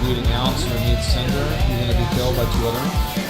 bleeding out, so you need center. You're gonna be killed by 2 other.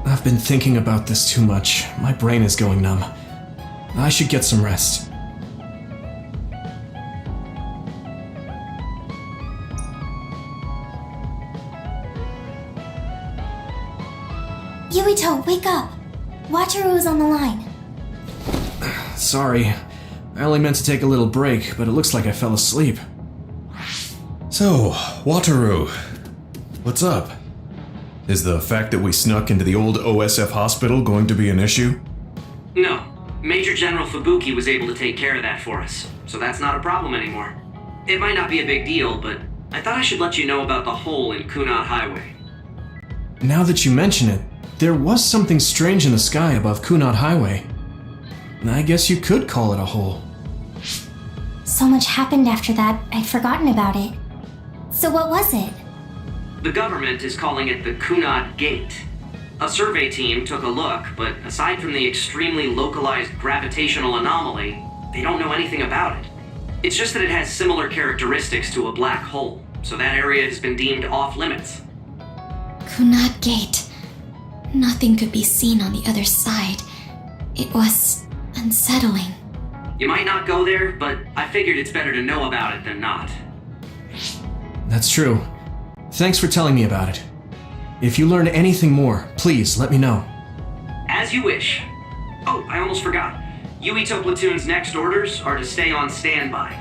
I've been thinking about this too much. My brain is going numb. I should get some rest. Yuito, wake up! Wataru is on the line. Sorry. I only meant to take a little break, but it looks like I fell asleep. So, Wataru, what's up? Is the fact that we snuck into the old OSF hospital going to be an issue? No. Major General Fubuki was able to take care of that for us, so that's not a problem anymore. It might not be a big deal, but I thought I should let you know about the hole in Kunad Highway. Now that you mention it, there was something strange in the sky above Kunad Highway. I guess you could call it a hole. So much happened after that, I'd forgotten about it. So what was it? The government is calling it the Kunad Gate. A survey team took a look, but aside from the extremely localized gravitational anomaly, they don't know anything about it. It's just that it has similar characteristics to a black hole, so that area has been deemed off-limits. Kunad Gate. Nothing could be seen on the other side. It was unsettling. You might not go there, but I figured it's better to know about it than not. That's true. Thanks for telling me about it. If you learn anything more, please let me know. As you wish. Oh, I almost forgot. Yuito Platoon's next orders are to stay on standby,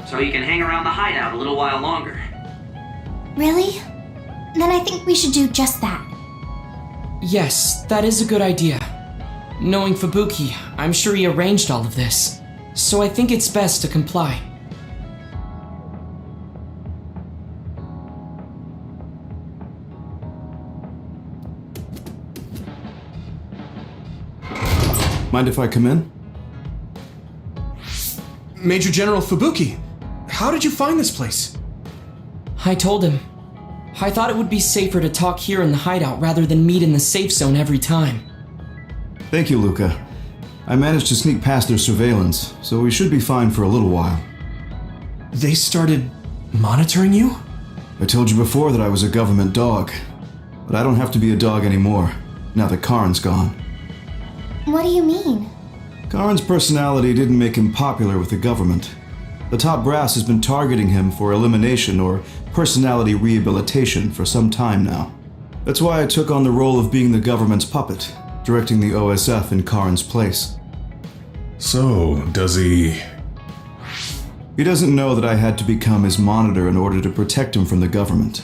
so you can hang around the hideout a little while longer. Really? Then I think we should do just that. Yes, that is a good idea. Knowing Fubuki, I'm sure he arranged all of this, so I think it's best to comply. Mind if I come in? Major General Fubuki, how did you find this place? I told him. I thought it would be safer to talk here in the hideout rather than meet in the safe zone every time. Thank you, Luca. I managed to sneak past their surveillance, so we should be fine for a little while. They started monitoring you? I told you before that I was a government dog, but I don't have to be a dog anymore, now that Karin's gone. What do you mean? Karin's personality didn't make him popular with the government. The top brass has been targeting him for elimination or personality rehabilitation for some time now. That's why I took on the role of being the government's puppet, directing the OSF in Karin's place. So, does he... He doesn't know that I had to become his monitor in order to protect him from the government.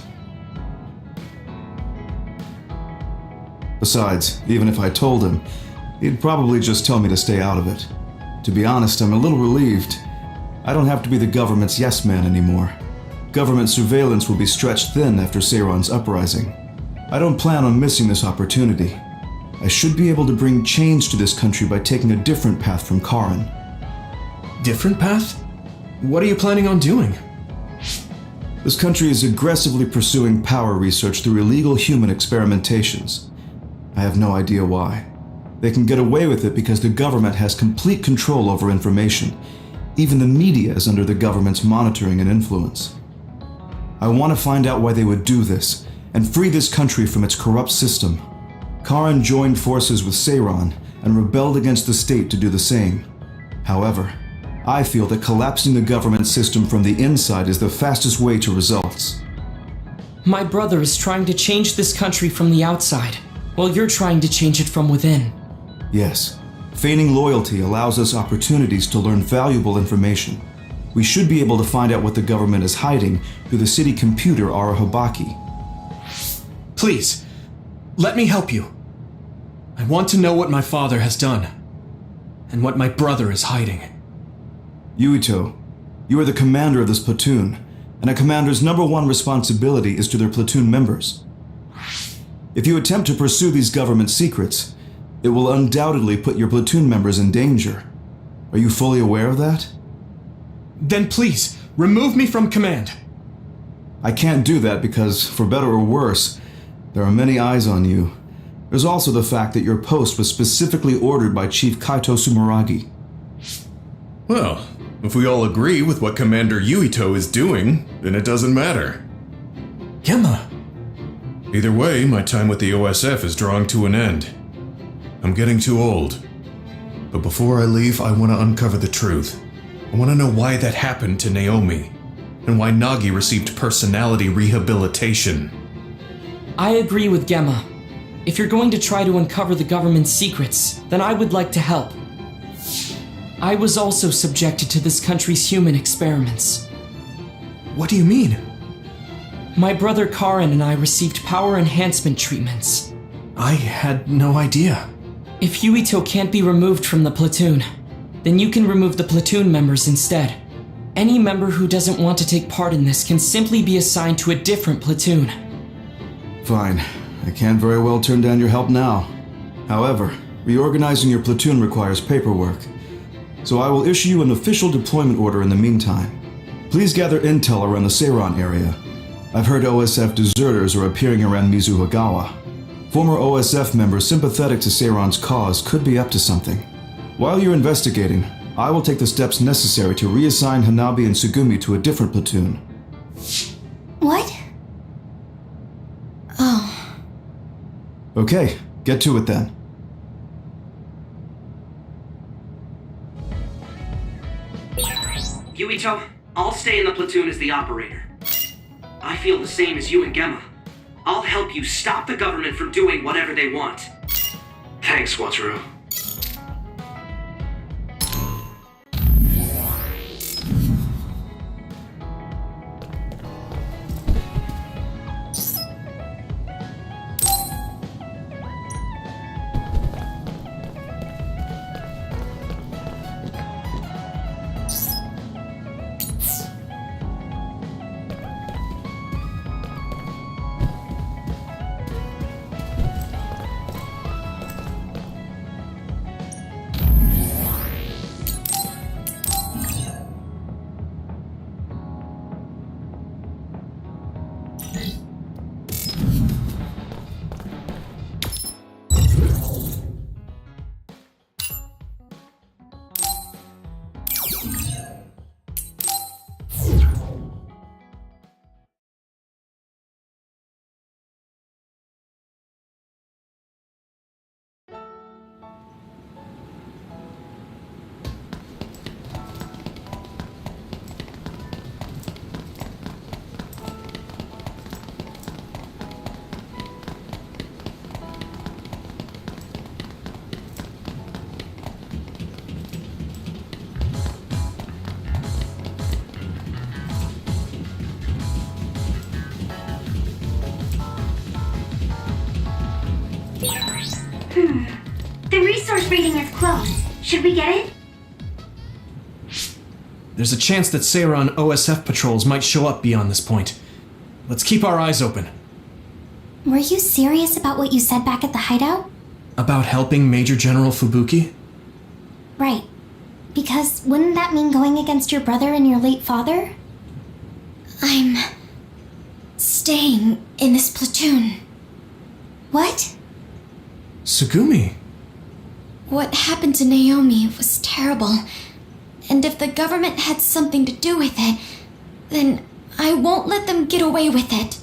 Besides, even if I told him, he'd probably just tell me to stay out of it. To be honest, I'm a little relieved. I don't have to be the government's yes man anymore. Government surveillance will be stretched thin after Seiron's uprising. I don't plan on missing this opportunity. I should be able to bring change to this country by taking a different path from Karin. Different path? What are you planning on doing? This country is aggressively pursuing power research through illegal human experimentations. I have no idea why. They can get away with it because the government has complete control over information. Even the media is under the government's monitoring and influence. I want to find out why they would do this, and free this country from its corrupt system. Karin joined forces with Seiron and rebelled against the state to do the same. However, I feel that collapsing the government system from the inside is the fastest way to results. My brother is trying to change this country from the outside, while you're trying to change it from within. Yes, feigning loyalty allows us opportunities to learn valuable information. We should be able to find out what the government is hiding through the city computer Arahobaki. Please, let me help you. I want to know what my father has done, and what my brother is hiding. Yuito, you are the commander of this platoon, and a commander's #1 responsibility is to their platoon members. If you attempt to pursue these government secrets, it will undoubtedly put your platoon members in danger. Are you fully aware of that? Then please, remove me from command. I can't do that because, for better or worse, there are many eyes on you. There's also the fact that your post was specifically ordered by Chief Kaito Sumeragi. Well, if we all agree with what Commander Yuito is doing, then it doesn't matter. Gemma. Either way, my time with the OSF is drawing to an end. I'm getting too old. But before I leave, I want to uncover the truth. I want to know why that happened to Naomi, and why Nagi received personality rehabilitation. I agree with Gemma. If you're going to try to uncover the government's secrets, then I would like to help. I was also subjected to this country's human experiments. What do you mean? My brother Karin and I received power enhancement treatments. I had no idea. If Yuito can't be removed from the platoon, then you can remove the platoon members instead. Any member who doesn't want to take part in this can simply be assigned to a different platoon. Fine. I can't very well turn down your help now. However, reorganizing your platoon requires paperwork, so I will issue you an official deployment order in the meantime. Please gather intel around the Seiron area. I've heard OSF deserters are appearing around Mizuhagawa. Former OSF members sympathetic to Seiron's cause could be up to something. While you're investigating, I will take the steps necessary to reassign Hanabi and Sugumi to a different platoon. What? Oh. Okay, get to it then. Yuito, I'll stay in the platoon as the operator. I feel the same as you and Gemma. I'll help you stop the government from doing whatever they want. Thanks, Wataru. The resource reading is close. Should we get it? There's a chance that Seiran OSF patrols might show up beyond this point. Let's keep our eyes open. Were you serious about what you said back at the hideout? About helping Major General Fubuki? Right. Because wouldn't that mean going against your brother and your late father? I'm staying in this platoon. What? Sugumi. What happened to Naomi was terrible. And if the government had something to do with it, then I won't let them get away with it.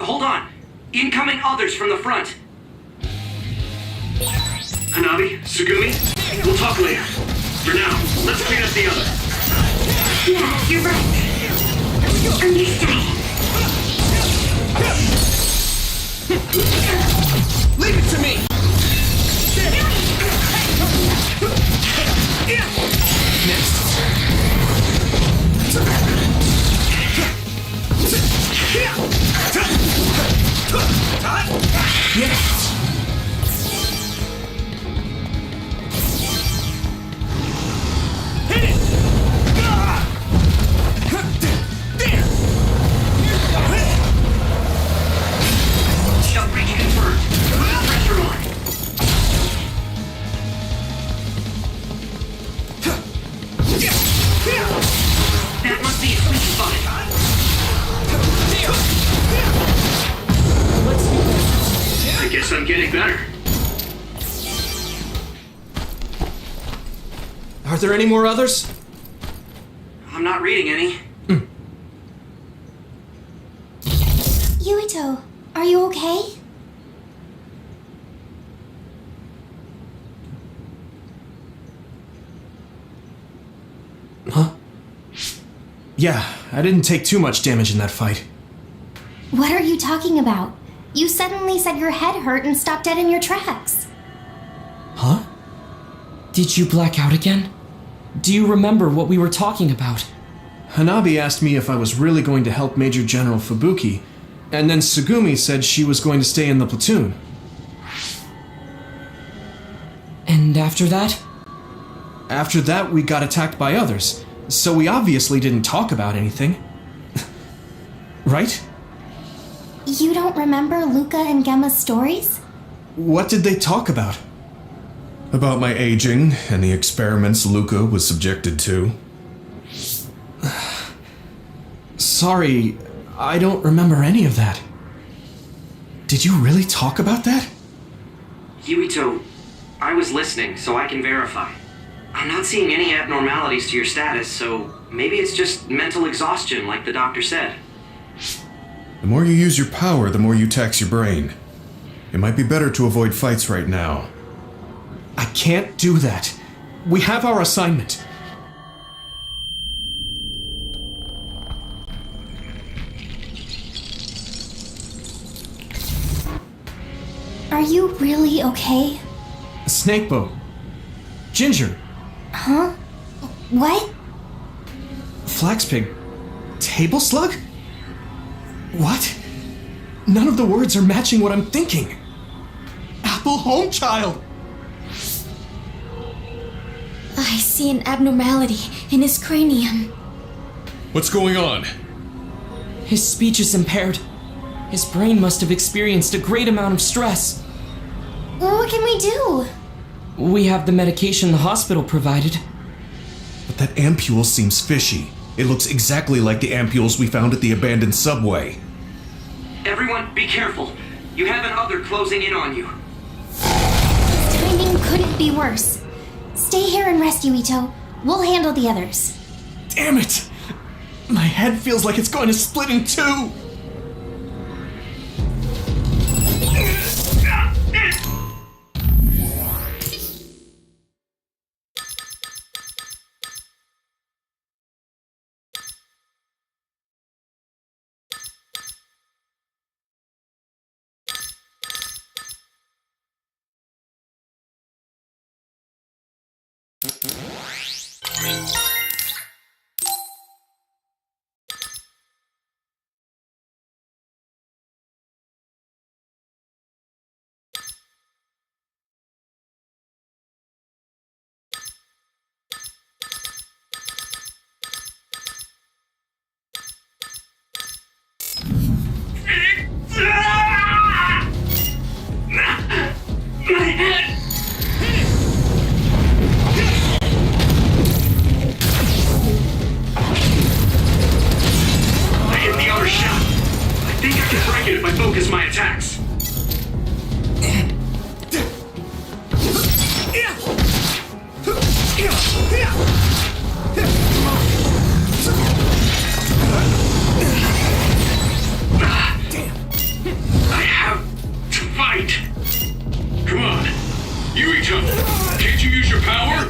Hold on. Incoming others from the front. Hanabi, Sugumi, we'll talk later. For now, let's clean up the others. Yeah, you're right. Understood. Leave it to me! Shell breach confirmed. Pressure on. That must be a sweet spot. I guess I'm getting better. Are there any more others? I'm not reading any. Yuito, are you okay? Huh? Yeah, I didn't take too much damage in that fight. What are you talking about? You suddenly said your head hurt and stopped dead in your tracks. Huh? Did you black out again? Do you remember what we were talking about? Hanabi asked me if I was really going to help Major General Fubuki, and then Sugumi said she was going to stay in the platoon. And after that? After that, we got attacked by others, so we obviously didn't talk about anything. Right? You don't remember Luca and Gemma's stories? What did they talk about? About my aging and the experiments Luca was subjected to. Sorry, I don't remember any of that. Did you really talk about that? Yuito, I was listening, so I can verify. I'm not seeing any abnormalities to your status, so maybe it's just mental exhaustion, like the doctor said. The more you use your power, the more you tax your brain. It might be better to avoid fights right now. I can't do that. We have our assignment. Are you really okay? Snakebow. Ginger. Huh? What? Flaxpig. Table slug? What? None of the words are matching what I'm thinking. Apple Homechild! I see an abnormality in his cranium. What's going on? His speech is impaired. His brain must have experienced a great amount of stress. What can we do? We have the medication the hospital provided. But that ampule seems fishy. It looks exactly like the ampules we found at the abandoned subway. Everyone, be careful. You have an other closing in on you. Timing couldn't be worse. Stay here and rest, Yuito. We'll handle the others. Damn it! My head feels like it's going to split in two! My head! I hit the outer shell. I think I can break it if I focus my attacks. I have to fight. Come on, Yuito, can't you use your power?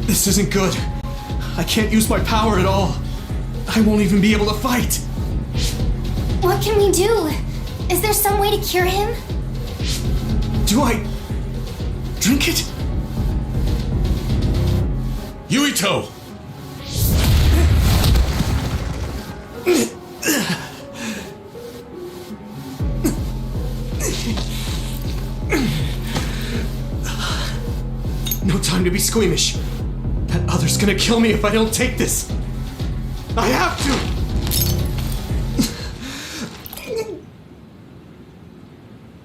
This isn't good. I can't use my power at all. I won't even be able to fight. What can we do? Is there some way to cure him? Do I drink it? Yuito! No time to be squeamish. That other's gonna kill me if I don't take this. I have to!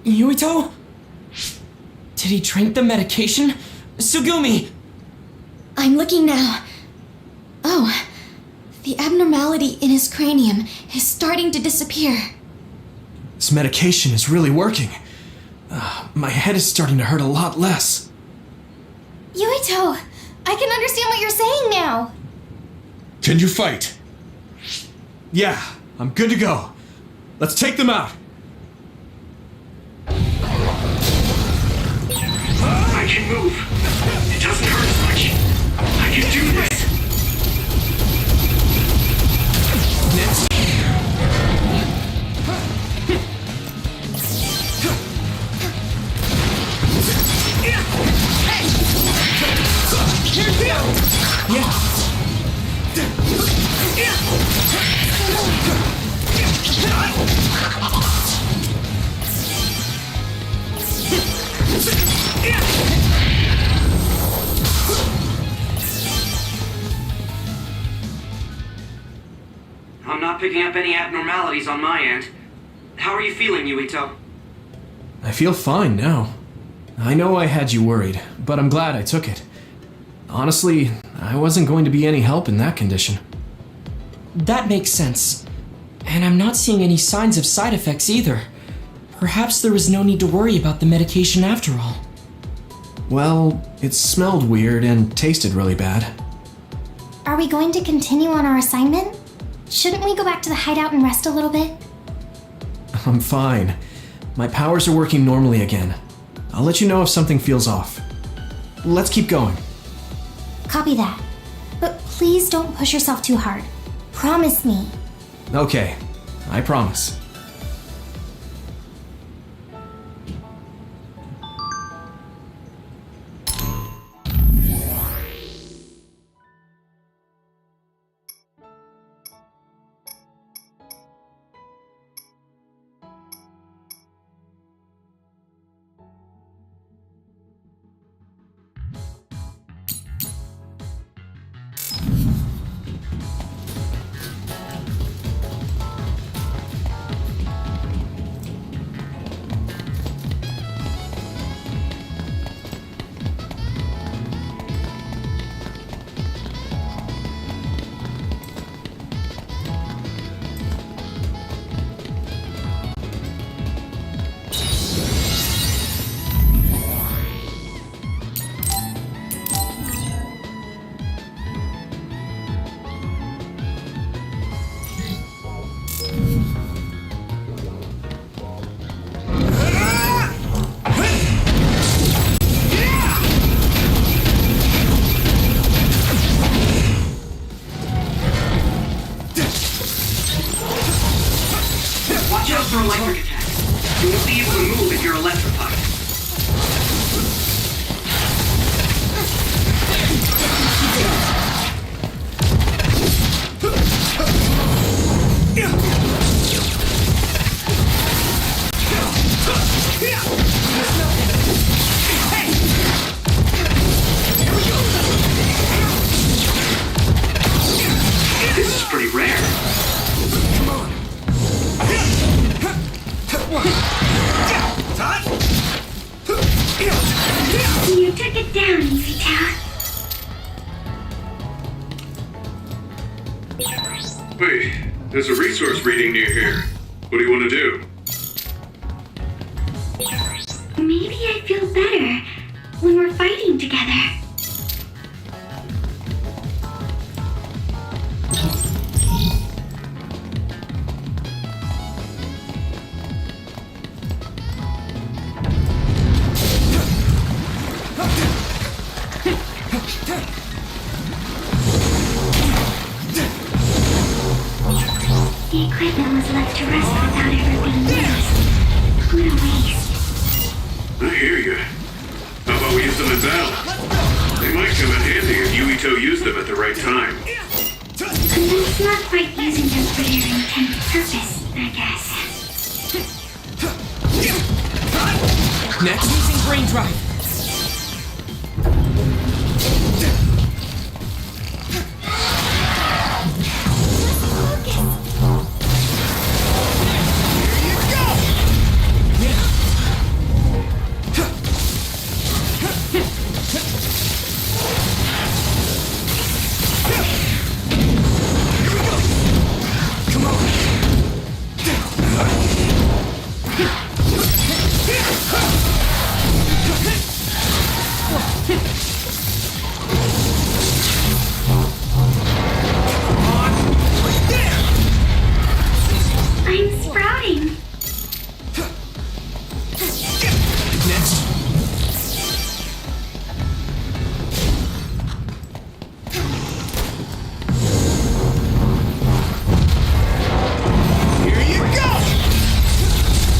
Yuito? Did he drink the medication? Sugumi! I'm looking now. Oh, the abnormality in his cranium is starting to disappear. This medication is really working. My head is starting to hurt a lot less. Yuito, I can understand what you're saying now. Can you fight? Yeah, I'm good to go. Let's take them out. I can move. It doesn't hurt as much. I can do this. Next. I'm not picking up any abnormalities on my end. How are you feeling, Yuito? I feel fine now. I know I had you worried, but I'm glad I took it. Honestly, I wasn't going to be any help in that condition. That makes sense. And I'm not seeing any signs of side effects either. Perhaps there was no need to worry about the medication after all. Well, it smelled weird and tasted really bad. Are we going to continue on our assignment? Shouldn't we go back to the hideout and rest a little bit? I'm fine. My powers are working normally again. I'll let you know if something feels off. Let's keep going. Copy that. But please don't push yourself too hard. Promise me. Okay, I promise. electric attack. You won't be able to move if you're electrified. This is pretty rare. You took it down, Easy Town. Wait, there's a resource reading near here. What do you want to do? Maybe I feel better when we're fighting together. The equipment was left to rest without ever being used. What a waste. I hear you. How about we use them in battle? They might come in handy if Yuito used them at the right time. And that's not quite using them for their intended purpose, I guess. Next, using brain drive. I'm sprouting.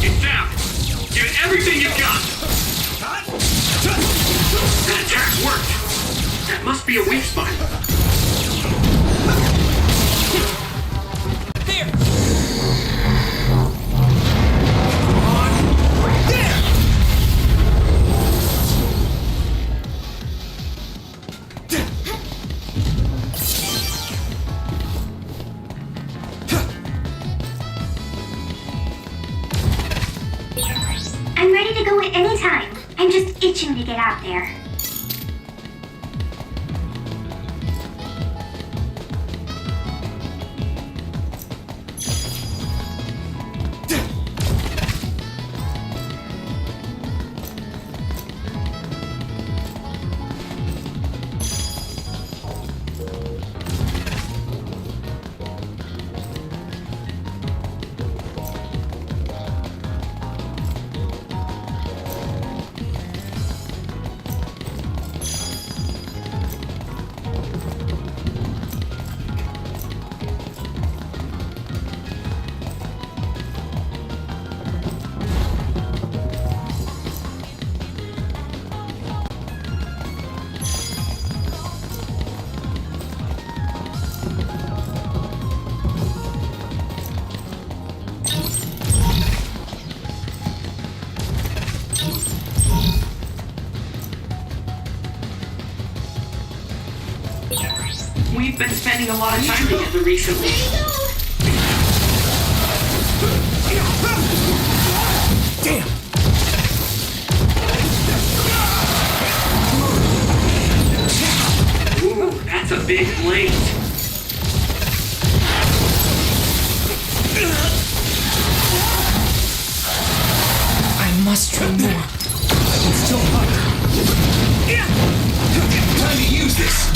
Get down! Give it everything you've got! That attack worked! That must be a weak spot. I'm ready to go at any time. I'm just itching to get out there. We've been spending a lot of time together recently. Damn! Ooh, that's a big blade. I must train more. I can still fight. Time to use this!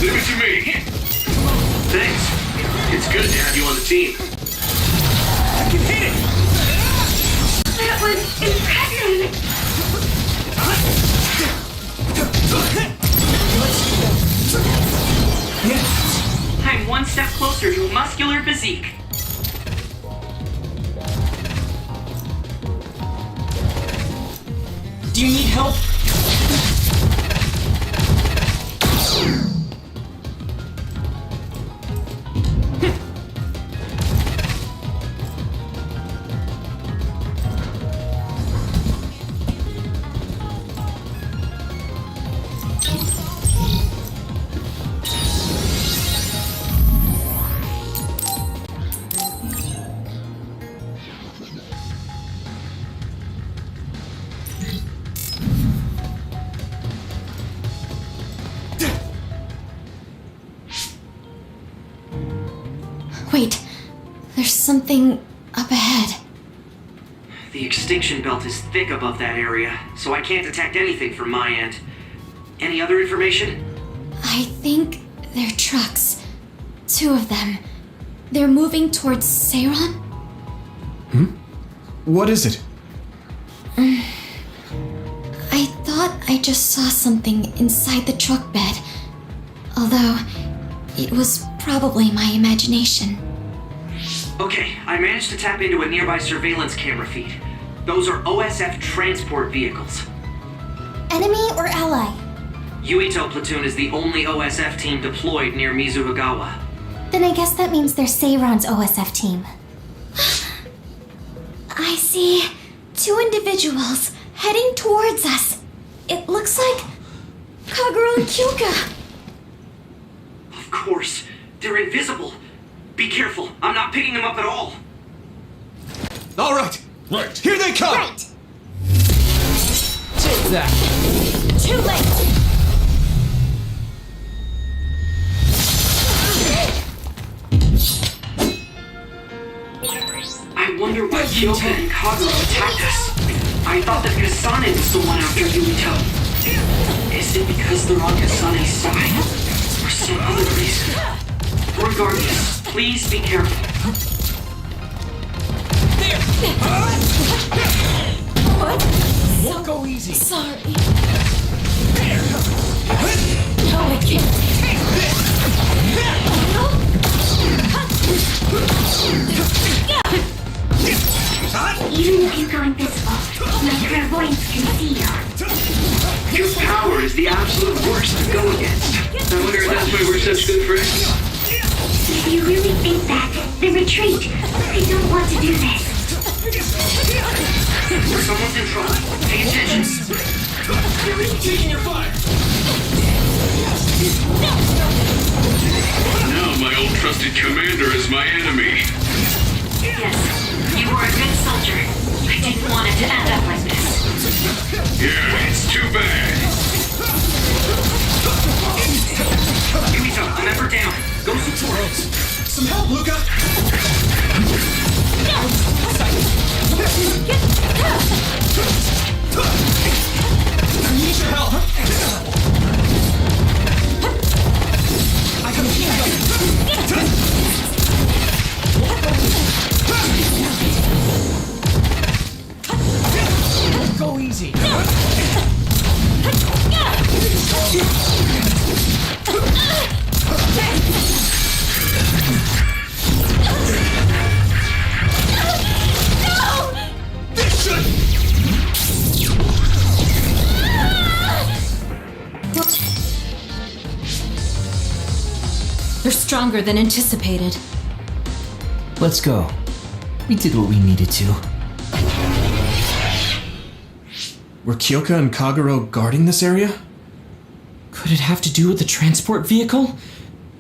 Leave it to me. Thanks. It's good to have you on the team. I can hit it! That was impressive. seek. Do you need help? Wait, there's something up ahead. The extinction belt is thick above that area, so I can't detect anything from my end. Any other information? I think they're trucks. 2 of them. They're moving towards Seiron? What is it? I thought I just saw something inside the truck bed. Although, it was probably my imagination. Okay, I managed to tap into a nearby surveillance camera feed. Those are OSF transport vehicles. Enemy or ally? Yuito Platoon is the only OSF team deployed near Mizuhigawa. Then I guess that means they're Seiron's OSF team. I see 2 individuals heading towards us. It looks like Kagura and Kyuka. Of course, they're invisible. Be careful, I'm not picking them up at all. All right. Right. Here they come. Right! Take that. Too late! I wonder why Kyoka and Kagura attacked us. I thought that Kasane was the one after Yuito. Is it because they're on Kasane's side? Or some other reason? Regardless, please be careful. What? Won't go easy. Sorry. No, I can't. Even if you go invisible, my clairvoyance can see you. Your power is the absolute worst to go against. I wonder if that's why we're such good friends. If you really think that, then retreat. I don't want to do this. Someone's in trouble. Pay attention. Taking your fire. Now my old trusted commander is my enemy. Yes, you were a good soldier. I didn't want it to end up like this. Yeah, it's too bad. Yuito, I'm ever down. Go support. Some help, Luca. I need your help. I can heal you. Go easy. They're stronger than anticipated. Let's go. We did what we needed to. Were Kyoka and Kaguro guarding this area? Could it have to do with the transport vehicle?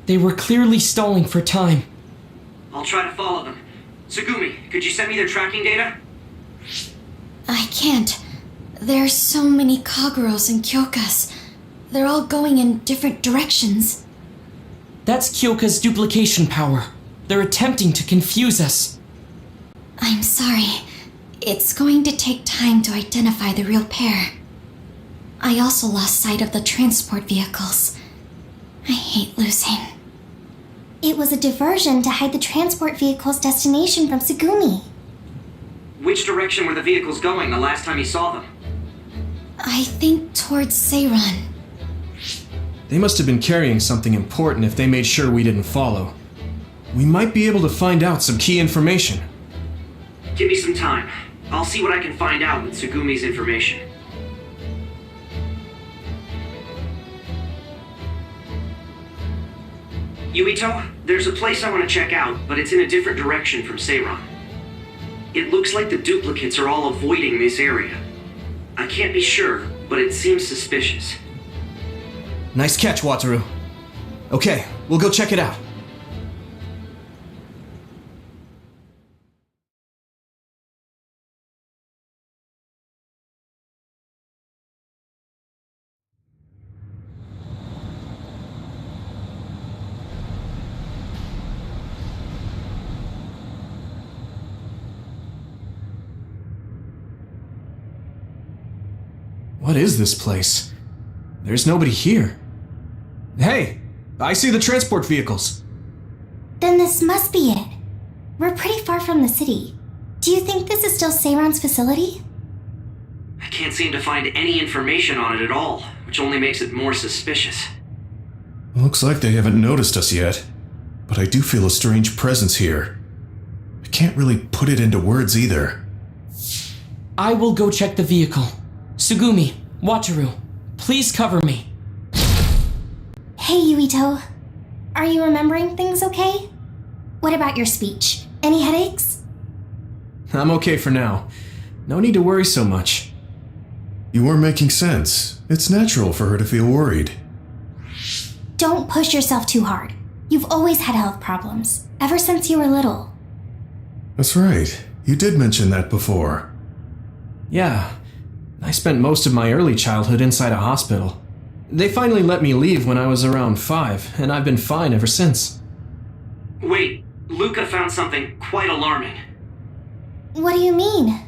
They were clearly stalling for time. I'll try to follow them. Tsugumi, could you send me their tracking data? I can't. There's so many Kaguros and Kyokas. They're all going in different directions. That's Kyoka's duplication power. They're attempting to confuse us. I'm sorry. It's going to take time to identify the real pair. I also lost sight of the transport vehicles. I hate losing. It was a diversion to hide the transport vehicle's destination from Tsugumi. Which direction were the vehicles going the last time you saw them? I think towards Seiron. They must have been carrying something important if they made sure we didn't follow. We might be able to find out some key information. Give me some time. I'll see what I can find out with Tsugumi's information. Yuito, there's a place I want to check out, but it's in a different direction from Seiran. It looks like the duplicates are all avoiding this area. I can't be sure, but it seems suspicious. Nice catch, Wataru. Okay, we'll go check it out. What is this place? There's nobody here. Hey, I see the transport vehicles. Then this must be it. We're pretty far from the city. Do you think this is still Seiran's facility? I can't seem to find any information on it at all, which only makes it more suspicious. Looks like they haven't noticed us yet, but I do feel a strange presence here. I can't really put it into words either. I will go check the vehicle. Tsugumi, Wataru, please cover me. Hey, Yuito. Are you remembering things okay? What about your speech? Any headaches? I'm okay for now. No need to worry so much. You are making sense. It's natural for her to feel worried. Don't push yourself too hard. You've always had health problems, ever since you were little. That's right. You did mention that before. Yeah, I spent most of my early childhood inside a hospital. They finally let me leave when I was around 5, and I've been fine ever since. Wait, Luca found something quite alarming. What do you mean?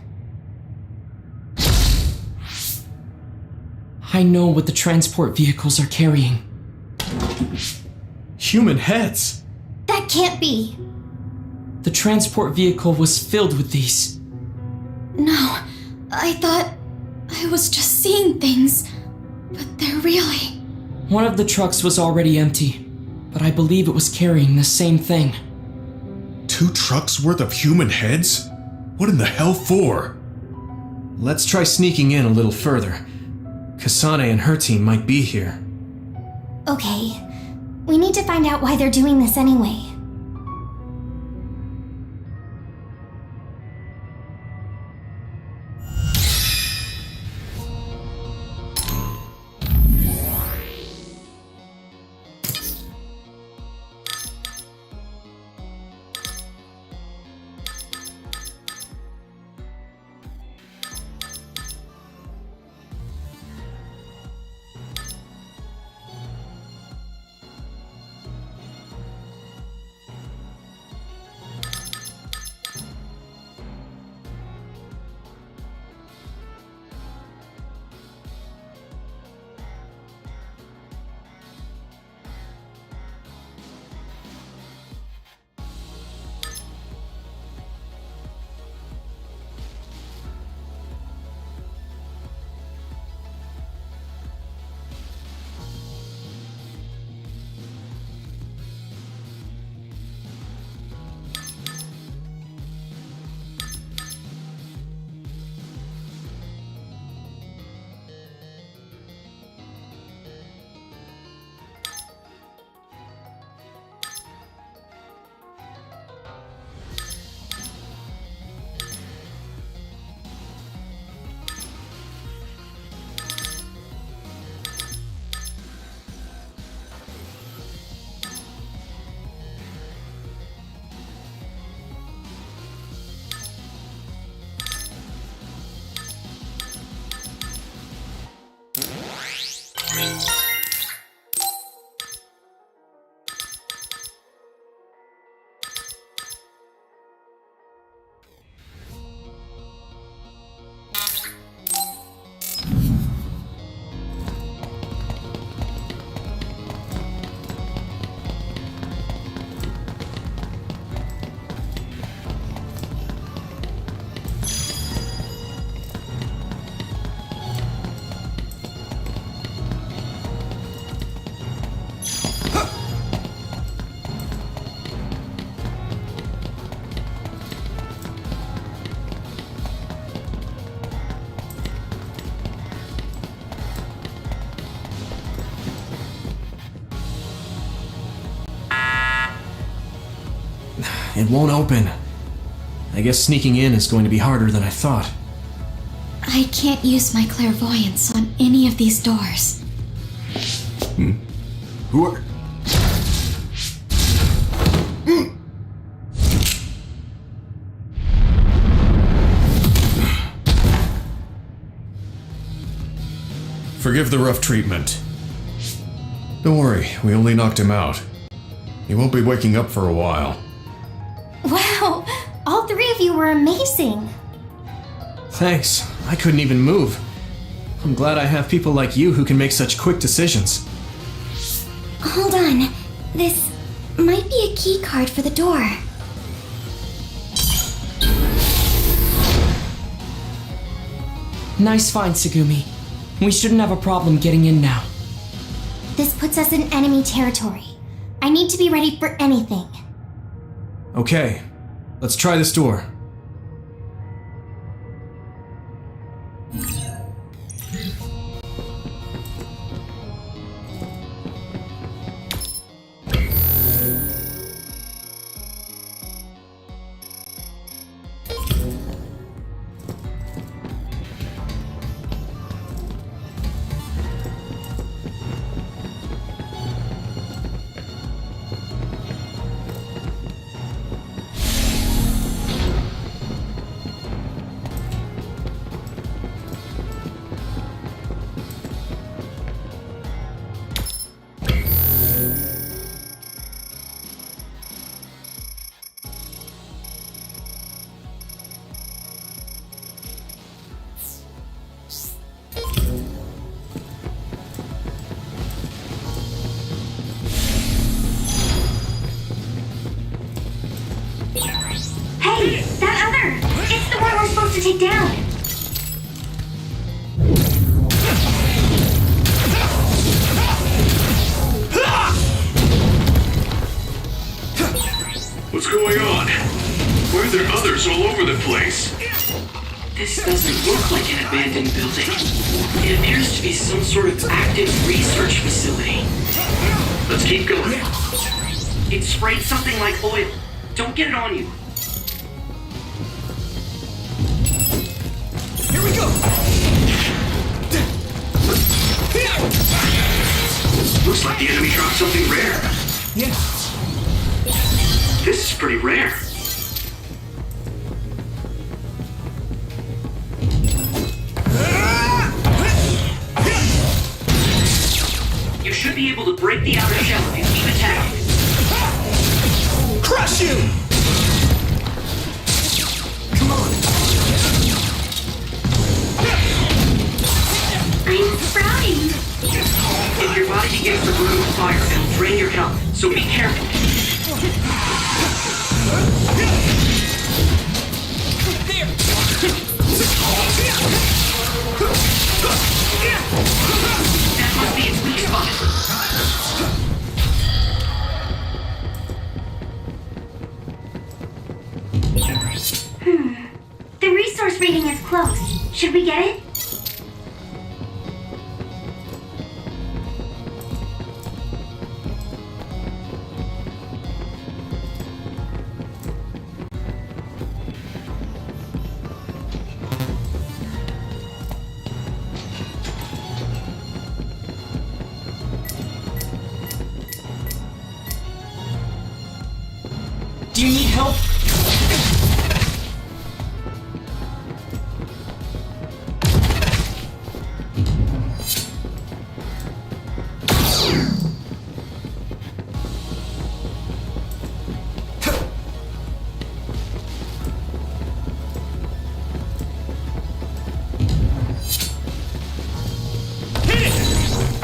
I know what the transport vehicles are carrying. Human heads! That can't be. The transport vehicle was filled with these. No, I thought I was just seeing things, but they're really... One of the trucks was already empty, but I believe it was carrying the same thing. 2 trucks worth of human heads? What in the hell for? Let's try sneaking in a little further. Kasane and her team might be here. Okay, we need to find out why they're doing this anyway. it won't open. I guess sneaking in is going to be harder than I thought. I can't use my clairvoyance on any of these doors. Who are... Forgive the rough treatment. Don't worry, we only knocked him out. He won't be waking up for a while. Wow, all three of you were amazing. Thanks. I couldn't even move. I'm glad I have people like you who can make such quick decisions. Hold on. This might be a key card for the door. Nice find, Tsugumi. We shouldn't have a problem getting in now. This puts us in enemy territory. I need to be ready for anything. Okay, let's try this door. Hey, that other! It's the one we're supposed to take down! What's going on? Why are there others all over the place? This doesn't look like an abandoned building. It appears to be some sort of active research facility. Let's keep going. It sprayed something like oil. Don't get it on you. Here we go! Looks like the enemy dropped something rare. Yeah. This is pretty rare. You should be able to break the outer shell if you keep attacking. Crush you! Come on. I'm sprouting! If your body begins to burn with fire, it'll drain your health, so be careful. That must be its weak spot. The resource reading is close. Should we get it? Do you need help?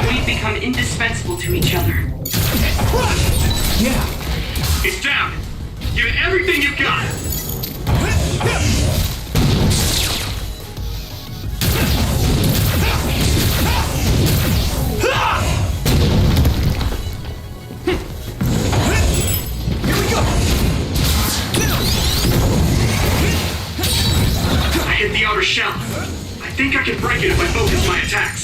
We've become indispensable to each other. Yeah. It's down. Give it everything you've got. Here we go! I hit the outer shell. I think I can break it if I focus my attacks.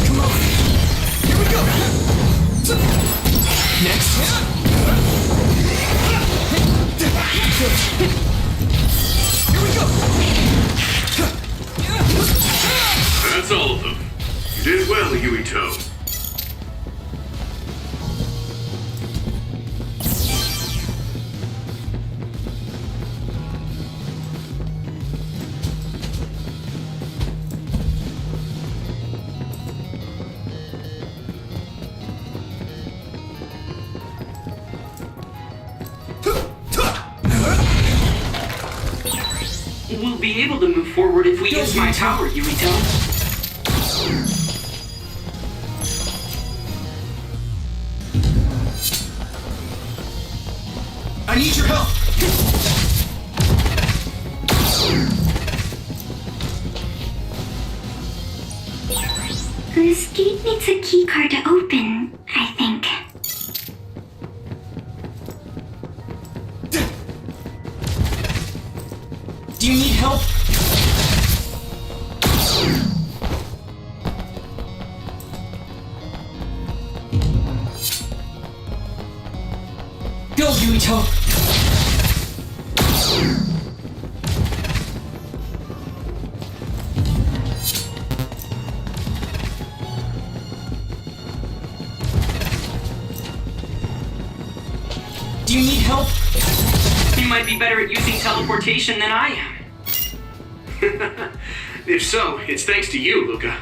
Come on. Here we go. Next. Here we go. That's all of them. You did well, Yuito. We'll be able to move forward if we use my power, Yuito. I need your help. This gate needs a keycard to open, I think. Do you need help? Go, Yuito! Do you need help? You might be better at using teleportation than I am. If so, it's thanks to you, Luca.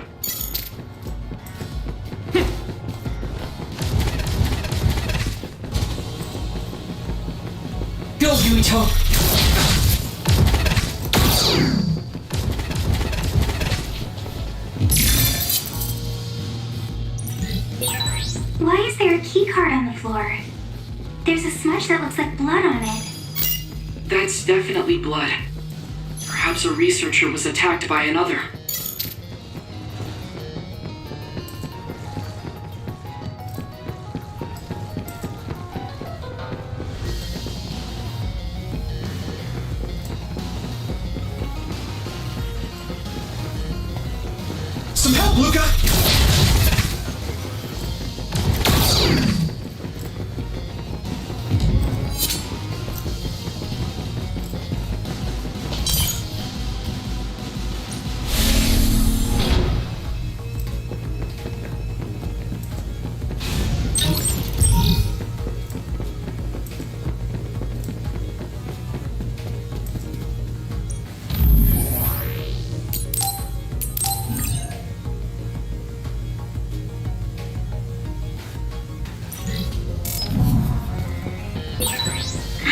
Go, Yuito! Why is there a keycard on the floor? There's a smudge that looks like blood on it. That's definitely blood. Perhaps a researcher was attacked by another. Some help, Luca!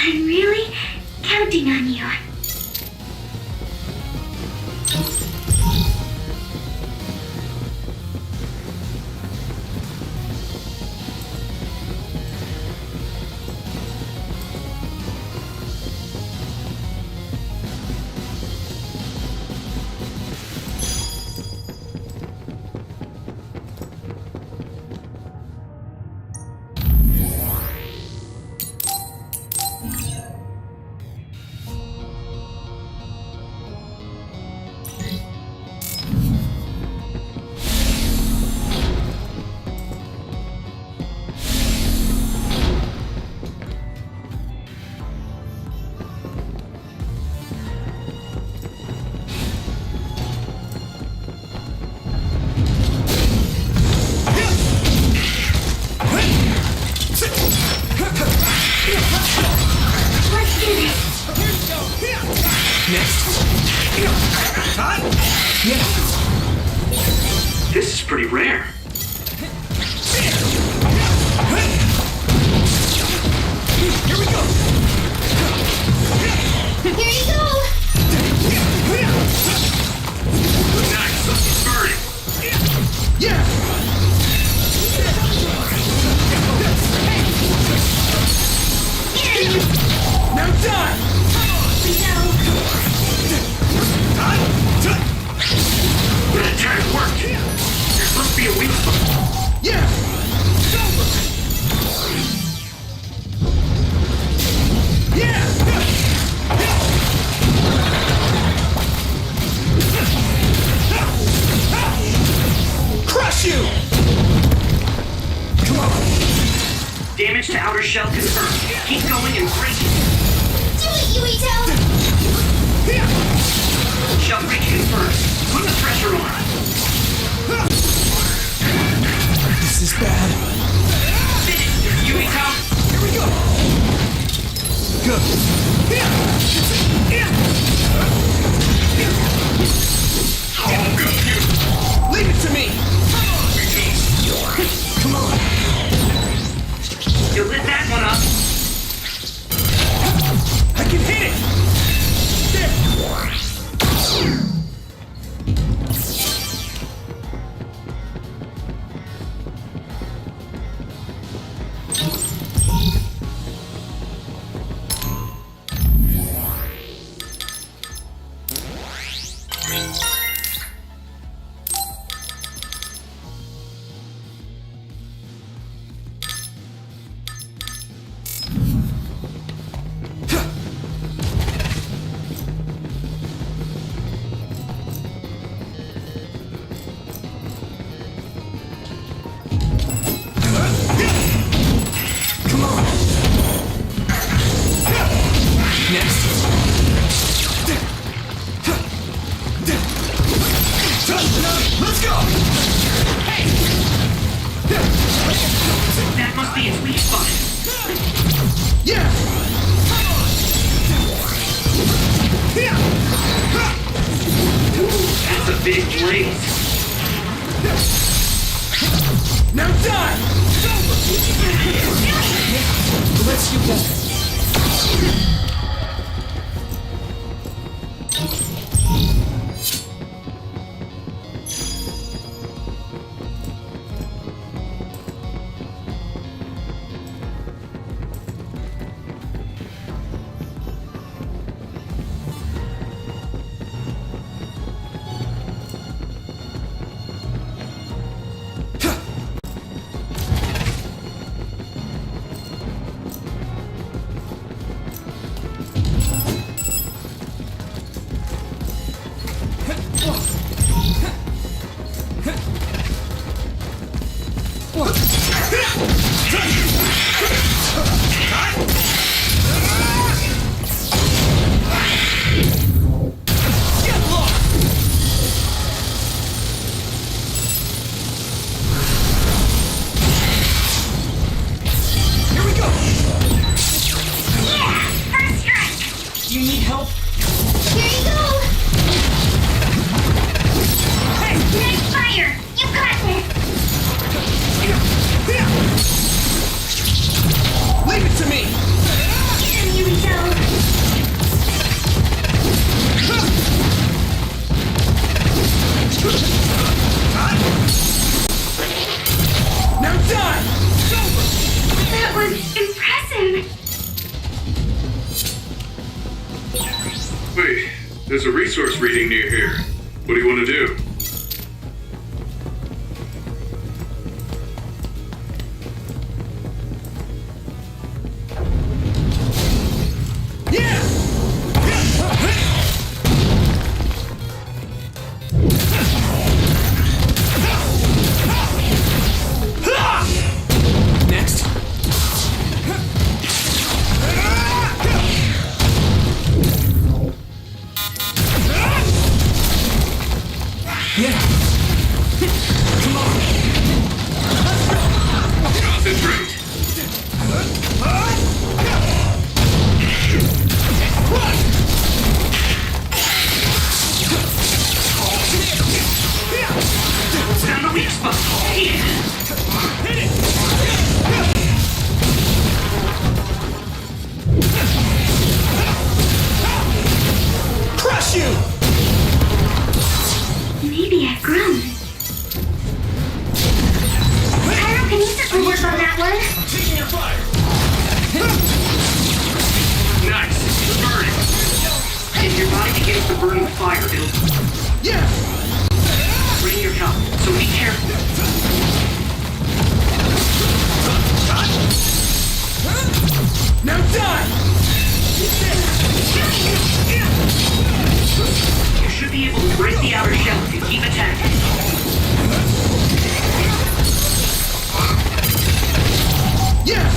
I'm really counting on you. This is pretty rare. Here we go! Here you go! Nice, let's burn it. Yeah! Now die! The attack worked. There must be a weak Keep going and break it. Do it, Yuito! Shell breach confirmed. Put the pressure on. This is bad. Finish, Yuito. Here we go! Good. Leave it to me! Come on! You lit that one up. I can hit it! That must be its weak spot. That's a big blaze. Now die! Let's do better. Wait, there's a resource reading near here. What do you want to do? Maybe I've grown. Pyrokinesis will work on that one. Taking your fire! Nice. It's burning. If your body begins to burn with fire, it'll... Yeah! Bring your help, so be careful. Now die! You should be able to break the outer shell if you keep attacking. Yeah!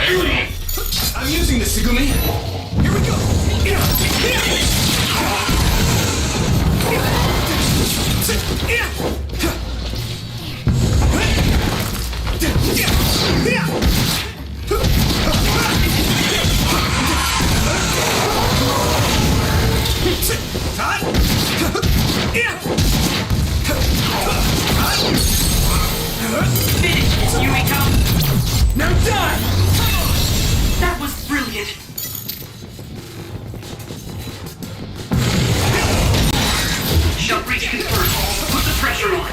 I'm using this, Segumi. Here we go. Finish, Yumiko! Now die! That was brilliant! Shut breach confirmed. Put the pressure on.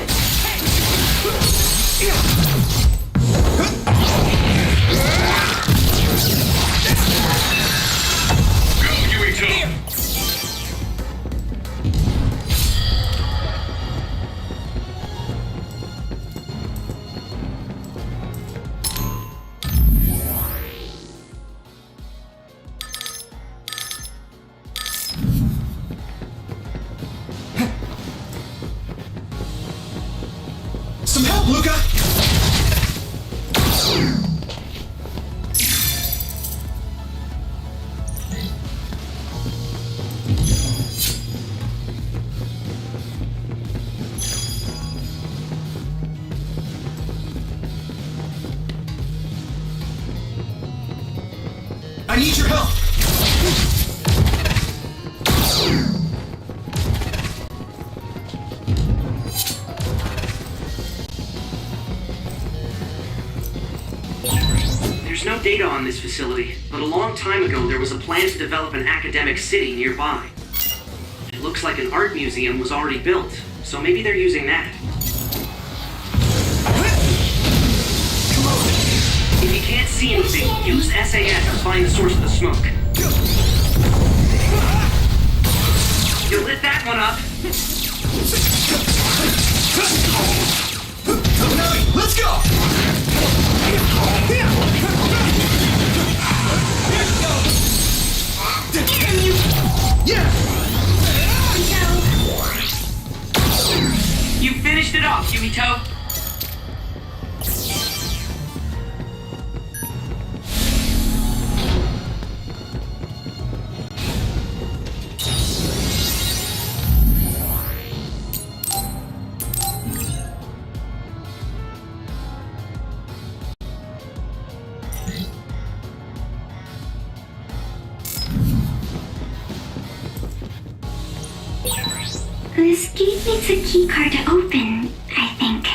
Go, Yuito! Some help, Luca! I need your help! There's no data on this facility, but a long time ago there was a plan to develop an academic city nearby. It looks like an art museum was already built, so maybe they're using that. If you can't see anything, use SAS to find the source of the smoke. You lit that one up! Let's go! You finished it off, Yumito! This gate needs a keycard to open, I think.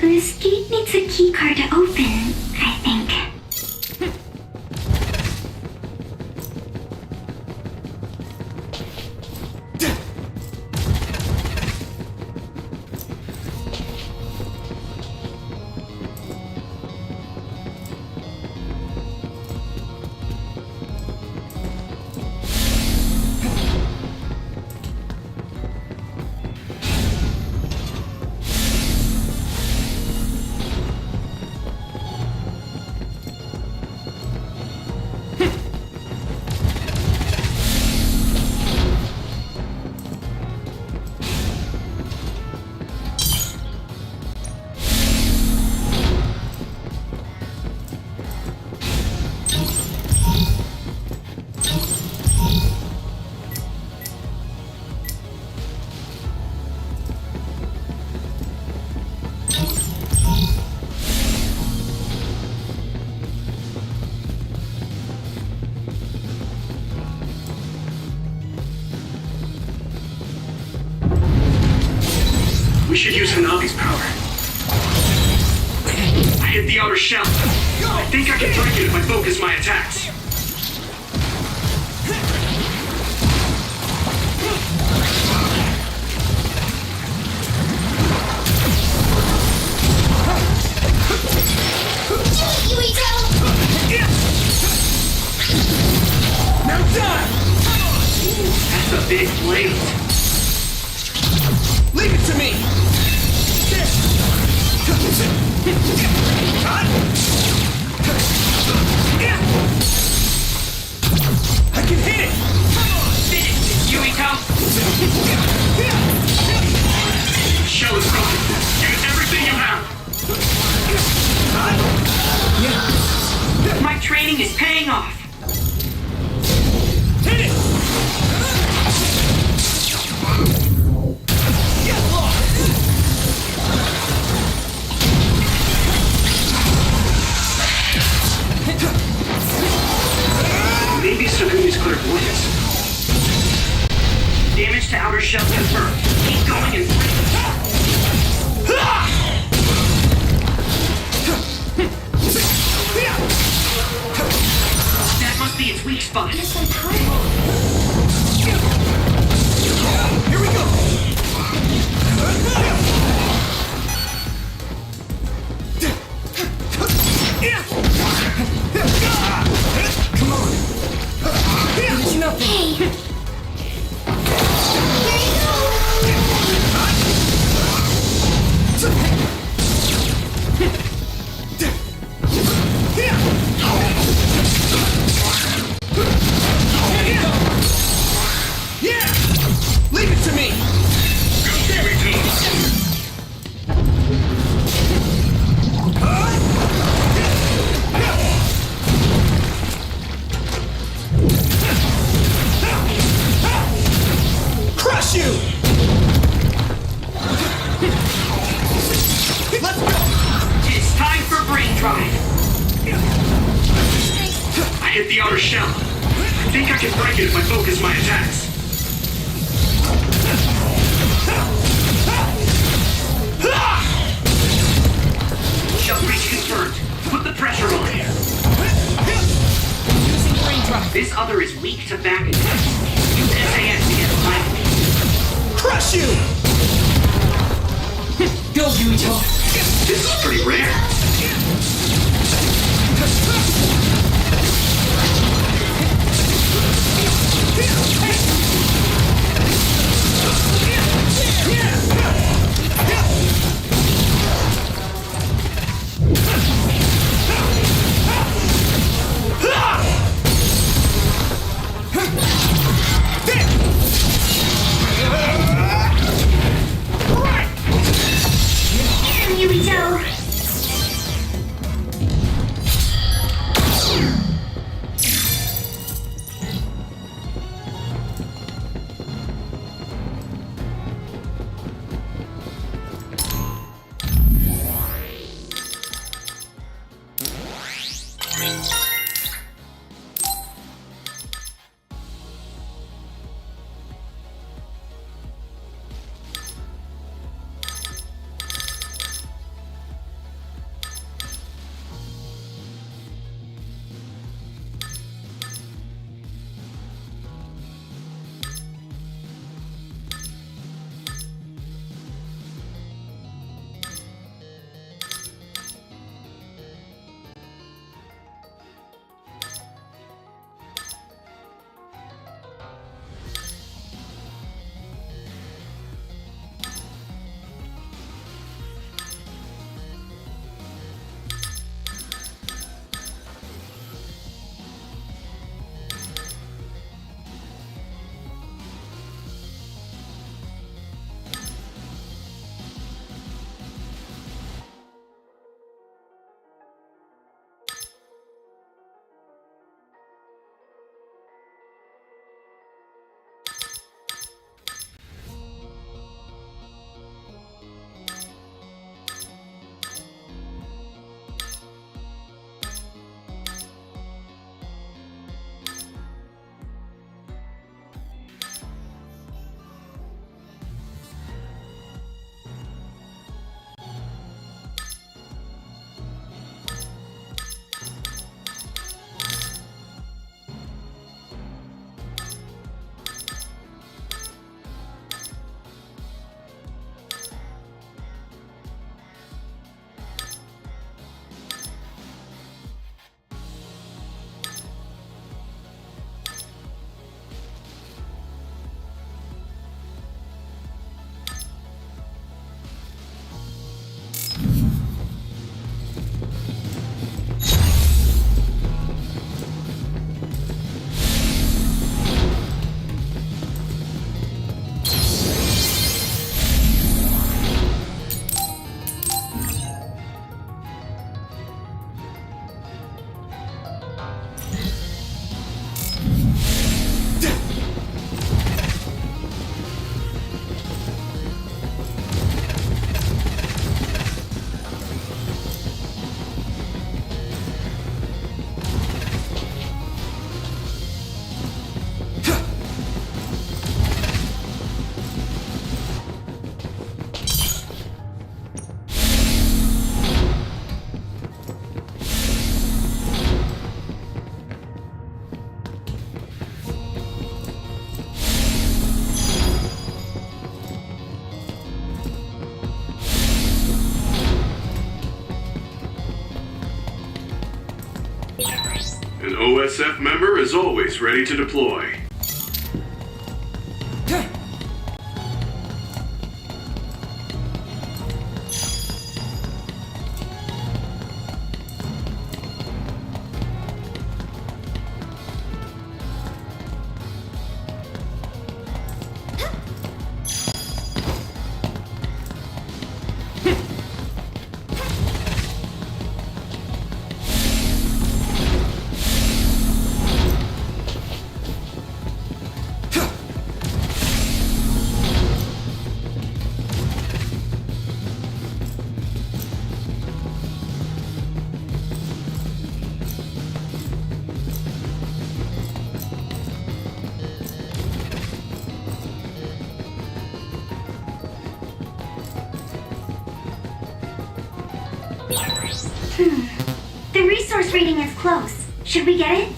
This gate needs a keycard to open, I think. We should use Hanabi's power. I hit the outer shell. I think I can break it if I focus my attacks. Now done! That's a big blade. Leave it to me! I can hit it! Yuito! The shell is broken. Use everything you have. My training is paying off. Hit it! Get lost! Maybe Sugumi's clairvoyance. Damage to outer shell confirmed. Keep going and that must be its weak spot. You're so powerful. Here we go! Come on! It's nothing! Hey! Yeah! Leave it to me! Here we go. Crush you! Let's go! It's time for brain drive. I hit the outer shell. I think I can break it if I focus my attacks. Shell breach confirmed. Put the pressure on. Using brain drive. This other is weak to back attacks. Use SAS to get behind me. Crush you! Go, Yuito. This is pretty rare. Here we go. OSF member is always ready to deploy. The resource reading is close. Should we get it?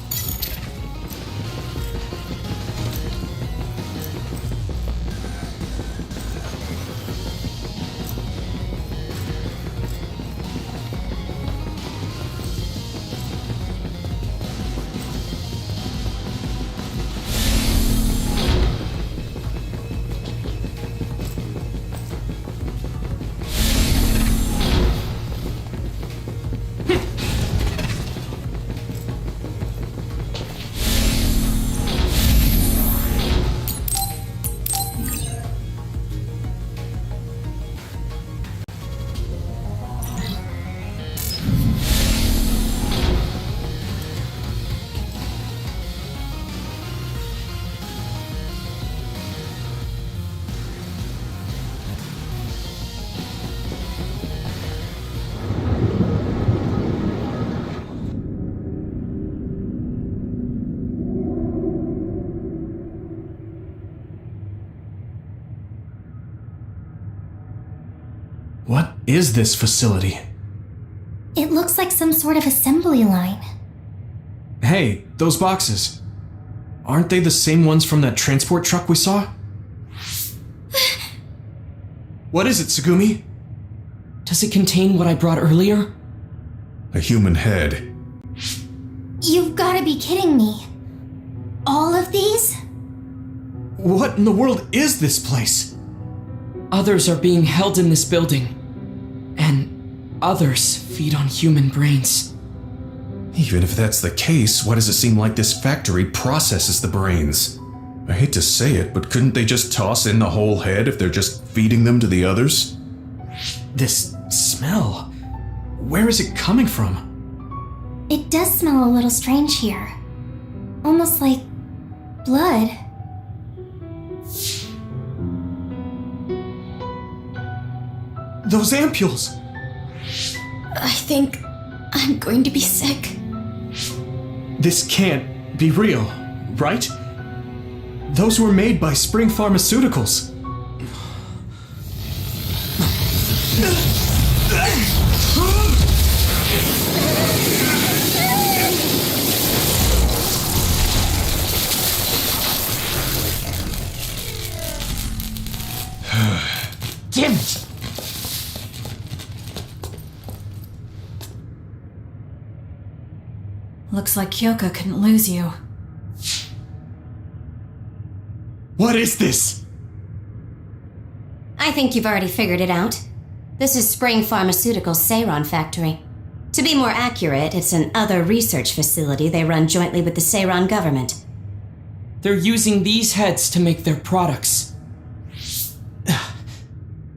What is this facility? It looks like some sort of assembly line. Hey, those boxes. Aren't they the same ones from that transport truck we saw? What is it, Tsugumi? Does it contain what I brought earlier? A human head. You've gotta be kidding me. All of these? What in the world is this place? Others are being held in this building. And others feed on human brains. Even if that's the case, why does it seem like this factory processes the brains? I hate to say it, but couldn't they just toss in the whole head if they're just feeding them to the others? This smell. Where is it coming from? It does smell a little strange here. Almost like blood. Those ampules! I think I'm going to be sick. This can't be real, right? Those were made by Spring Pharmaceuticals. Damn it! Looks like Kyoko couldn't lose you. What is this? I think you've already figured it out. This is Spring Pharmaceuticals' Seiron factory. To be more accurate, it's an other research facility they run jointly with the Seiron government. They're using these heads to make their products.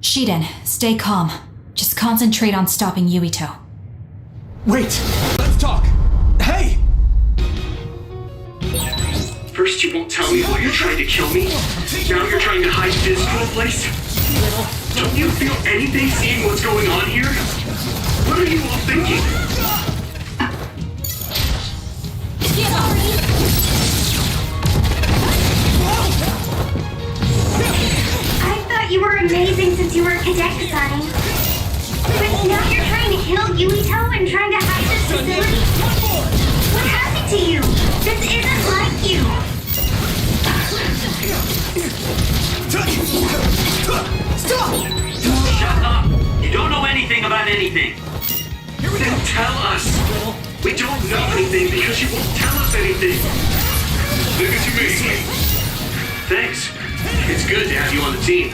Shiden, stay calm. Just concentrate on stopping Yuito. Wait! Let's talk! Hey! First you won't tell me why you're trying to kill me. Now you're trying to hide this from the place. Don't you feel anything seeing what's going on here? What are you all thinking? I thought you were amazing since you were a cadet design. But now you're trying to kill Yuito and trying to hide this facility? What happened to you? This isn't like you. Stop! Shut up! You don't know anything about anything. Then tell us. We don't know anything because you won't tell us anything. Look at you, me. Thanks. It's good to have you on the team.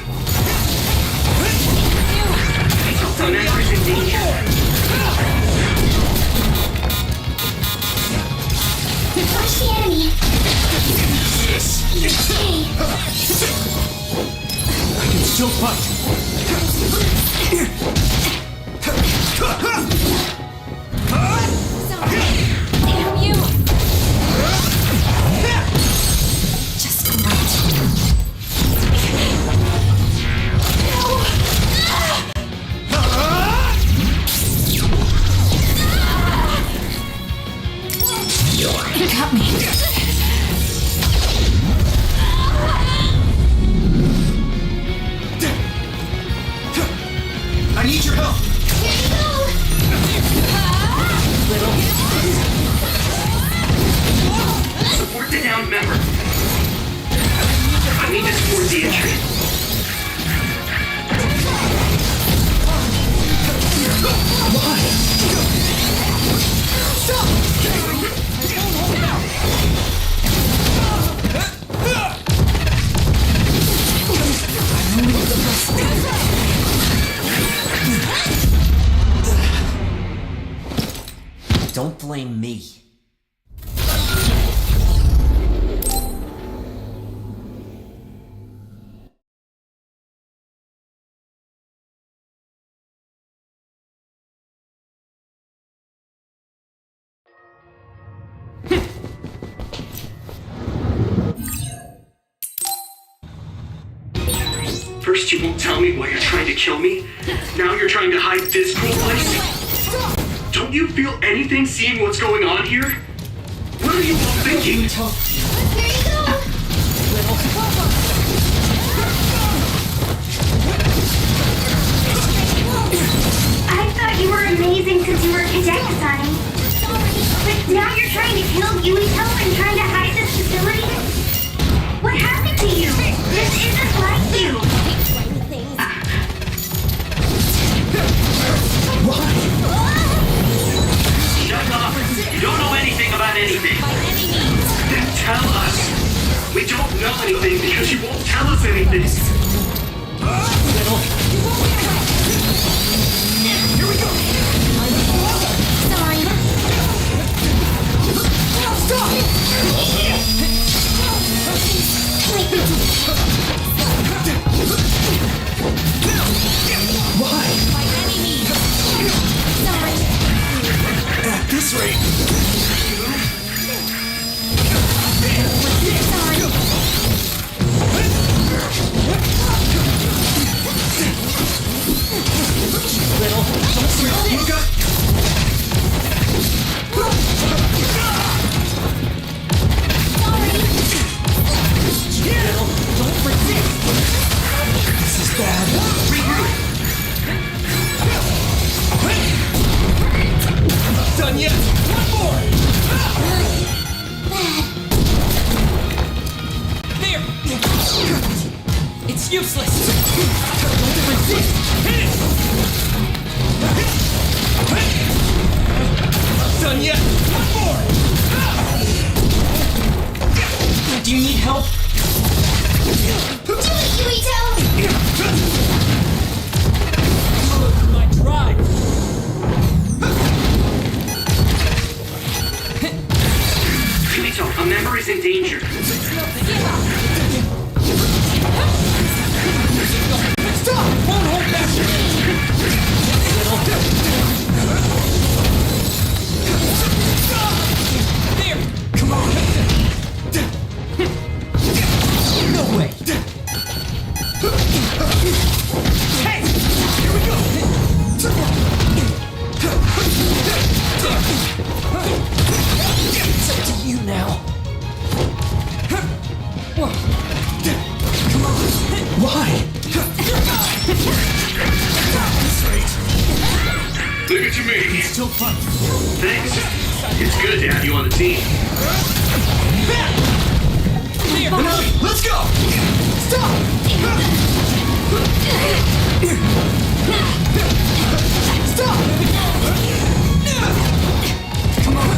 The member's in danger. Watch the enemy. I can still fight. Damn you! Just right. You got me. I need your help. Support the downed member. I need to support the entry. Don't blame me. First you won't tell me why you're trying to kill me. Now you're trying to hide this cool place. Don't you feel anything seeing what's going on here? What are you all thinking? I thought you were amazing since you were cadet designing. But now you're trying to kill Yuito and trying to hide this facility? What happened to you? This isn't like you. Shut up! You don't know anything about anything. Then tell us. We don't know anything because you won't tell us anything. Here we go. Sorry. Stop! Why? By any means. Sorry. At this rate. You got. Don't resist. This is bad. Not done yet. One more. There. It's useless. Don't resist. Hit it. Not done yet. One more. Do you need help? Do it, Yuito! My drive. Yuito, a member is in danger. Stop! Won't hold back. There. Come on. No way. Hey! Here we go! It's up to you now. Come on! Why? Look at you, me. Still fun. Thanks. It's good to have you on the team. Let's go! Stop! Stop! Come on!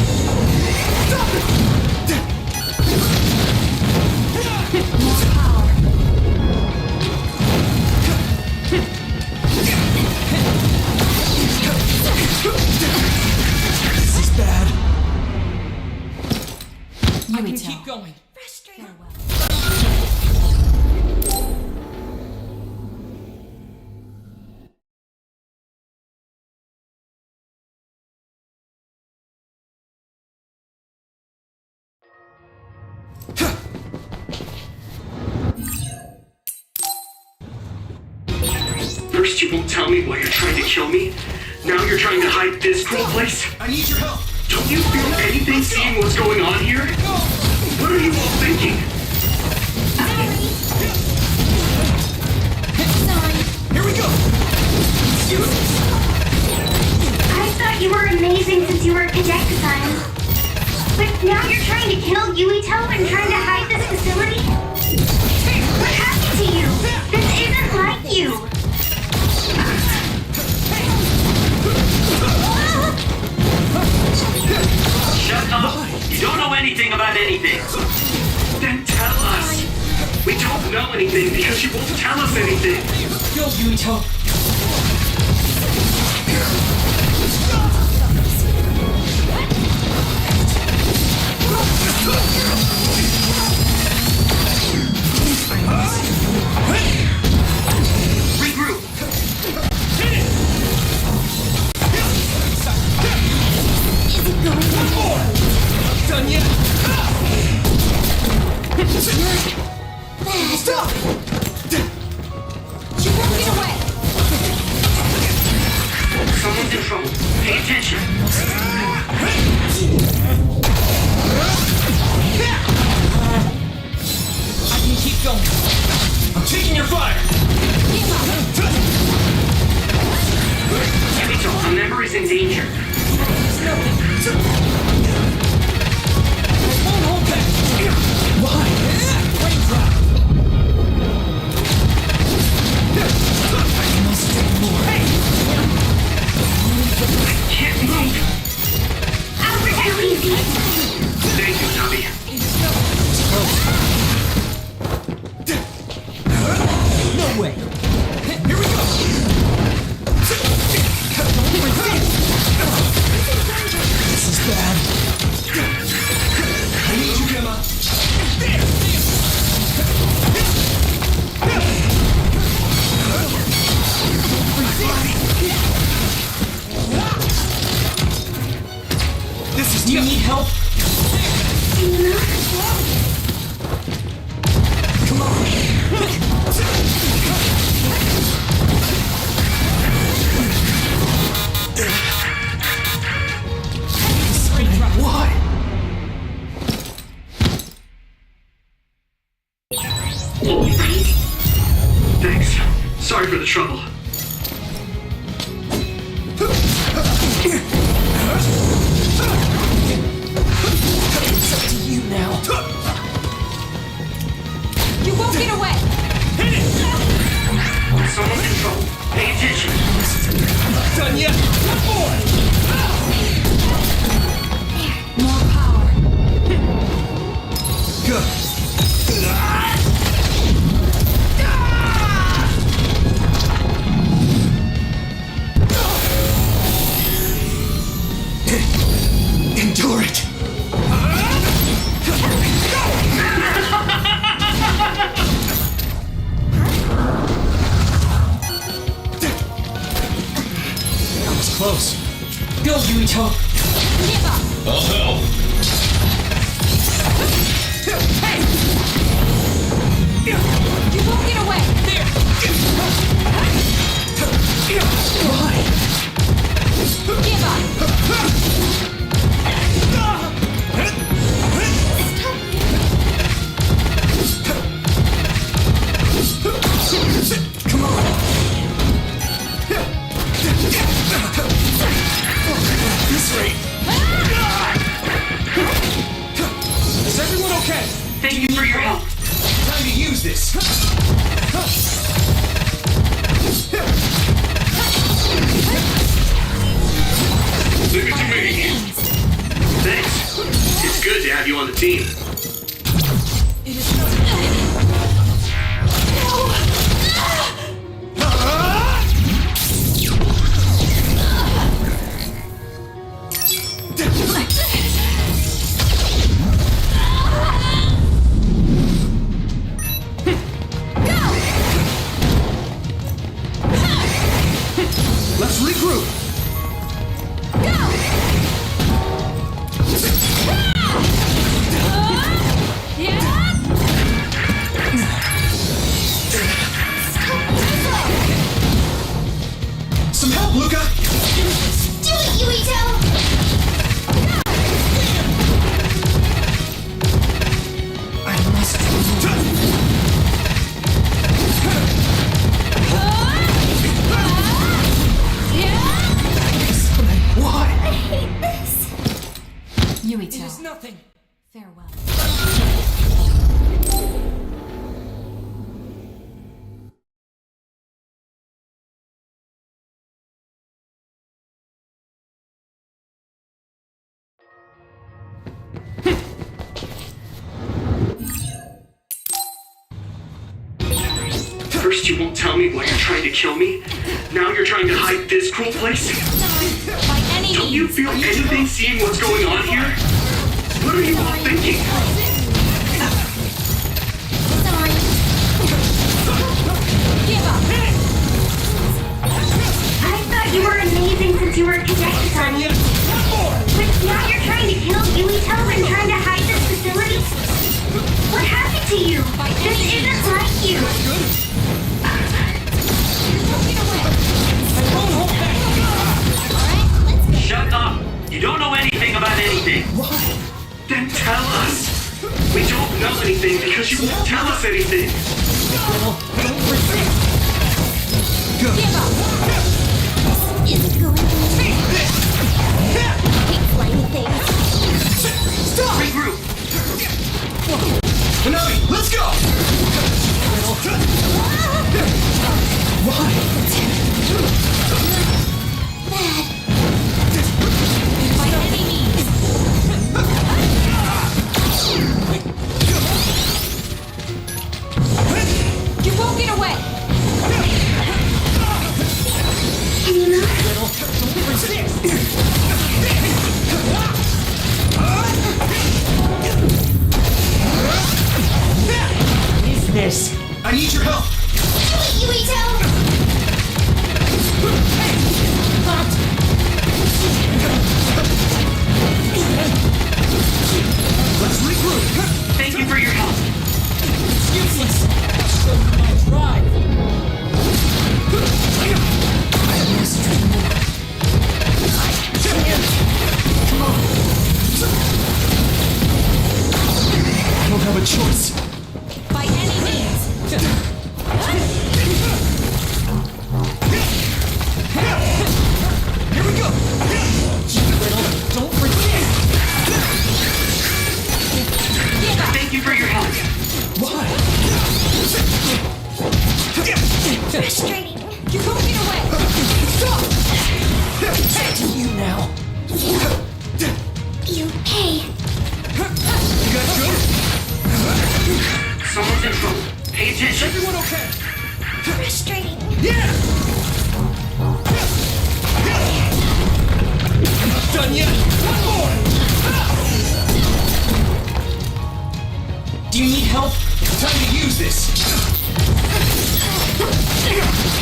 First you won't tell me why you're trying to kill me. Now you're trying to hide this cool place? I need your help. Don't you feel anything seeing what's going on here? What are you all thinking? Sorry. Here we go. I thought you were amazing since you were a cadet design. But now you're trying to kill Yuito and trying to hide this facility? What happened to you? This isn't like you. Shut up! You don't know anything about anything! Then tell us! We don't know anything because you won't tell us anything! Go, Yuito. Regroup! Done yet? Stop! You won't get away! Someone's in trouble. Pay attention. I can keep going. I'm taking your fire! Yuito, a member is in danger. There's nothing. I won't hold back. Why? Rain drop. I must do more. I can't move! I'll protect you. Thank you, Navi. No way. Here we go! This is bad. I need you, Gemma. This is Do you need help? Come on. Why? Thanks. Sorry for the trouble. It's up to you now. You won't get away! Someone's in trouble. Pay attention. Done yet? More power. Good. Endure it. That was close. Go, Yuito. Give up! I'll help. You won't get away! Why? Give up! Come on. This rate. Is everyone okay? Thank you for your help. Time to use this. Leave it to me. Thanks. It's good to have you on the team. Let's regroup. First you won't tell me why you're trying to kill me. Now you're trying to hide this cool place. By any Don't you feel anything seeing what's going on here? What are you all thinking? Sorry. Give up. I thought you were amazing since you were a cadet, Sonny. But now you're trying to kill Yuito and trying to hide this facility? What happened to you? This isn't like you. Shut up! You don't know anything about anything. Why? Then tell us. We don't know anything because you won't tell us anything. Give up. Isn't going to hate slimy things. Stop! Regroup. Hanami, let's go! Why? By any means. You won't get away. What is this? I need your help! Yuito! Let's regroup! Thank you for your help. It's useless. Show you my drive. Come on! I don't have a choice. By any means. Here we go! Don't forget. Give up. Thank you for your help. Why? Frustrating. You won't get away. Stop! To you now. You pay. You guys good? Someone's in trouble. Pay attention. Everyone okay? Frustrating. Yeah! Not done yet! One more! Do you need help? Time to use this!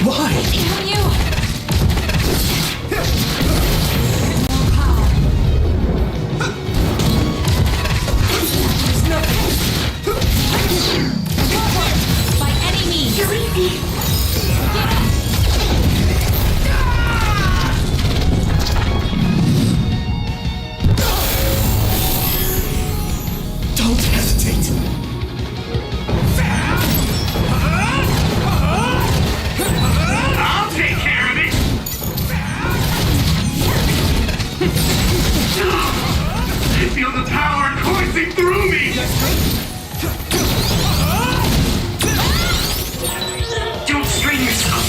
Why? Damn you. More power. There's nothing! By any means. You're easy. Don't hesitate! I'll take care of it. I feel the power coursing through me. Don't strain yourself.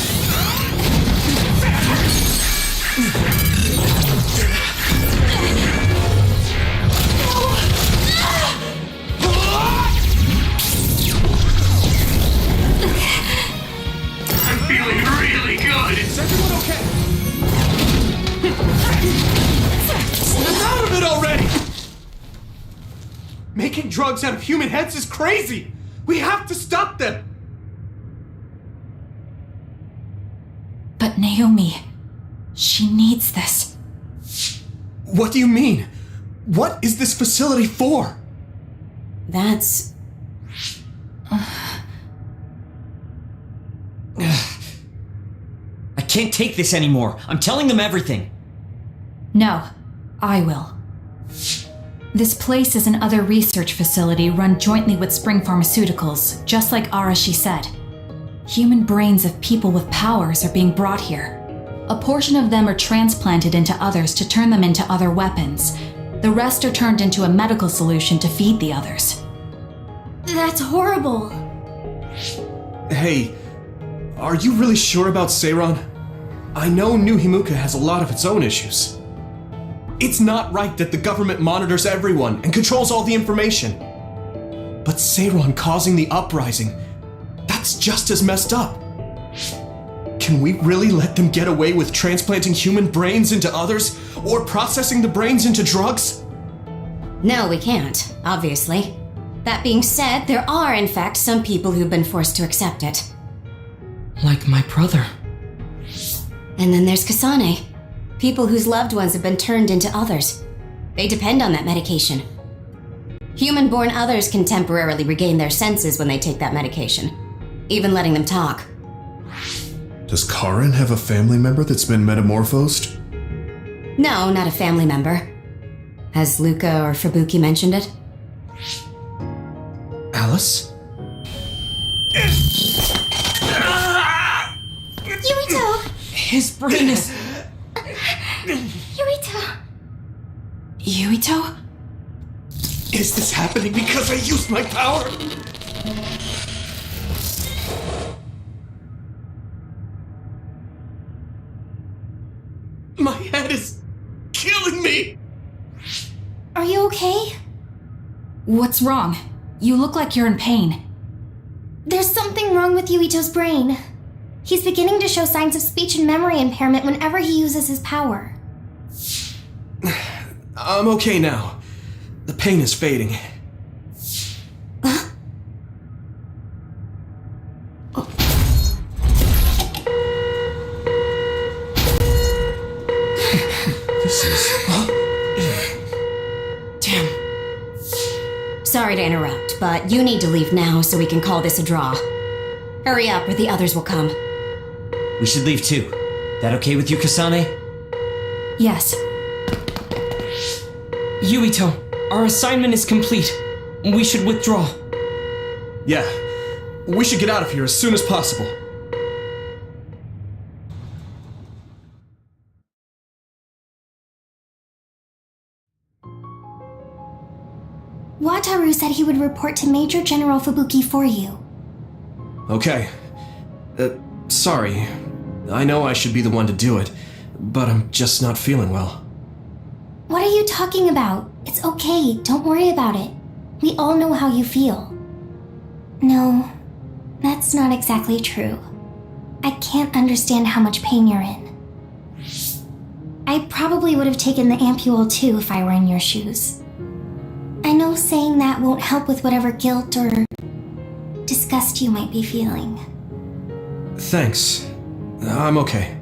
I'm feeling really good. Is everyone okay? Snap out of it already! Making drugs out of human heads is crazy! We have to stop them! But Naomi, she needs this. What do you mean? What is this facility for? That's. I can't take this anymore. I'm telling them everything. No, I will. This place is an other research facility run jointly with Spring Pharmaceuticals, just like Arashi said. Human brains of people with powers are being brought here. A portion of them are transplanted into others to turn them into other weapons. The rest are turned into a medical solution to feed the others. That's horrible. Hey, are you really sure about Seiron? I know New Himuka has a lot of its own issues. It's not right that the government monitors everyone and controls all the information. But Seiron causing the uprising, that's just as messed up. Can we really let them get away with transplanting human brains into others, or processing the brains into drugs? No, we can't, obviously. That being said, there are, in fact, some people who've been forced to accept it. Like my brother. And then there's Kasane. People whose loved ones have been turned into others. They depend on that medication. Human-born others can temporarily regain their senses when they take that medication, even letting them talk. Does Karin have a family member that's been metamorphosed? No, not a family member. Has Luca or Fubuki mentioned it? Alice? Yuito! His brain is... Yuito! Yuito? Is this happening because I used my power? My head is killing me! Are you okay? What's wrong? You look like you're in pain. There's something wrong with Yuito's brain. He's beginning to show signs of speech and memory impairment whenever he uses his power. I'm okay now. The pain is fading. This is... Damn. Sorry to interrupt, but you need to leave now so we can call this a draw. Hurry up or the others will come. We should leave too. That okay with you, Kasane? Yes. Yuito, our assignment is complete. We should withdraw. Yeah, we should get out of here as soon as possible. Wataru said he would report to Major General Fubuki for you. Okay. Sorry. I know I should be the one to do it, but I'm just not feeling well. What are you talking about? It's okay, don't worry about it. We all know how you feel. No, that's not exactly true. I can't understand how much pain you're in. I probably would have taken the ampule too if I were in your shoes. I know saying that won't help with whatever guilt or disgust you might be feeling. Thanks. I'm okay.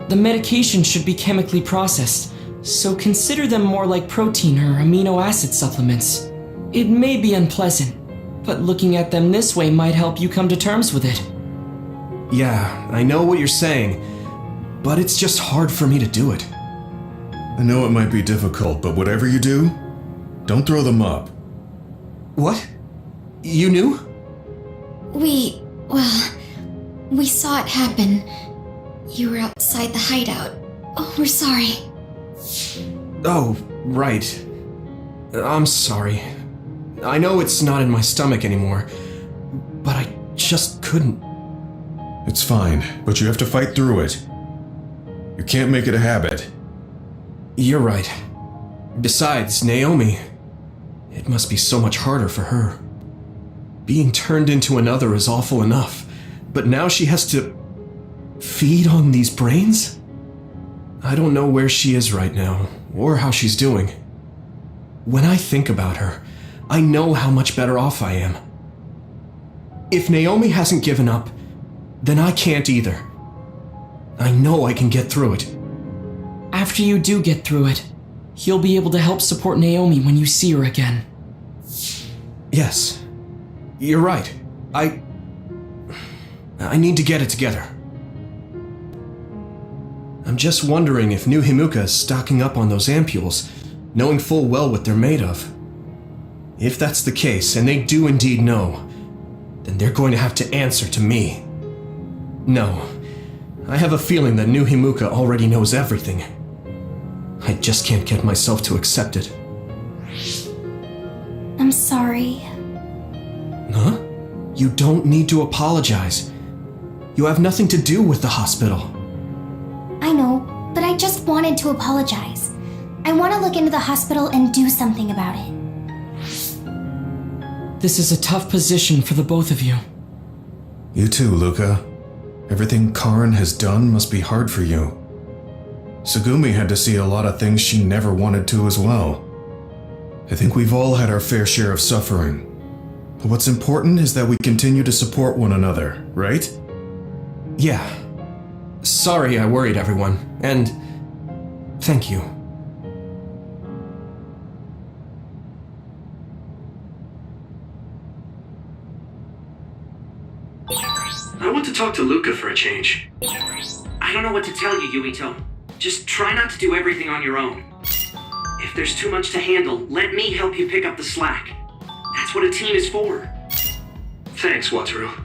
The medication should be chemically processed, so consider them more like protein or amino acid supplements. It may be unpleasant, but looking at them this way might help you come to terms with it. Yeah, I know what you're saying, but it's just hard for me to do it. I know it might be difficult, but whatever you do, don't throw them up. What? You knew? We saw it happen. You were outside the hideout. Oh, we're sorry. Oh, right. I'm sorry. I know it's not in my stomach anymore, but I just couldn't. It's fine, but you have to fight through it. You can't make it a habit. You're right. Besides, Naomi, it must be so much harder for her. Being turned into another is awful enough, but now she has to feed on these brains? I don't know where she is right now, or how she's doing. When I think about her, I know how much better off I am. If Naomi hasn't given up, then I can't either. I know I can get through it. After you do get through it, you'll be able to help support Naomi when you see her again. Yes, you're right. I need to get it together. I'm just wondering if New Himuka is stocking up on those ampules, knowing full well what they're made of. If that's the case, and they do indeed know, then they're going to have to answer to me. No, I have a feeling that New Himuka already knows everything. I just can't get myself to accept it. I'm sorry. Huh? You don't need to apologize. You have nothing to do with the hospital. I know, but I just wanted to apologize. I want to look into the hospital and do something about it. This is a tough position for the both of you. You too, Luca. Everything Karn has done must be hard for you. Sagumi had to see a lot of things she never wanted to as well. I think we've all had our fair share of suffering. But what's important is that we continue to support one another, right? Yeah. Sorry I worried everyone, and thank you. I want to talk to Luca for a change. I don't know what to tell you, Yuito. Just try not to do everything on your own. If there's too much to handle, let me help you pick up the slack. That's what a team is for. Thanks, Wataru.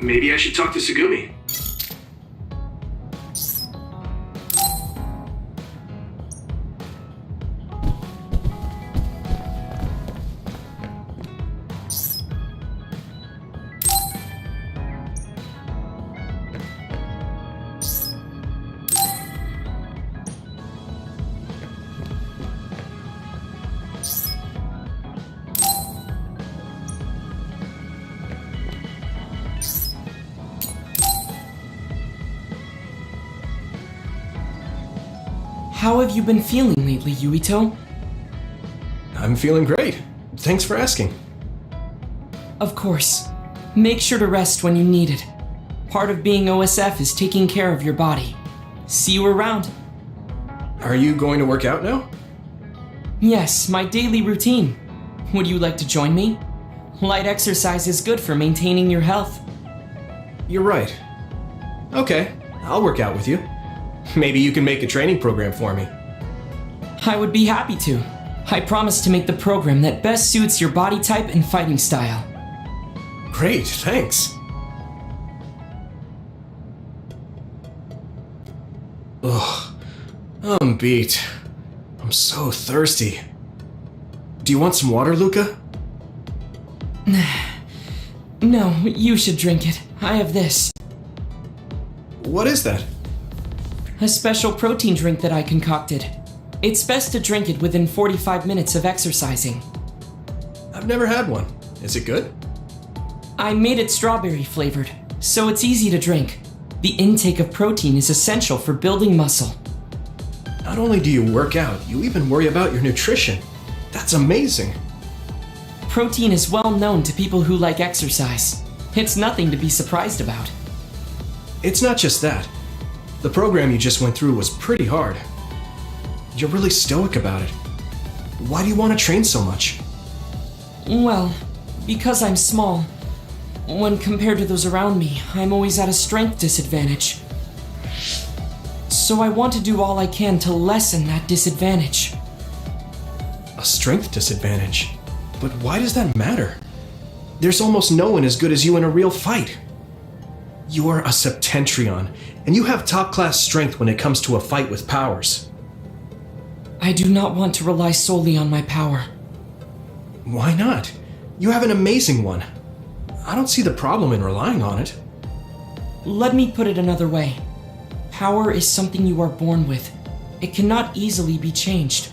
Maybe I should talk to Sugumi. How have you been feeling lately, Yuito? I'm feeling great. Thanks for asking. Of course. Make sure to rest when you need it. Part of being OSF is taking care of your body. See you around. Are you going to work out now? Yes, my daily routine. Would you like to join me? Light exercise is good for maintaining your health. You're right. Okay, I'll work out with you. Maybe you can make a training program for me. I would be happy to. I promise to make the program that best suits your body type and fighting style. Great, thanks. Ugh, I'm beat. I'm so thirsty. Do you want some water, Luca? No, you should drink it. I have this. What is that? A special protein drink that I concocted. It's best to drink it within 45 minutes of exercising. I've never had one. Is it good? I made it strawberry flavored, so it's easy to drink. The intake of protein is essential for building muscle. Not only do you work out, you even worry about your nutrition. That's amazing. Protein is well known to people who like exercise. It's nothing to be surprised about. It's not just that. The program you just went through was pretty hard. You're really stoic about it. Why do you want to train so much? Well, because I'm small. When compared to those around me, I'm always at a strength disadvantage. So I want to do all I can to lessen that disadvantage. A strength disadvantage? But why does that matter? There's almost no one as good as you in a real fight. You're a Septentrion, and you have top-class strength when it comes to a fight with powers. I do not want to rely solely on my power. Why not? You have an amazing one. I don't see the problem in relying on it. Let me put it another way. Power is something you are born with. It cannot easily be changed.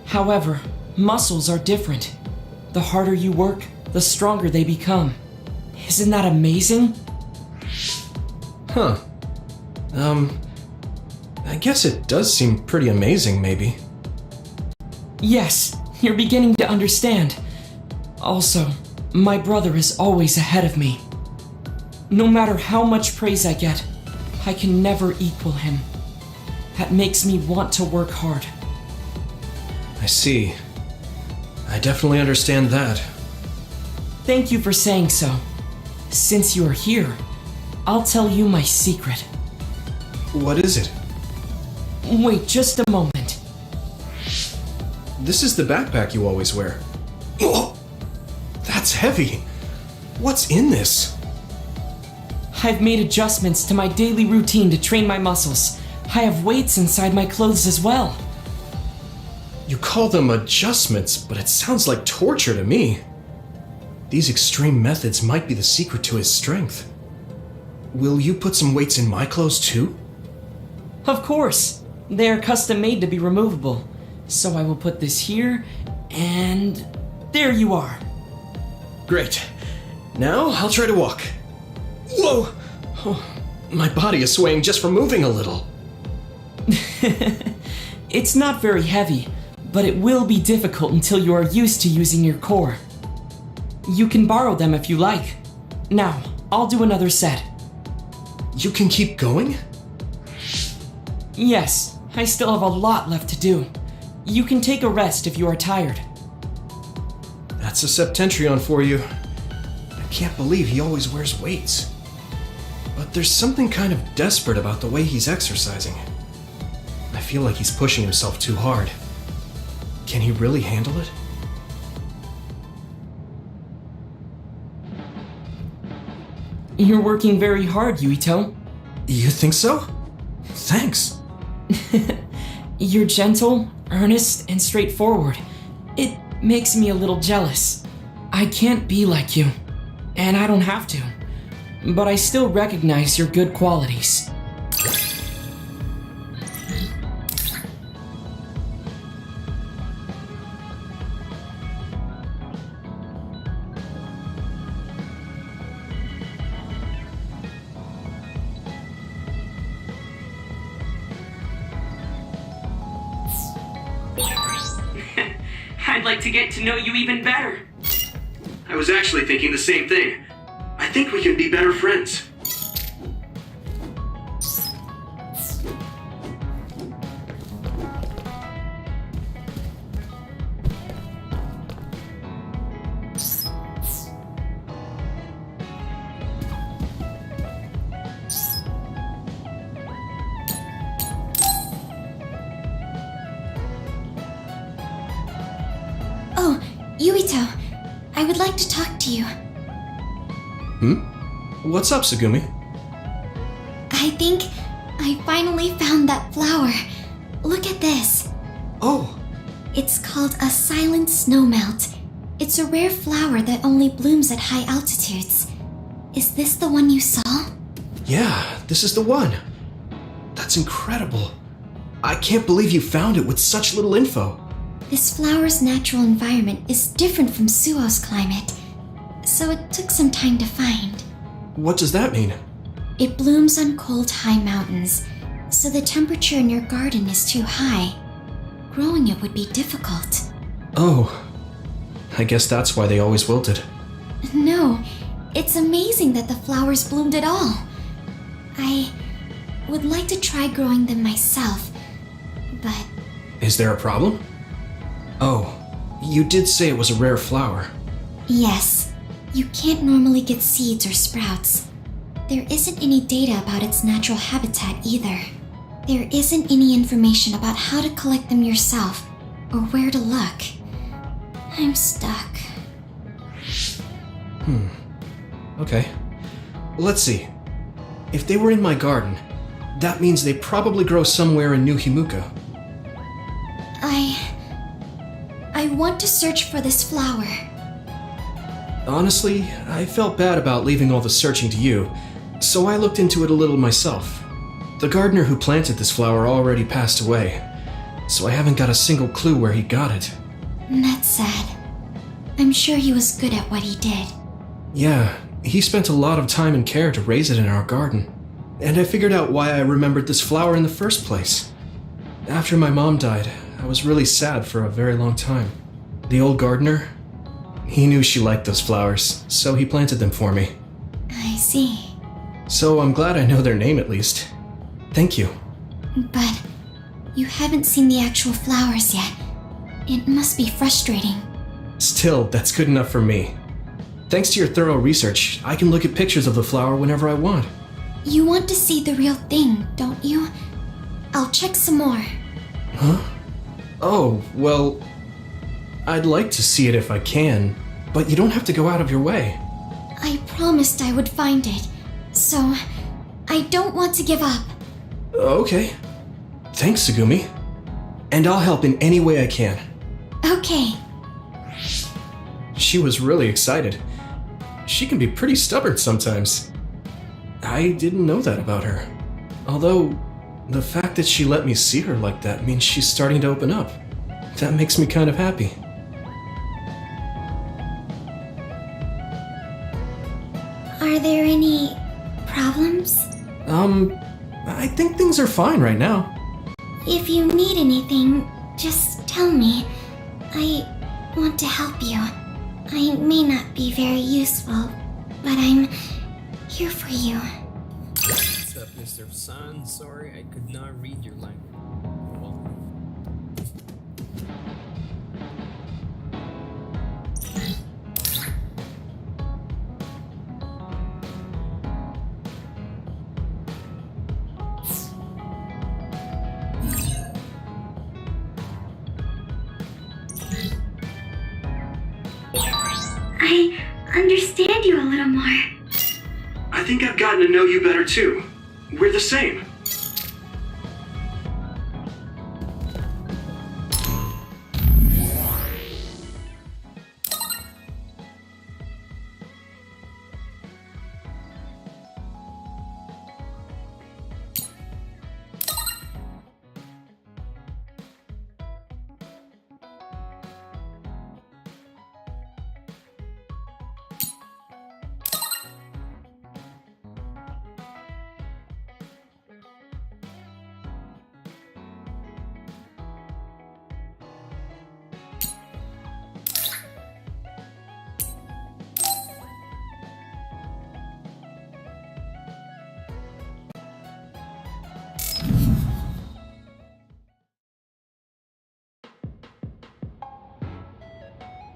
However, muscles are different. The harder you work, the stronger they become. Isn't that amazing? Huh. I guess it does seem pretty amazing, maybe. Yes, you're beginning to understand. Also, my brother is always ahead of me. No matter how much praise I get, I can never equal him. That makes me want to work hard. I see. I definitely understand that. Thank you for saying so. Since you are here, I'll tell you my secret. What is it? Wait just a moment. This is the backpack you always wear. Oh, that's heavy. What's in this? I've made adjustments to my daily routine to train my muscles. I have weights inside my clothes as well. You call them adjustments, but it sounds like torture to me. These extreme methods might be the secret to his strength. Will you put some weights in my clothes too? Of course. They are custom made to be removable. So I will put this here, and there you are. Great. Now I'll try to walk. Whoa! Oh, my body is swaying just from moving a little. It's not very heavy, but it will be difficult until you are used to using your core. You can borrow them if you like. Now, I'll do another set. You can keep going? Yes, I still have a lot left to do. You can take a rest if you are tired. That's a Septentrion for you. I can't believe he always wears weights. But there's something kind of desperate about the way he's exercising. I feel like he's pushing himself too hard. Can he really handle it? You're working very hard, Yuito. You think so? Thanks. You're gentle, earnest, and straightforward. It makes me a little jealous. I can't be like you, and I don't have to. But I still recognize your good qualities. I'd like to get to know you even better. I was actually thinking the same thing. I think we can be better friends. Oh, Yuito, I would like to talk to you. What's up, Tsugumi? I think I finally found that flower. Look at this. Oh, It's called a silent snowmelt. It's a rare flower that only blooms at high altitudes. Is this the one you saw? yeah, this is the one. That's incredible. I can't believe you found it with such little info. This flower's natural environment is different from Suo's climate, so it took some time to find. What does that mean? It blooms on cold, high mountains, so the temperature in your garden is too high. Growing it would be difficult. Oh, I guess that's why they always wilted. No, it's amazing that the flowers bloomed at all. I would like to try growing them myself, but Is there a problem? Oh, you did say it was a rare flower. yes, you can't normally get seeds or sprouts. There isn't any data about its natural habitat either. There isn't any information about how to collect them yourself or where to look. I'm stuck. Okay. Let's see. If they were in my garden, that means they probably grow somewhere in New Himuka. I want to search for this flower. Honestly, I felt bad about leaving all the searching to you, so I looked into it a little myself. The gardener who planted this flower already passed away, so I haven't got a single clue where he got it. That's sad. I'm sure he was good at what he did. Yeah, he spent a lot of time and care to raise it in our garden. And I figured out why I remembered this flower in the first place. After my mom died, I was really sad for a very long time. The old gardener, he knew she liked those flowers, so he planted them for me. I see. So I'm glad I know their name at least. Thank you. But you haven't seen the actual flowers yet. It must be frustrating. Still, that's good enough for me. Thanks to your thorough research, I can look at pictures of the flower whenever I want. You want to see the real thing, don't you? I'll check some more. Huh? Oh, well, I'd like to see it if I can, but you don't have to go out of your way. I promised I would find it, so I don't want to give up. Okay. Thanks, Tsugumi. And I'll help in any way I can. Okay. She was really excited. She can be pretty stubborn sometimes. I didn't know that about her. Although, the fact that she let me see her like that means she's starting to open up. That makes me kind of happy. Are there any problems? I think things are fine right now. If you need anything, just tell me. I want to help you. I may not be very useful, but I'm here for you. What's up, Mr. San? Sorry, I could not read your language. I understand you a little more. I I think I've gotten to know you better too. We're the same.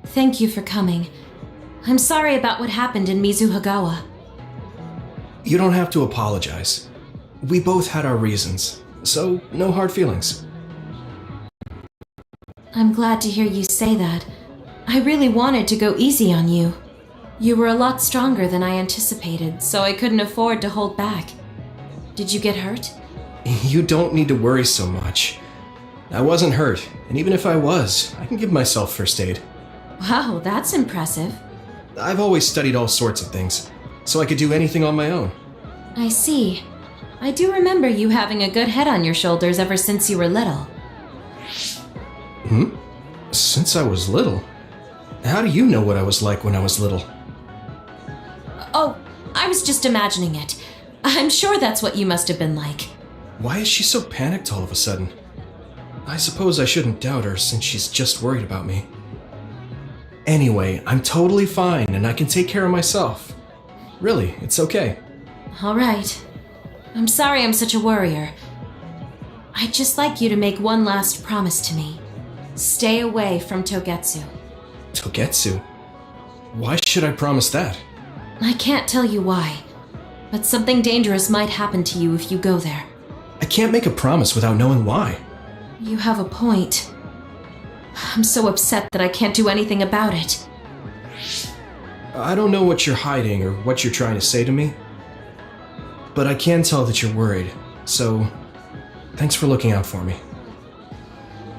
Thank you for coming. I'm sorry about what happened in Mizuhagawa. You don't have to apologize. We both had our reasons, so no hard feelings. I'm glad to hear you say that. I really wanted to go easy on you. You were a lot stronger than I anticipated, so I couldn't afford to hold back. Did you get hurt? You don't need to worry so much. I wasn't hurt, and even if I was, I can give myself first aid. Wow, that's impressive. I've always studied all sorts of things, so I could do anything on my own. I see. I do remember you having a good head on your shoulders ever since you were little. Since I was little? How do you know what I was like when I was little? Oh, I was just imagining it. I'm sure that's what you must have been like. Why is she so panicked all of a sudden? I suppose I shouldn't doubt her since she's just worried about me. Anyway, I'm totally fine and I can take care of myself. Really, it's okay. All right. I'm sorry I'm such a worrier. I'd just like you to make one last promise to me. Stay away from Togetsu. Togetsu? Why should I promise that? I can't tell you why, but something dangerous might happen to you if you go there. I can't make a promise without knowing why. You have a point. I'm so upset that I can't do anything about it. I don't know what you're hiding or what you're trying to say to me, but I can tell that you're worried, so thanks for looking out for me.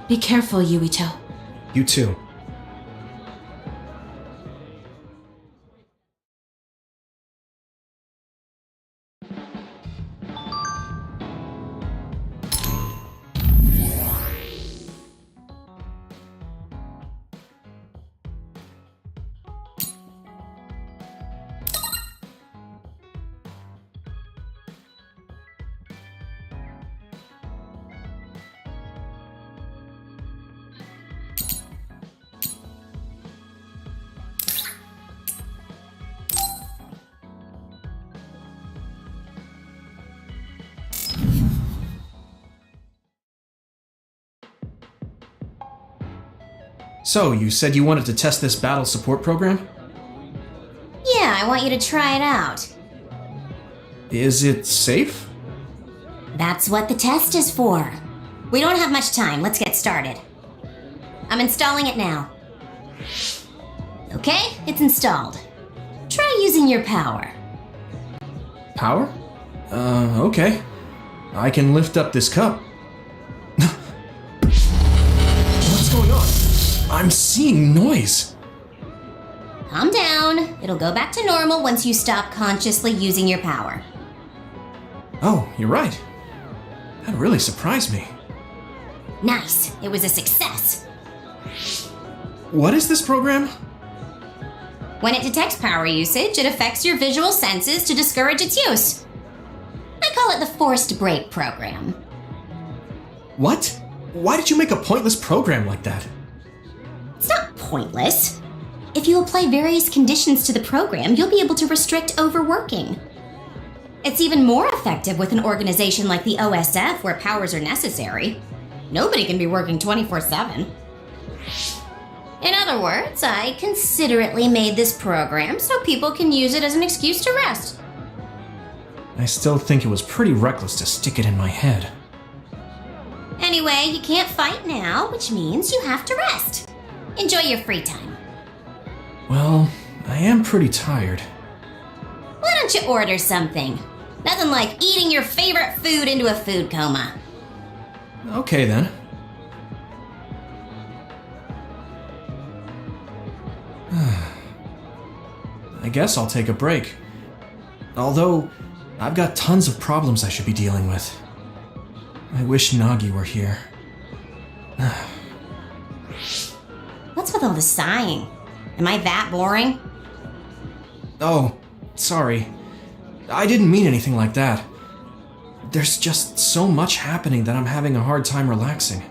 Be careful, Yuito. You too. So, you said you wanted to test this battle support program? Yeah, I want you to try it out. Is it safe? That's what the test is for. We don't have much time. Let's get started. I'm installing it now. Okay, it's installed. Try using your power. Power? Okay. I can lift up this cup. What's going on? I'm seeing noise. Calm down. It'll go back to normal once you stop consciously using your power. Oh, you're right. That really surprised me. Nice. It was a success. What is this program? When it detects power usage, it affects your visual senses to discourage its use. I call it the forced break program. What? Why did you make a pointless program like that? It's not pointless. If you apply various conditions to the program, you'll be able to restrict overworking. It's even more effective with an organization like the OSF where powers are necessary. Nobody can be working 24/7. In other words, I considerately made this program so people can use it as an excuse to rest. I still think it was pretty reckless to stick it in my head. Anyway, you can't fight now, which means you have to rest. Enjoy your free time. Well, I am pretty tired. Why don't don't you order something? Nothing like eating your favorite food into a food coma. Okay then. I guess I'll take a break. Although, I've got tons of problems I should be dealing with. I wish Nagi were here. What's with all the sighing? Am I that boring? Oh, sorry. I didn't mean anything like that. There's just so much happening that I'm having a hard time relaxing.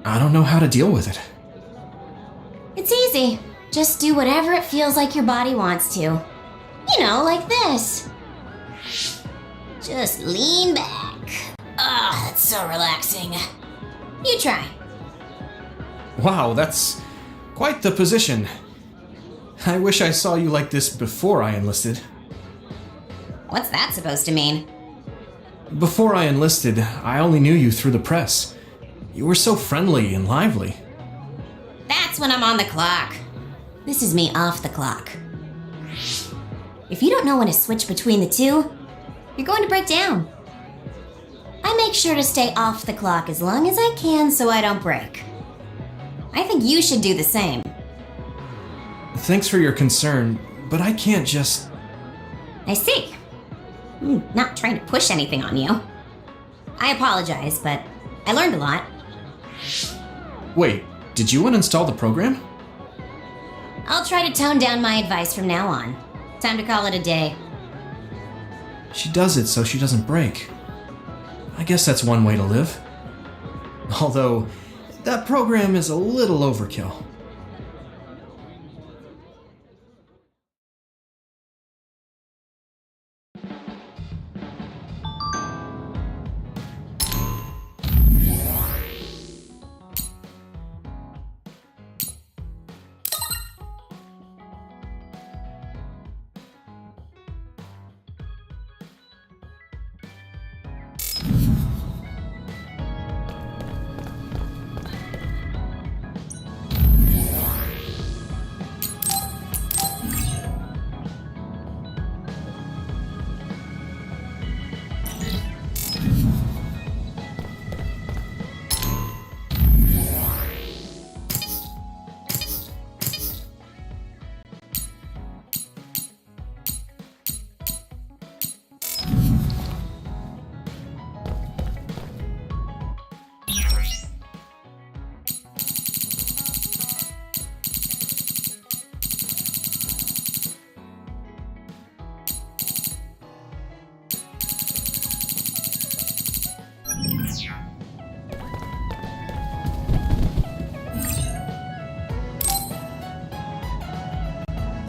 I don't know how to deal with it. It's easy. Just do whatever it feels like your body wants to. You know, like this. Just lean back. Ah, that's so relaxing. You try. Wow, that's quite the position. I wish I saw you like this before I enlisted. What's that supposed to mean? Before I enlisted, I only knew you through the press. You were so friendly and lively. That's when I'm on the clock. This is me off the clock. If you don't know when to switch between the two, you're going to break down. I make sure to stay off the clock as long as I can so I don't break. I think you should do the same. Thanks for your concern, but I can't just... I see. I'm not trying to push anything on you. I apologize, but I learned a lot. Wait, did you uninstall the program? I'll try to tone down my advice from now on. Time to call it a day. She does it so she doesn't break. I guess that's one way to live. Although, that program is a little overkill.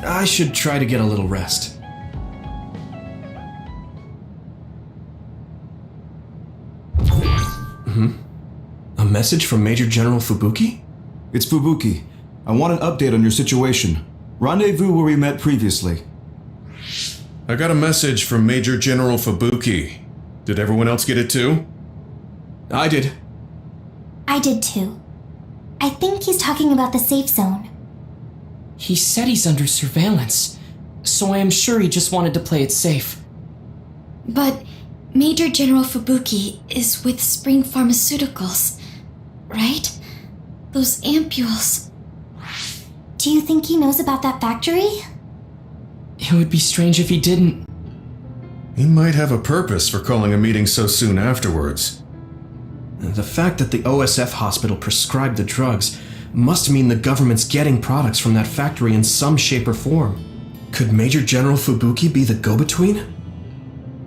I should try to get a little rest. A message from Major General Fubuki? It's Fubuki. I want an update on your situation. Rendezvous where we met previously. I got a message from Major General Fubuki. Did everyone else get it too? I did. I did too. I think he's talking about the safe zone. He said he's under surveillance, so I am sure he just wanted to play it safe. But Major General Fubuki is with Spring Pharmaceuticals, right? Those ampules. Do you think he knows about that factory? It would be strange if he didn't. He might have a purpose for calling a meeting so soon afterwards. The fact that the OSF hospital prescribed the drugs must mean the government's getting products from that factory in some shape or form. Could Major General Fubuki be the go-between?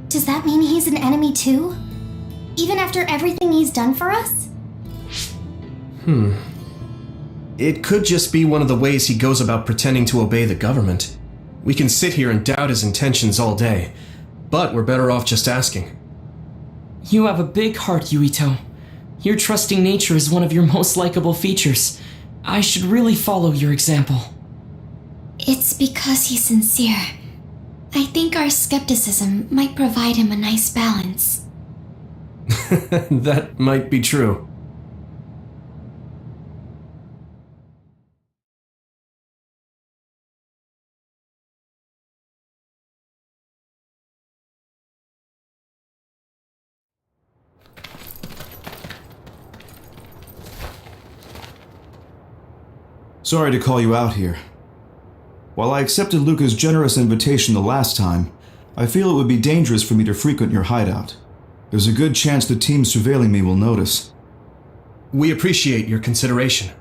Does that mean he's an enemy too? Even after everything he's done for us? It could just be one of the ways he goes about pretending to obey the government. We can sit here and doubt his intentions all day, but we're better off just asking. You have a big heart, Yuito. Your trusting nature is one of your most likable features. I should really follow your example. It's because he's sincere. I think our skepticism might provide him a nice balance. That might be true. Sorry to call you out here. While I accepted Luca's generous invitation the last time, I feel it would be dangerous for me to frequent your hideout. There's a good chance the team surveilling me will notice. We appreciate your consideration.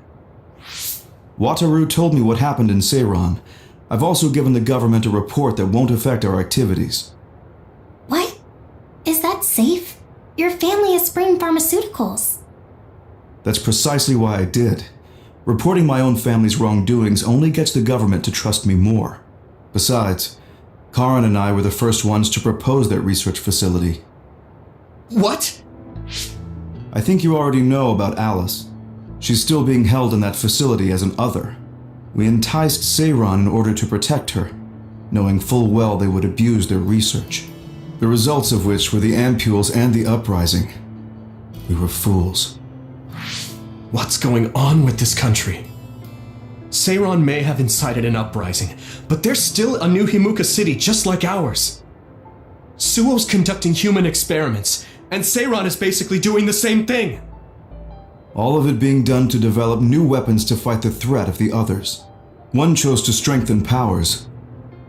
Wataru told me what happened in Seiron. I've also given the government a report that won't affect our activities. What? Is that safe? Your family is Spring Pharmaceuticals. That's precisely why I did. Reporting my own family's wrongdoings only gets the government to trust me more. Besides, Karan and I were the first ones to propose that research facility. What? I think you already know about Alice. She's still being held in that facility as an other. We enticed Seiron in order to protect her, knowing full well they would abuse their research. The results of which were the ampules and the uprising. We were fools. What's going on with this country? Seiron may have incited an uprising, but there's still a new Himuka city just like ours. Suo's conducting human experiments, and Seiron is basically doing the same thing. All of it being done to develop new weapons to fight the threat of the others. One chose to strengthen powers,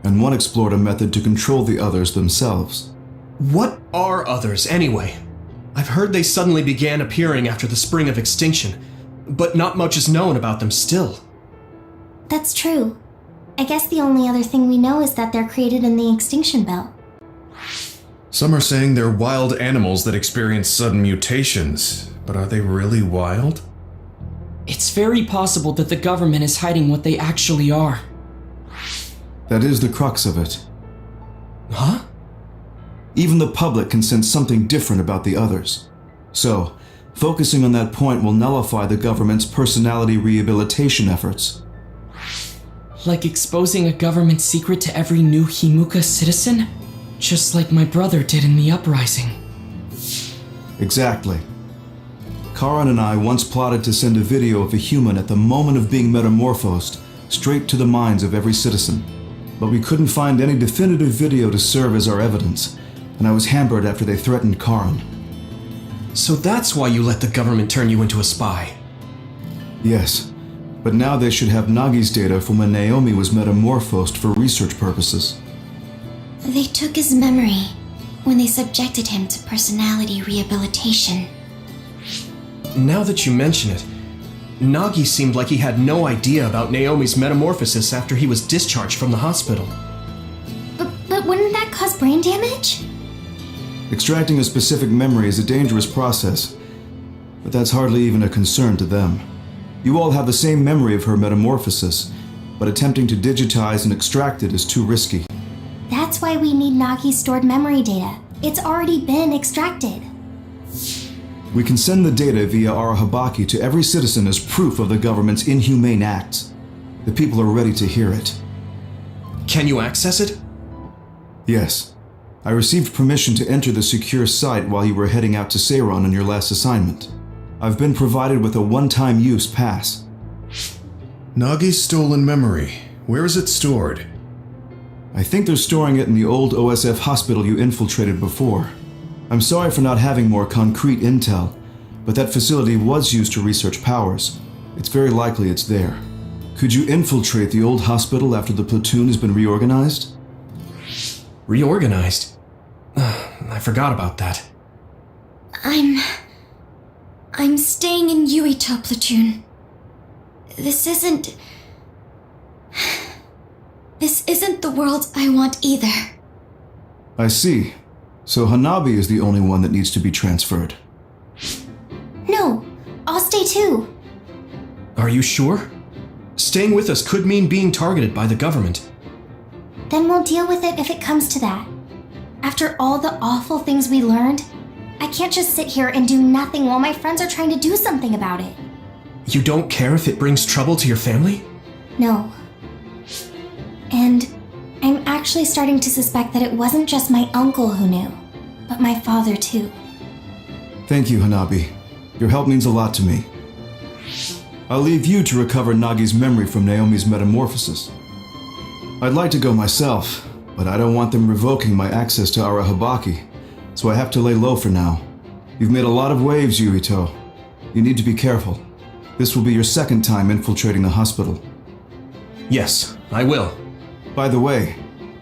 and one explored a method to control the others themselves. What are others, anyway? I've heard they suddenly began appearing after the Spring of Extinction, but not much is known about them still. That's true. I guess the only other thing we know is that they're created in the Extinction Belt. Some are saying they're wild animals that experience sudden mutations, but are they really wild? It's very possible that the government is hiding what they actually are. That is the crux of it. Huh? Even the public can sense something different about the others. So, focusing on that point will nullify the government's personality rehabilitation efforts. Like exposing a government secret to every new Himuka citizen? Just like my brother did in the uprising. Exactly. Karan and I once plotted to send a video of a human at the moment of being metamorphosed straight to the minds of every citizen. But we couldn't find any definitive video to serve as our evidence, and I was hampered after they threatened Karan. So that's why you let the government turn you into a spy? Yes, but now they should have Nagi's data from when Naomi was metamorphosed for research purposes. They took his memory when they subjected him to personality rehabilitation. Now that you mention it, Nagi seemed like he had no idea about Naomi's metamorphosis after he was discharged from the hospital. But wouldn't that cause brain damage? Extracting a specific memory is a dangerous process, but that's hardly even a concern to them. You all have the same memory of her metamorphosis, but attempting to digitize and extract it is too risky. That's why we need Nagi's stored memory data. It's already been extracted. We can send the data via Arahabaki to every citizen as proof of the government's inhumane acts. The people are ready to hear it. Can you access it? Yes. I received permission to enter the secure site while you were heading out to Seiron on your last assignment. I've been provided with a one-time use pass. Nagi's stolen memory. Where is it stored? I think they're storing it in the old OSF hospital you infiltrated before. I'm sorry for not having more concrete intel, but that facility was used to research powers. It's very likely it's there. Could you infiltrate the old hospital after the platoon has been reorganized? Reorganized? I forgot about that. I'm staying in Yuito platoon. This isn't the world I want either. I see. So Hanabi is the only one that needs to be transferred. No, I'll stay too. Are you sure? Staying with us could mean being targeted by the government. Then we'll deal with it if it comes to that. After all the awful things we learned, I can't just sit here and do nothing while my friends are trying to do something about it. You don't care if it brings trouble to your family? No. And I'm actually starting to suspect that it wasn't just my uncle who knew, but my father too. Thank you, Hanabi. Your help means a lot to me. I'll leave you to recover Nagi's memory from Naomi's metamorphosis. I'd like to go myself, but I don't want them revoking my access to Arahabaki, so I have to lay low for now. You've made a lot of waves, Yuito. You need to be careful. This will be your second time infiltrating the hospital. Yes, I will. By the way,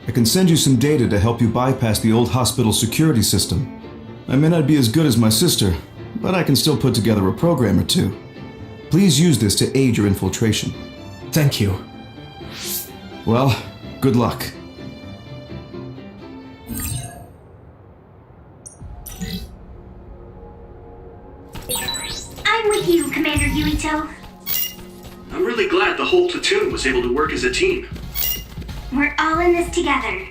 I can send you some data to help you bypass the old hospital security system. I may not be as good as my sister, but I can still put together a program or two. Please use this to aid your infiltration. Thank you. Well, good luck. I'm with you, Commander Yuito. I'm really glad the whole platoon was able to work as a team. We're all in this together.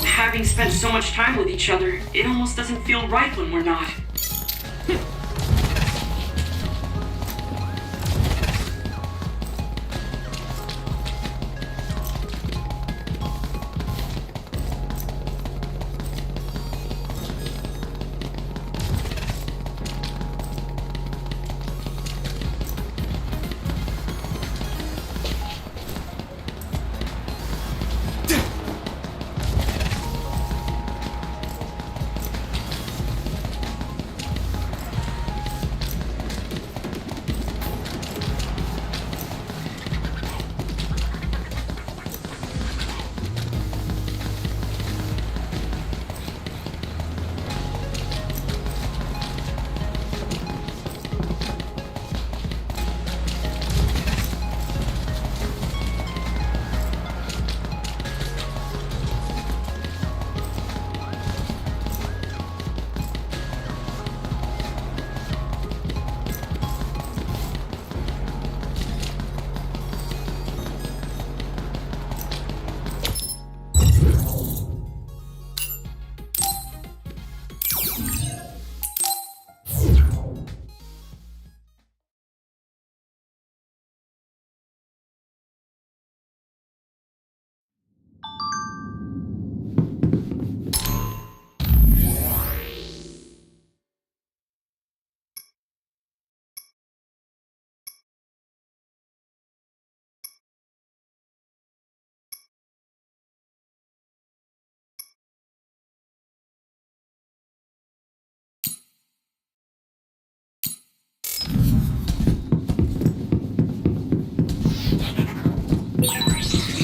Having spent so much time with each other, it almost doesn't feel right when we're not.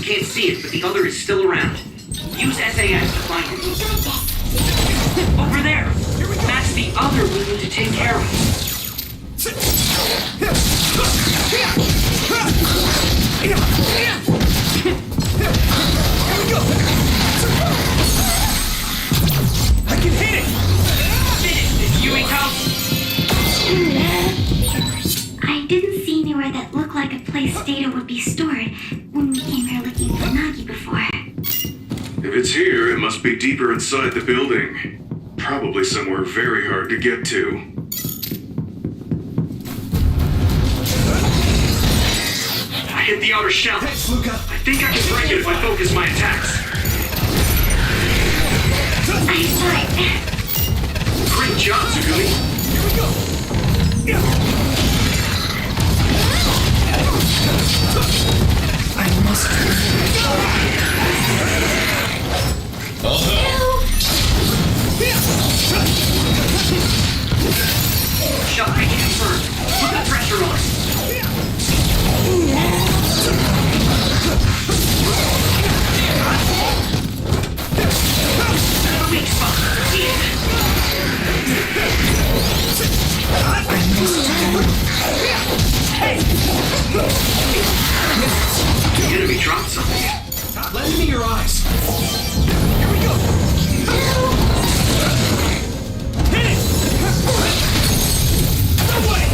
can't see it, but the other is still around. Use SAS to find it. Over there! That's the other we need to take care of. I can hit it! Finish, Yumiko! I didn't see anywhere that looked like a place data would be stored when we came here looking for Nagi before. If it's here, it must be deeper inside the building. Probably somewhere very hard to get to. I hit the outer shell. Thanks, Luca. I think I can break it if I focus my attacks. I saw it. Great job, Tsugumi. Here we go. I must. Shell break confirmed. Put the pressure on. Weak spot. The enemy dropped something. Lend me your eyes. Here we go. Hit it! No way!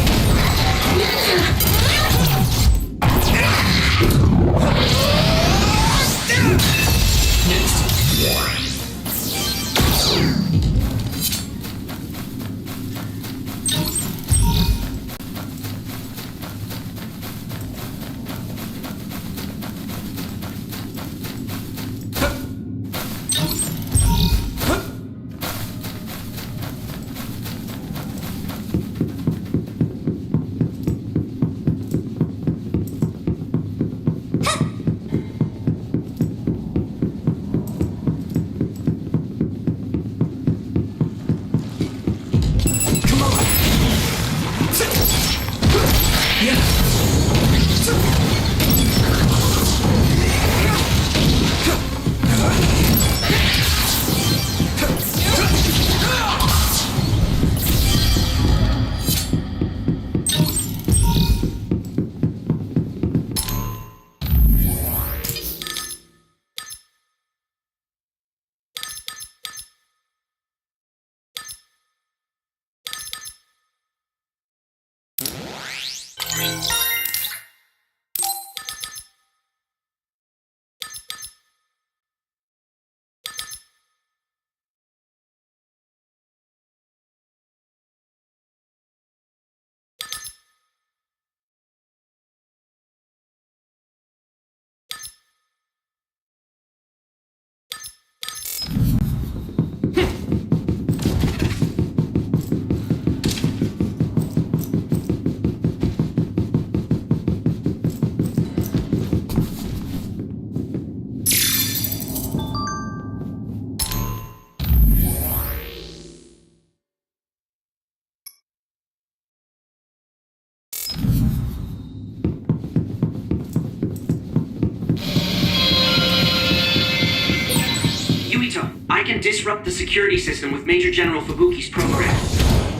I can disrupt the security system with Major General Fubuki's program.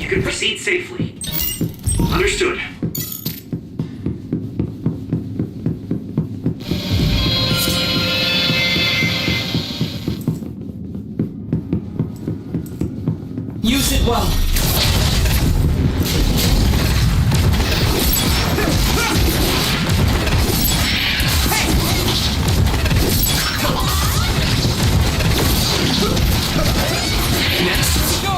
You can proceed safely. Understood. Use it well. Next, go!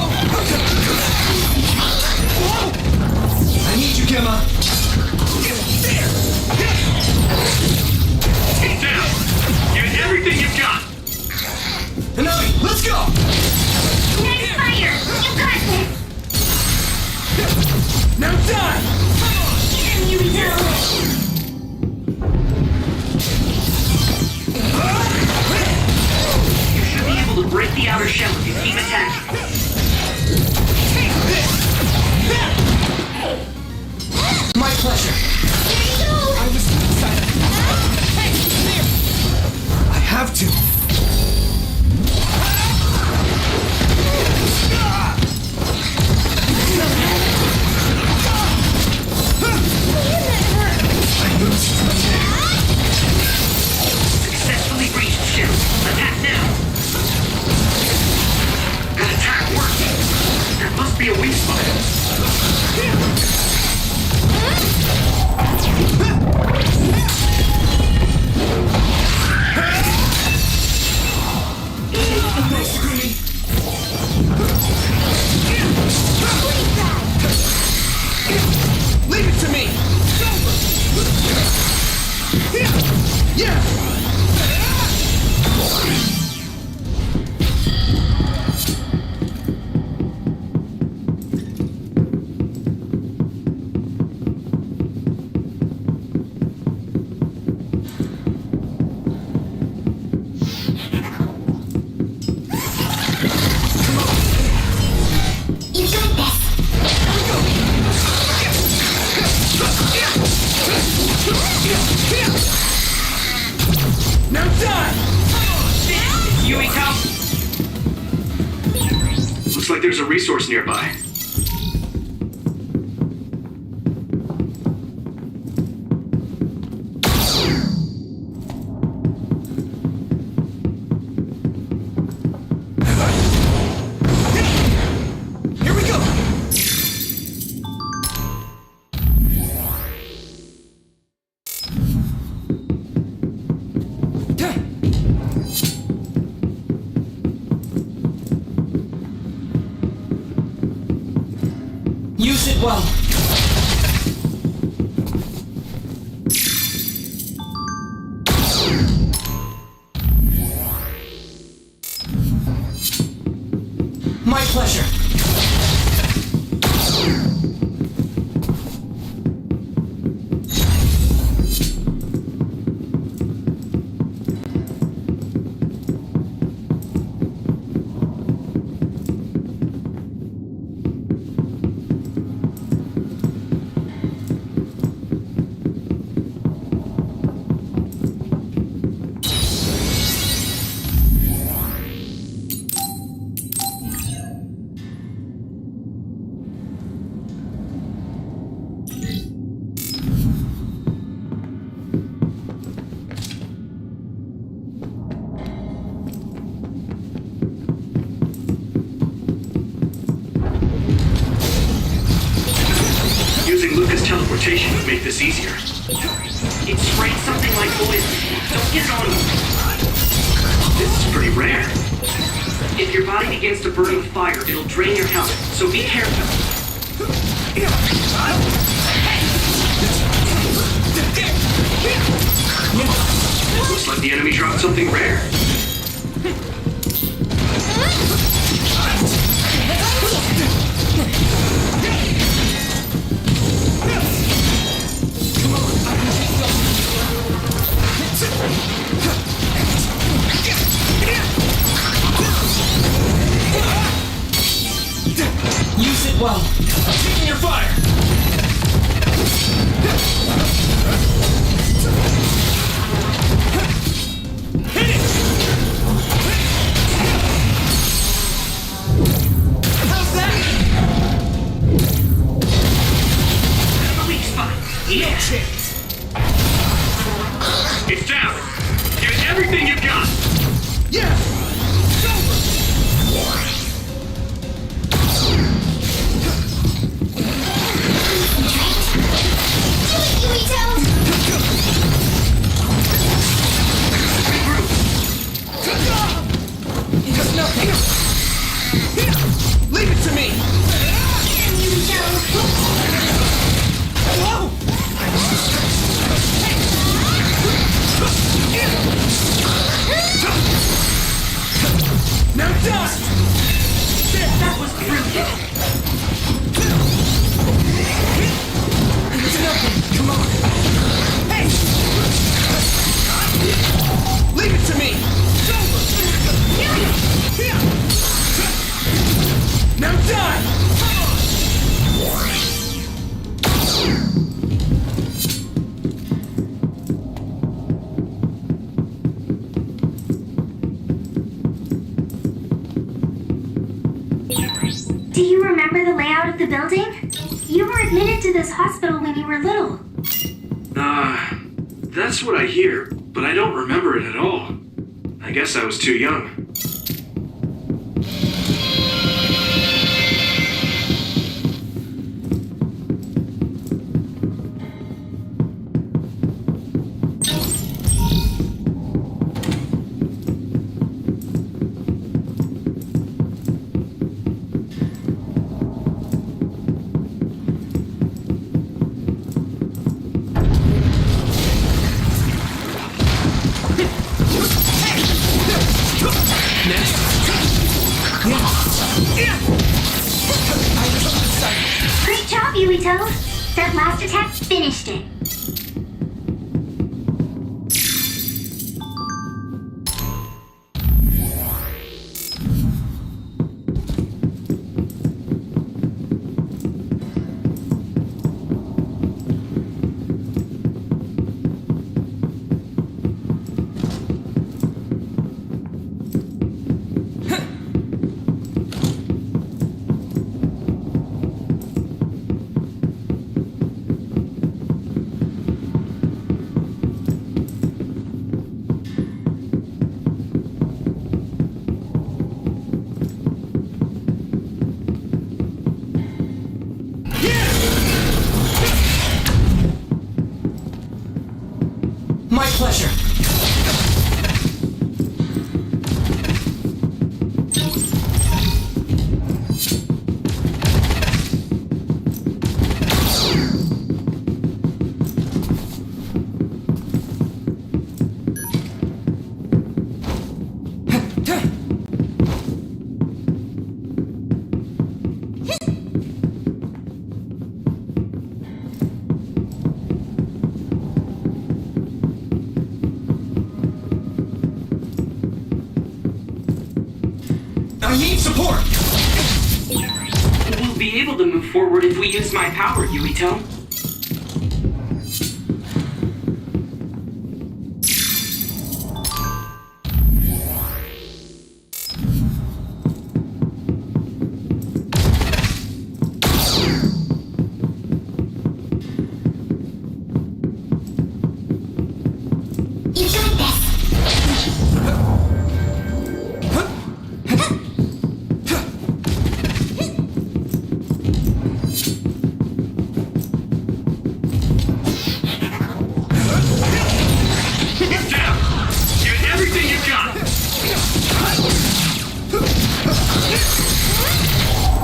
I need you, Gemma. There! Get down! Give it everything you've got! Hanami, let's go! Next fire! You got this! Now die! Damn you, You should be able to break the outer shell if you keep attacking. Take this! My pleasure. There you go! I was inside. Hey, there! have to. Successfully breached shield. Attack now. That attack worked. That must be a weak spot. Leave it to me! Yeah! You got this. Now die! Yui, come! Looks like there's a resource nearby. Here we go! Use it well. My pleasure. Using Luca's teleportation would make this easier. It sprayed something like oil. Don't get it on you. This is pretty rare. If your body begins to burn with fire, it'll drain your health, so be careful. Looks like the enemy dropped something rare. Use it well. Taking your fire! Hit it! How's that? A weak spot. Yeah. No chance. It's down. Give it everything you've got. Yeah! It's nothing. Leave it to me! Whoa! the building? You were admitted to this hospital when you were little. That's what I hear, but I don't remember it at all. I guess I was too young. Great job, Yuito! That last attack finished it. My pleasure. I need support! We'll be able to move forward if we use my power, Yuito.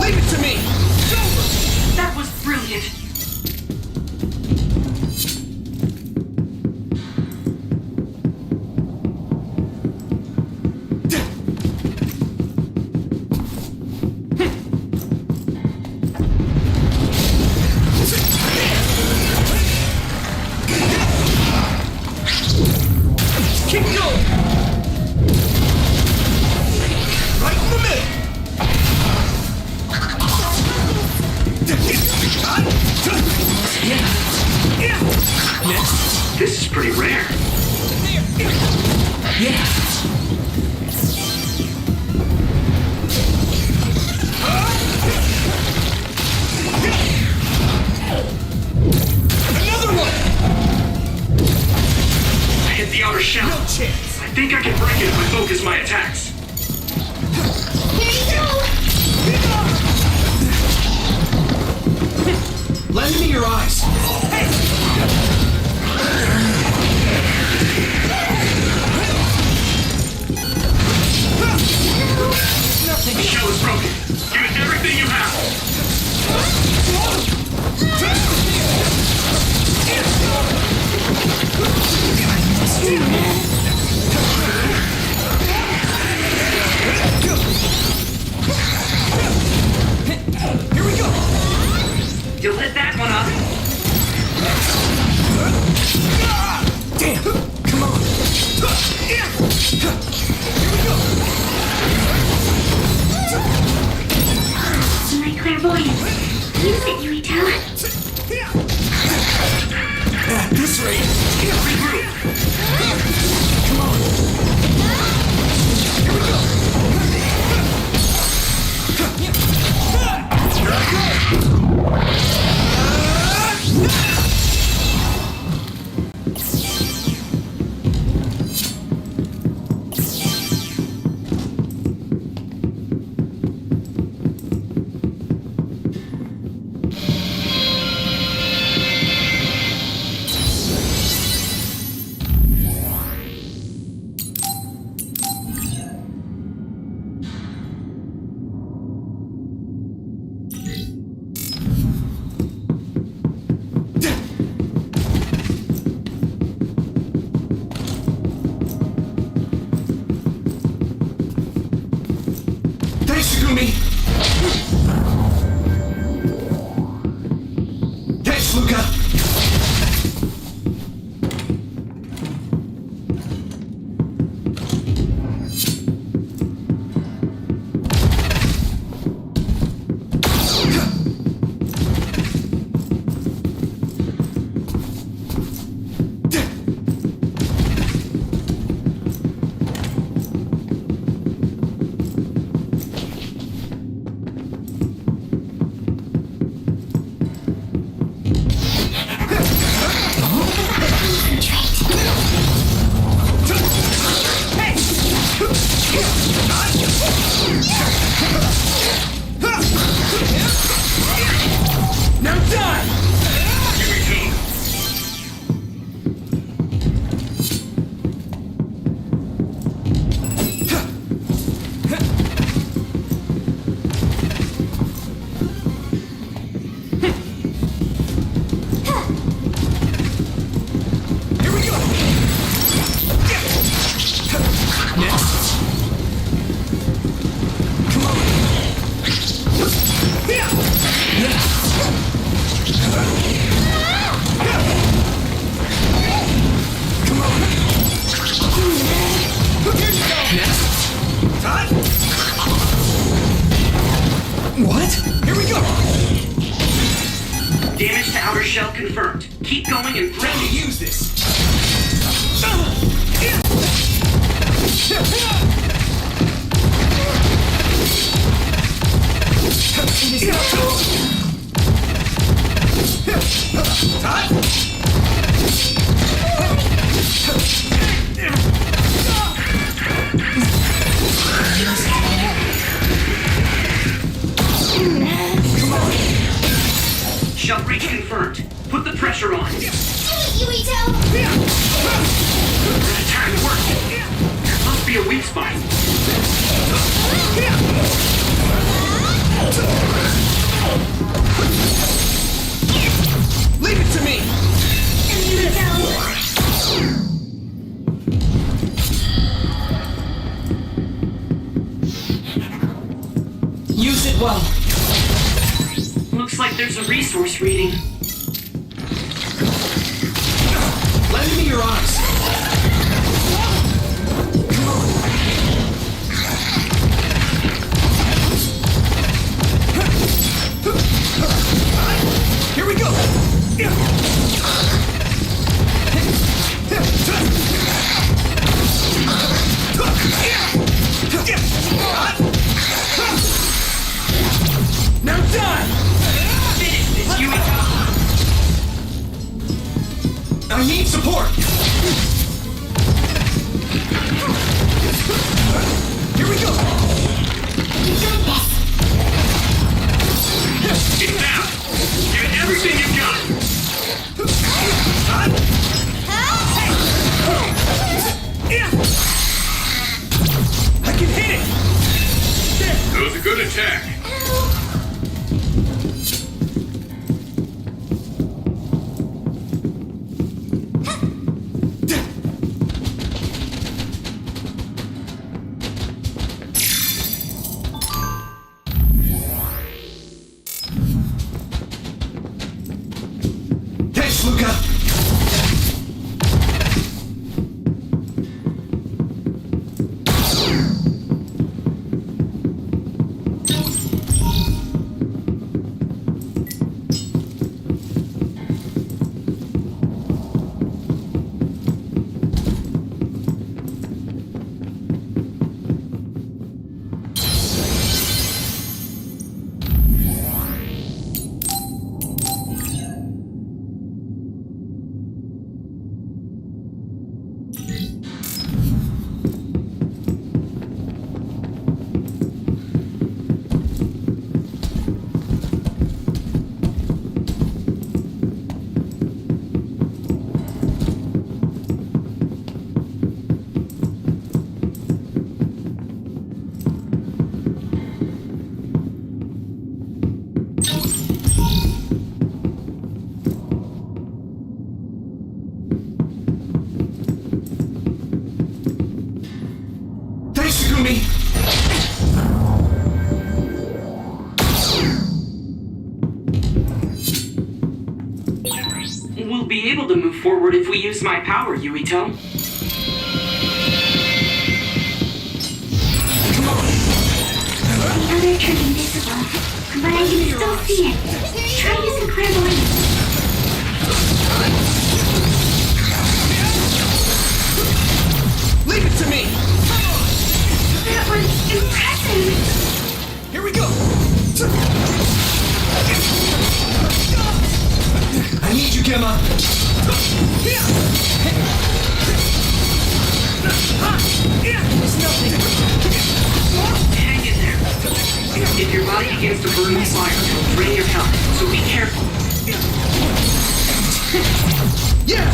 Leave it to me! That was brilliant. Keep going! Right in the middle! Next. This is pretty rare. Yeah. Another one! I hit the outer shell. No chance. I think I can break it if I focus my attacks. Here you go! Lend me your eyes. The shell is broken. Give it everything you have. Here we go. You lit that one up. Damn. Come on. Here we go. My clairvoyance. Use it, Yuito. At this rate. Regroup. Come on. Here we go. Here I go. Shell confirmed. Keep going and Ready to use this! Shell breach confirmed. Put the pressure on. Yuito! That attack worked. There must be a weak spot. Leave it to me! Use it well. Looks like there's a resource reading. Lend me your eyes! Here we go! Now die! Finish this, Yuito! I need support! Here we go! Get down! Give it everything you've got! I can hit it! That was a good attack. Thanks, Luca! Thanks, Takumi! We'll be able to move forward if we use my power, Yuito. The other turned invisible, but I can still see it. Try using clairvoyance. Leave it to me! That was impressive! Here we go! I need you, Gemma! It's nothing! Hang in there. If your body begins to burn with fire, it'll drain your health, so be careful. Yeah!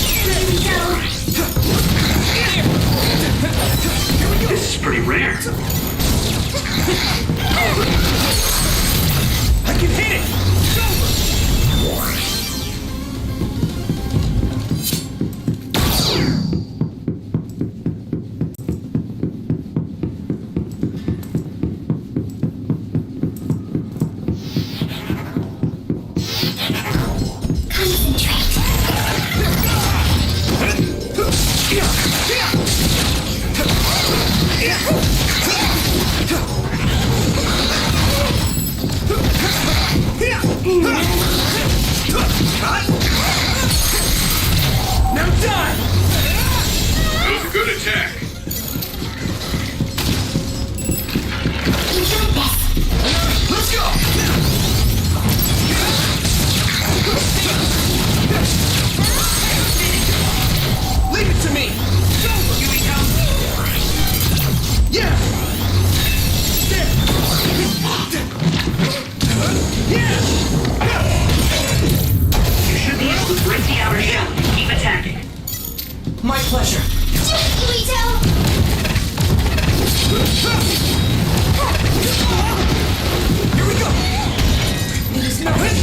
Here we go! This is pretty rare. I can hit it! attack. You got this. Let's go! Leave it to me! Here we go. Yeah! You should be able to break the outer shell if you keep attacking. My pleasure. Here we go! It is nothing!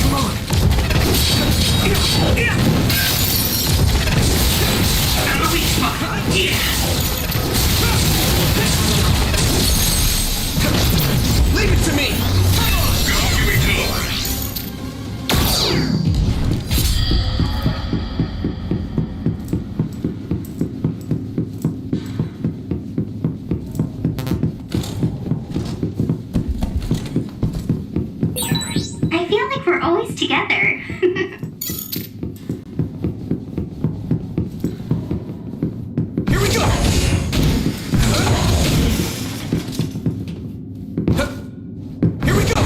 Come on! Found the weak spot. Yeah. Leave it to me! Here we go. I feel like we're always together. Here we go! Here we go!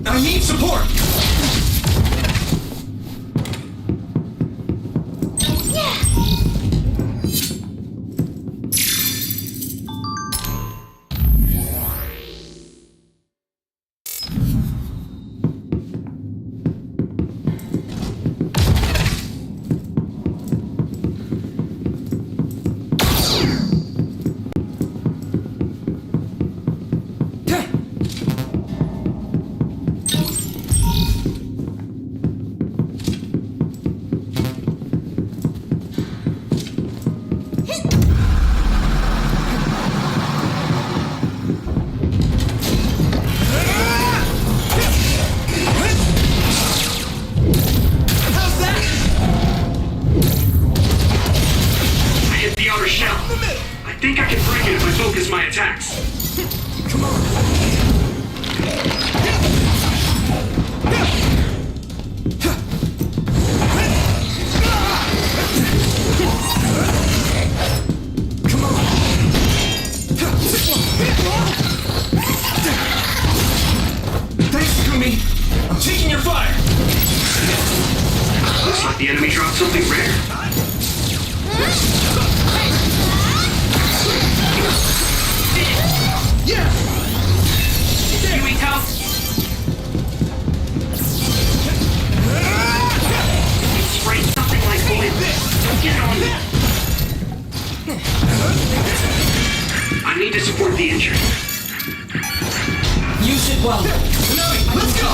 I need support! my attacks. Come on. Come on. Thanks, Kumi. I'm taking your fire. Looks like the enemy dropped something rare. Yeah! Here we go. Spray something like oil. Get on it. I need to support the injured. Use it well. Let's go!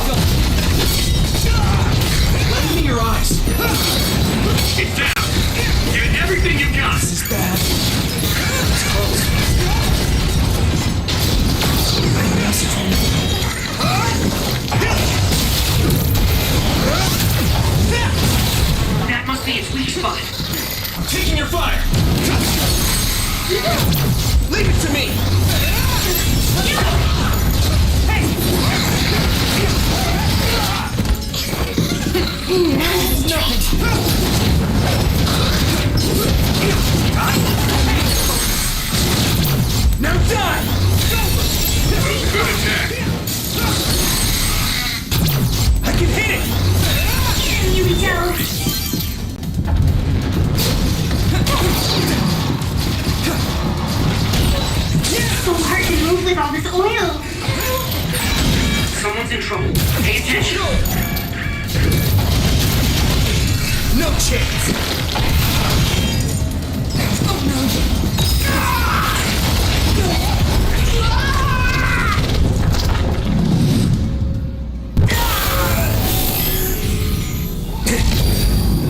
Let me your eyes. It's down. Give it everything you got. This is bad. It's close. That must be its weak spot. I'm taking your fire. Leave it to me. Now die! That was a good attack. I can hit it! You can tell. So hard to move with all this oil. Someone's in trouble. Pay attention. No chance!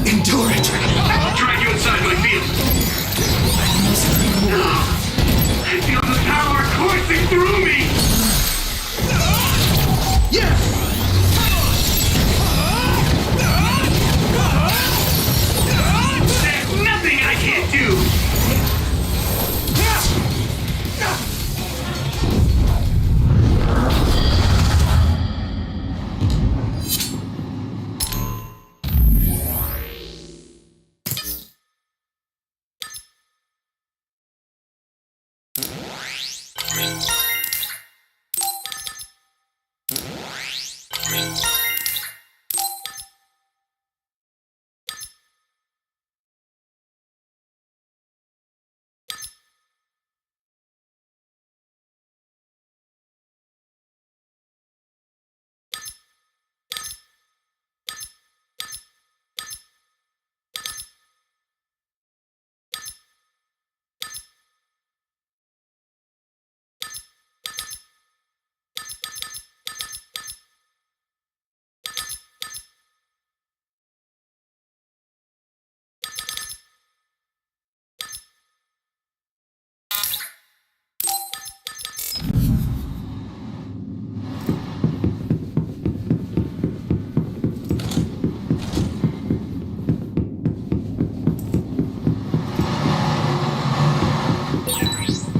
Endure it! I'll drag you inside my field. I feel the power coursing through me. Yeah! There's nothing I can't do.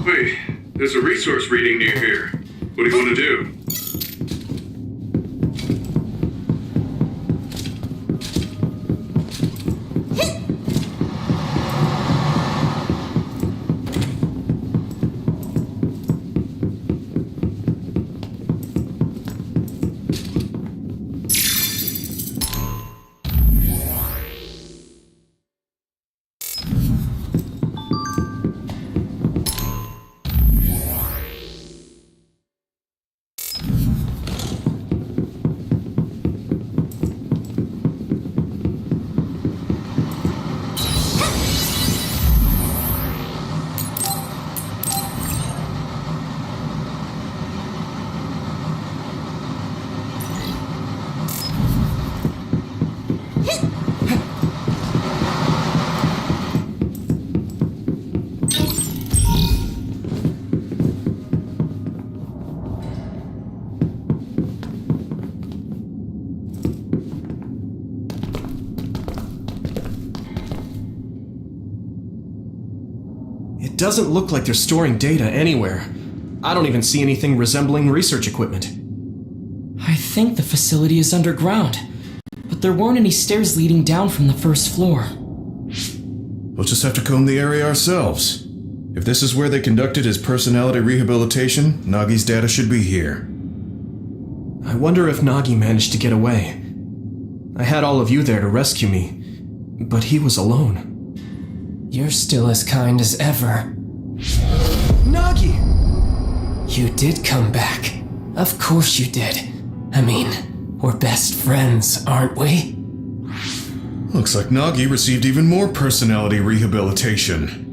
Wait, there's a resource reading near here. What do you want to do? It doesn't look like they're storing data anywhere. I don't even see anything resembling research equipment. I think the facility is underground, but there weren't any stairs leading down from the first floor. We'll just have to comb the area ourselves. If this is where they conducted his personality rehabilitation, Nagi's data should be here. I wonder if Nagi managed to get away. I had all of you there to rescue me, but he was alone. You're still as kind as ever. Nagi! You did come back. Of course you did. I mean, we're best friends, aren't we? Looks like Nagi received even more personality rehabilitation.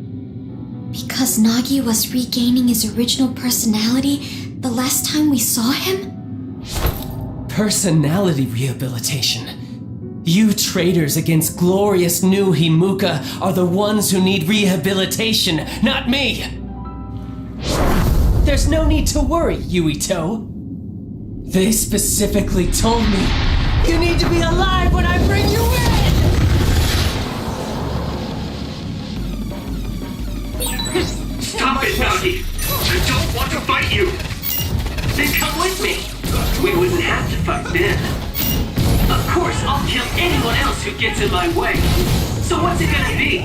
Because Nagi was regaining his original personality the last time we saw him? Personality rehabilitation. You traitors against glorious new Himuka are the ones who need rehabilitation, not me! There's no need to worry, Yuito. They specifically told me you need to be alive when I bring you in! Stop it, Nagi! I don't want to fight you! Then come with me! We wouldn't have to fight then. Of course, I'll kill anyone else who gets in my way. So what's it gonna be?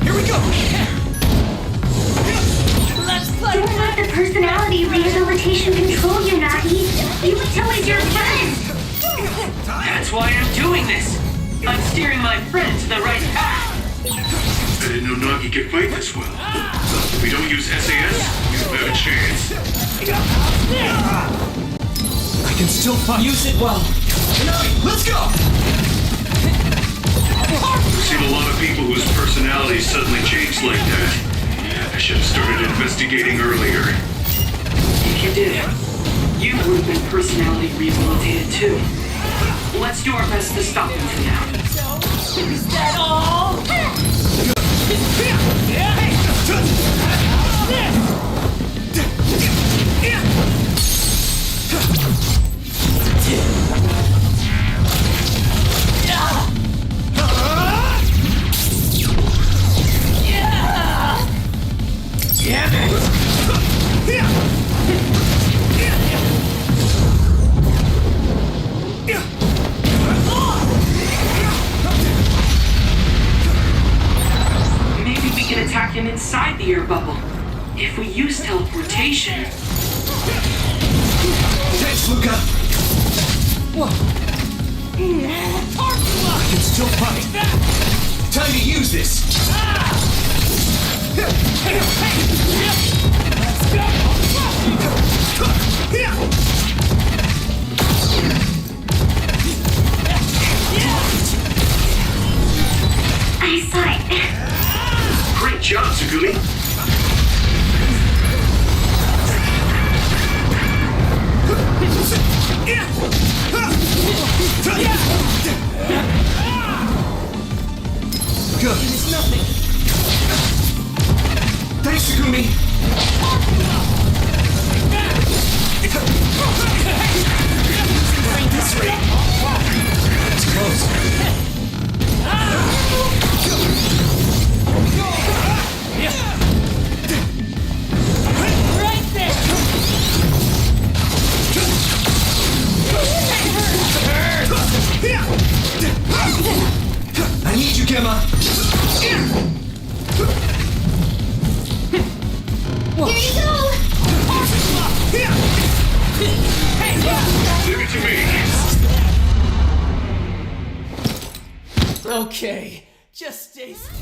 Here we go! Let's play! Don't let the personality rehabilitation control you, Nagi. Yuito is your friend! That's why I'm doing this! I'm steering my friend to the right path! I didn't know Nagi could fight this well. If we don't use SAS, we don't have a chance. I can still fight. Use it well. Let's go! I've seen a lot of people whose personalities suddenly changed like that. I should have started investigating earlier. If you did, you would have been personality rehabilitated too. Let's do our best to stop him for now. Is that all? Maybe we can attack him inside the air bubble. If we use teleportation. Thanks, Luca! Whoa! I can still fight! Time to use this! Let's go! I saw it. Great job, Tsugumi! Good. It's nothing. Thanks, Tsugumi. This way. It's close. Okay, just stay. Stop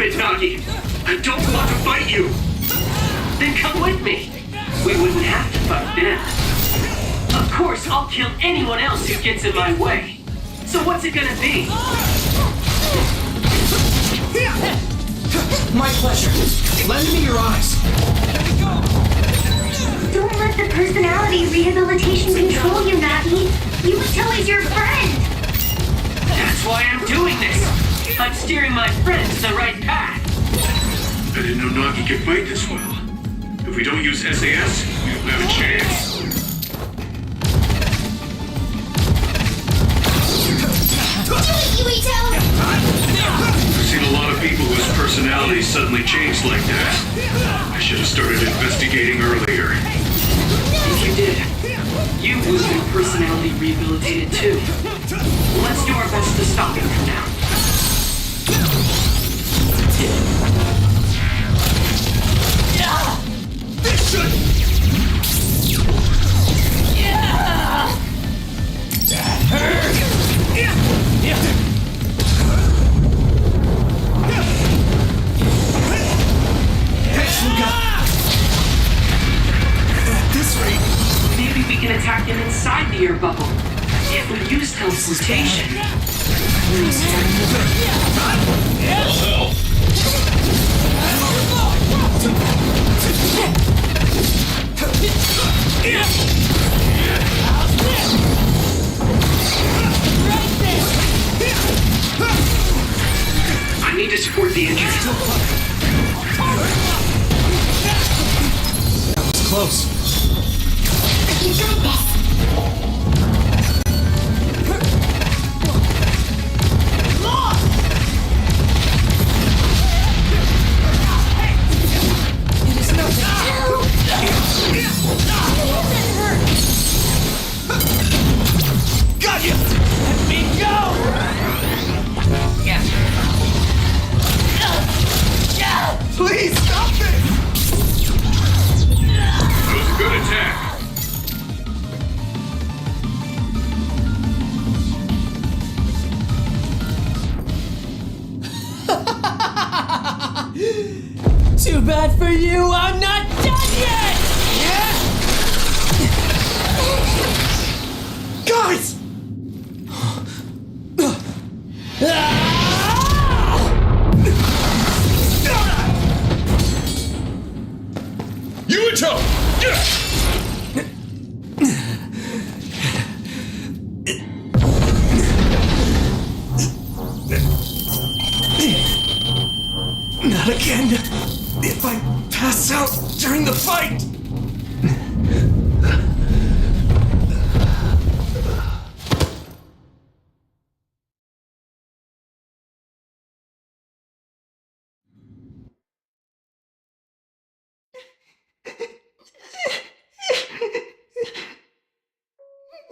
it, Nagi! I don't want to fight you! Then come with me. We wouldn't have to fight then. Of course, I'll kill anyone else who gets in my way. So what's it gonna be? My pleasure. Lend me your eyes. Don't let the personality rehabilitation control you, Nagi. Yuito is your friend. That's why I'm doing this. I'm steering my friend to the right path. I didn't know Nagi could fight this well. If we don't use SAS, we don't have a chance. Yuito! I've seen a lot of people whose personalities suddenly changed like that. I should have started investigating earlier. If you did, you would have been personality rehabilitated too. Let's do our best to stop him for now. This should... That hurt! Thanks, Luca! At this rate... Maybe we can attack him inside the air bubble. If we use teleportation. I need to support the injured. That was close. You got this. It is nothing. Got you! Let me go! Please stop this! That was a good attack. Too bad for you, I'm not done yet! Guys! Yuito! Not again. If I pass out during the fight.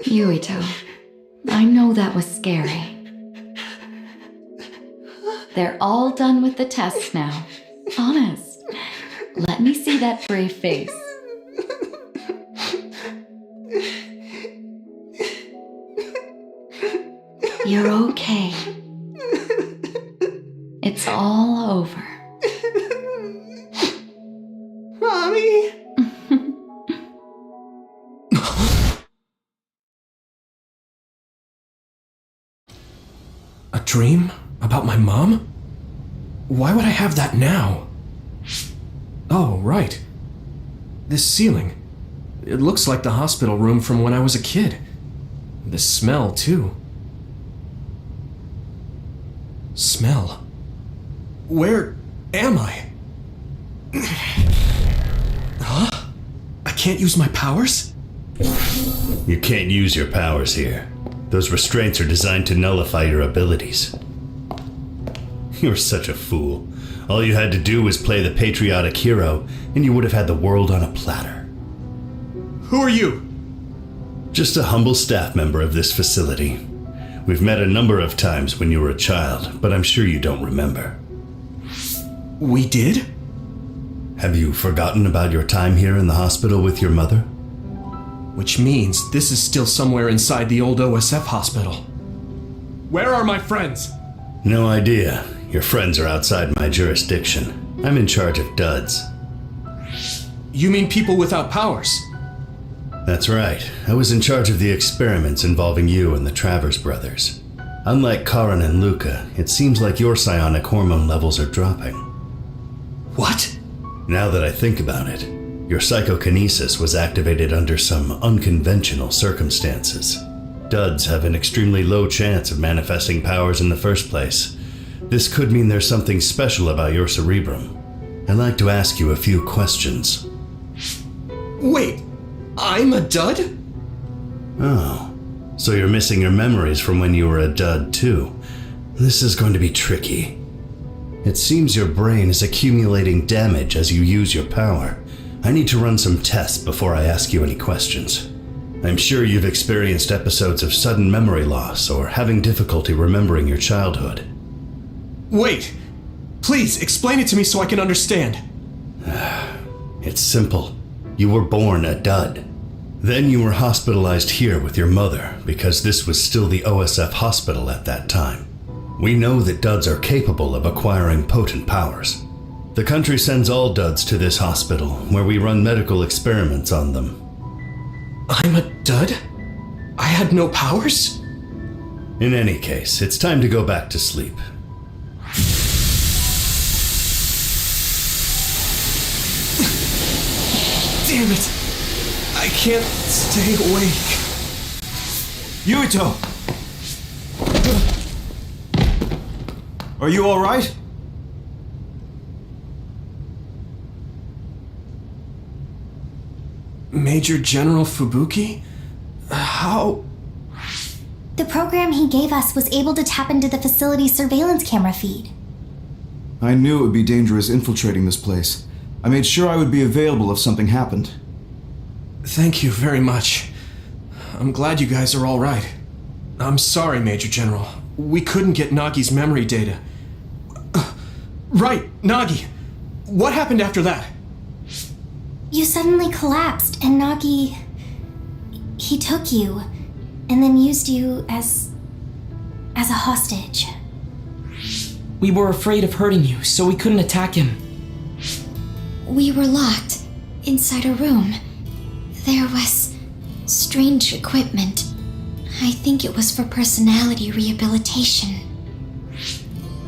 Yuito, I know that was scary. They're all done with the tests now. Honest. Let me see that brave face. You're okay. It's all over. Mommy! A dream? About my mom? Why would I have that now? Oh, right. This ceiling. It looks like the hospital room from when I was a kid. The smell, too. Smell. Where am I? Huh? I can't use my powers? You can't use your powers here. Those restraints are designed to nullify your abilities. You're such a fool. All you had to do was play the patriotic hero, and you would have had the world on a platter. Who are you? Just a humble staff member of this facility. We've met a number of times when you were a child, but I'm sure you don't remember. We did? Have you forgotten about your time here in the hospital with your mother? Which means this is still somewhere inside the old OSF hospital. Where are my friends? No idea. Your friends are outside my jurisdiction. I'm in charge of duds. You mean people without powers? That's right. I was in charge of the experiments involving you and the Travers brothers. Unlike Karin and Luca, it seems like your psionic hormone levels are dropping. What? Now that I think about it, your psychokinesis was activated under some unconventional circumstances. Duds have an extremely low chance of manifesting powers in the first place. This could mean there's something special about your cerebrum. I'd like to ask you a few questions. Wait, I'm a dud? Oh, so you're missing your memories from when you were a dud too. This is going to be tricky. It seems your brain is accumulating damage as you use your power. I need to run some tests before I ask you any questions. I'm sure you've experienced episodes of sudden memory loss or having difficulty remembering your childhood. Wait, please explain it to me so I can understand. It's simple. You were born a dud. Then you were hospitalized here with your mother because this was still the OSF hospital at that time. We know that duds are capable of acquiring potent powers. The country sends all duds to this hospital where we run medical experiments on them. I'm a dud? I had no powers? In any case, it's time to go back to sleep. Damn it! I can't stay awake. Yuito! Are you alright? Major General Fubuki? How? The program he gave us was able to tap into the facility's surveillance camera feed. I knew it would be dangerous infiltrating this place. I made sure I would be available if something happened. Thank you very much. I'm glad you guys are all right. I'm sorry, Major General. We couldn't get Nagi's memory data. Right, Nagi. What happened after that? You suddenly collapsed, and Nagi... he took you, and then used you as a hostage. We were afraid of hurting you, so we couldn't attack him. We were locked inside a room. There was strange equipment. I think it was for personality rehabilitation.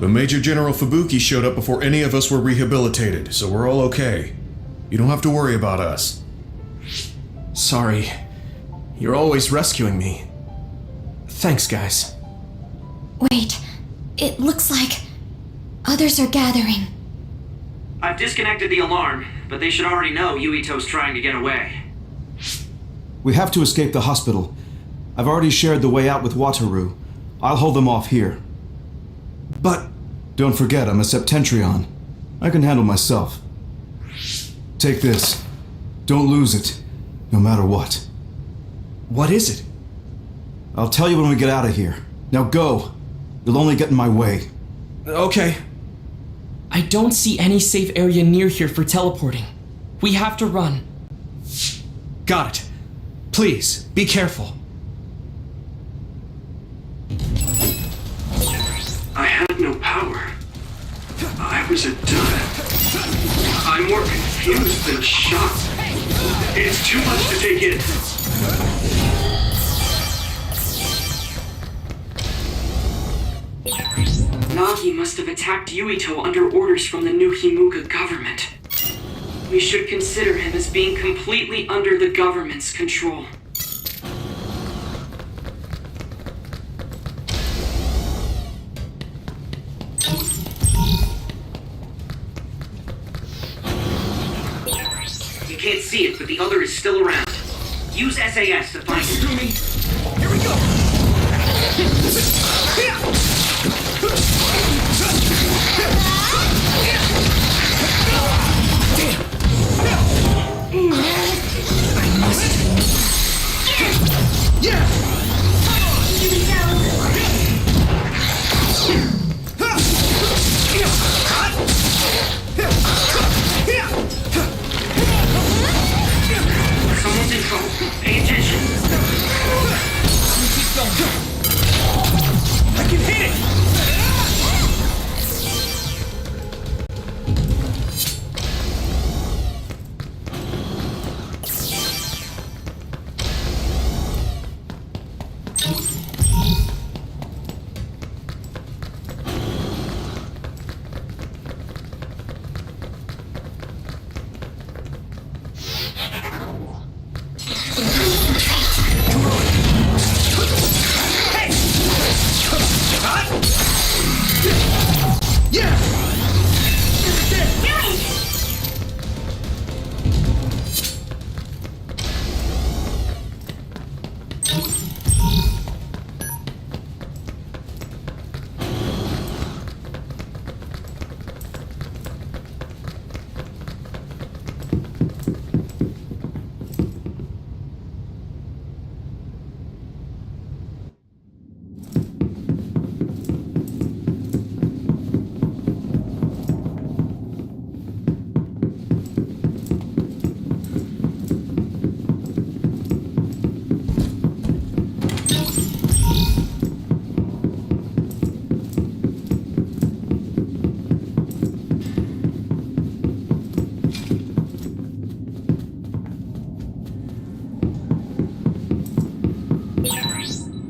But Major General Fubuki showed up before any of us were rehabilitated, so we're all okay. You don't have to worry about us. Sorry. You're always rescuing me. Thanks, guys. Wait, it looks like others are gathering. I've disconnected the alarm, but they should already know Yuito's trying to get away. We have to escape the hospital. I've already shared the way out with Wataru. I'll hold them off here. But... Don't forget, I'm a Septentrion. I can handle myself. Take this. Don't lose it, no matter what. What is it? I'll tell you when we get out of here. Now go. You'll only get in my way. Okay. I don't see any safe area near here for teleporting. We have to run. Got it. Please, be careful. I had no power. I was a dud. I'm more confused than shocked. It's too much to take in. Nagi must have attacked Yuito under orders from the new Himuka government. We should consider him as being completely under the government's control. You can't see it, but the other is still around. Use SAS to find him. Here we go! Someone's in trouble. Pay attention. Keep going. I can hit it!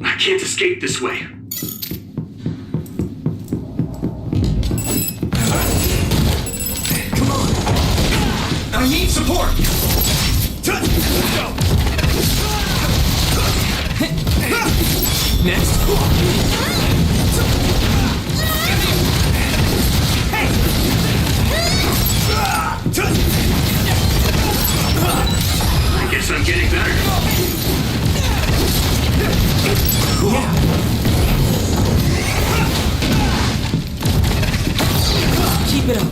I can't escape this way. Come on! I need support! Let's go! Next. Hey! I guess I'm getting better. Yeah. Keep it up.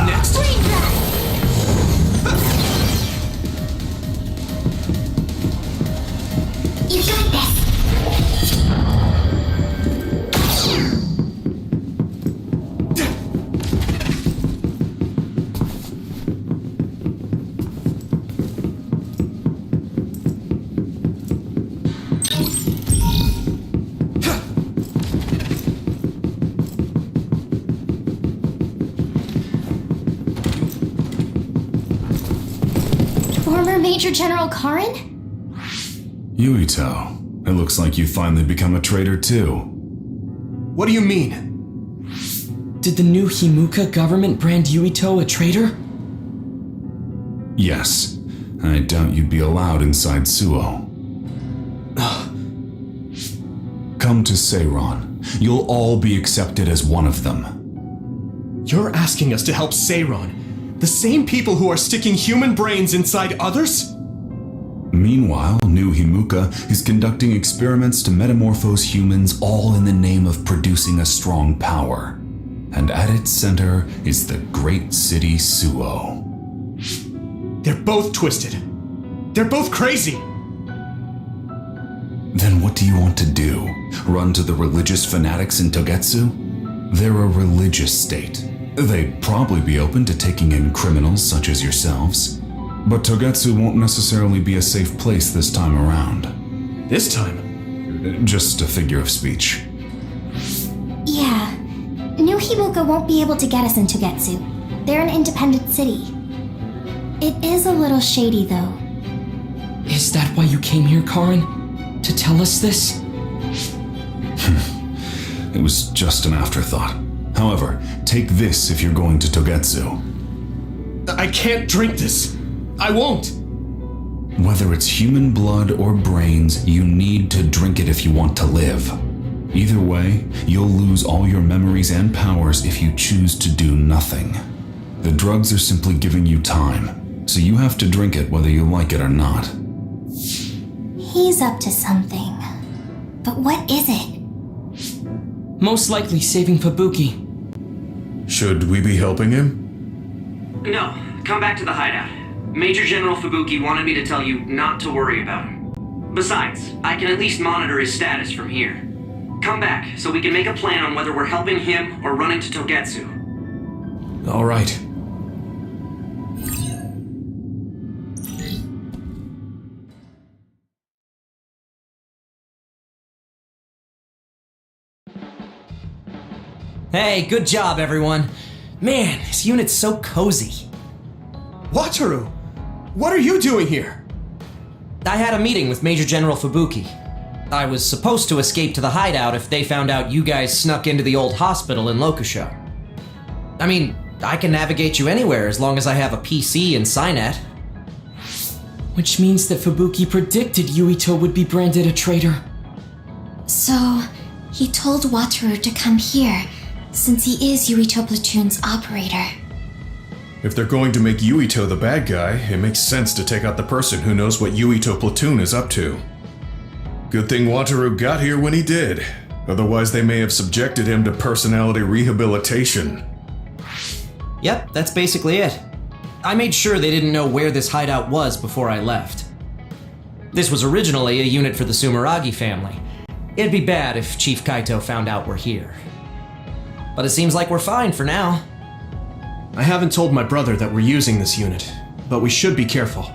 Next. You got this. Former Major General Karin? Yuito, it looks like you finally become a traitor too. What do you mean? Did the new Himuka government brand Yuito a traitor? Yes. I doubt you'd be allowed inside Suo. Come to Seiron. You'll all be accepted as one of them. You're asking us to help Seiron? The same people who are sticking human brains inside others? Meanwhile, New Himuka is conducting experiments to metamorphose humans, all in the name of producing a strong power. And at its center is the great city Suo. They're both twisted. They're both crazy. Then what do you want to do? Run to the religious fanatics in Togetsu? They're a religious state. They'd probably be open to taking in criminals such as yourselves. But Togetsu won't necessarily be a safe place this time around. This time? Just a figure of speech. Yeah. New Himuka won't be able to get us in Togetsu. They're an independent city. It is a little shady, though. Is that why you came here, Karin? To tell us this? It was just an afterthought. However, take this if you're going to Togetsu. I can't drink this. I won't. Whether it's human blood or brains, you need to drink it if you want to live. Either way, you'll lose all your memories and powers if you choose to do nothing. The drugs are simply giving you time, so you have to drink it whether you like it or not. He's up to something. But what is it? Most likely saving Fubuki. Should we be helping him? No, come back to the hideout. Major General Fubuki wanted me to tell you not to worry about him. Besides, I can at least monitor his status from here. Come back, so we can make a plan on whether we're helping him or running to Togetsu. All right. Hey, good job, everyone. Man, this unit's so cozy. Wataru! What are you doing here? I had a meeting with Major General Fubuki. I was supposed to escape to the hideout if they found out you guys snuck into the old hospital in Lokusho. I mean, I can navigate you anywhere as long as I have a PC and Cynet. Which means that Fubuki predicted Yuito would be branded a traitor. So, he told Wataru to come here, since he is Yuito Platoon's operator. If they're going to make Yuito the bad guy, it makes sense to take out the person who knows what Yuito Platoon is up to. Good thing Wataru got here when he did. Otherwise, they may have subjected him to personality rehabilitation. Yep, that's basically it. I made sure they didn't know where this hideout was before I left. This was originally a unit for the Sumeragi family. It'd be bad if Chief Kaito found out we're here. But it seems like we're fine for now. I haven't told my brother that we're using this unit, but we should be careful.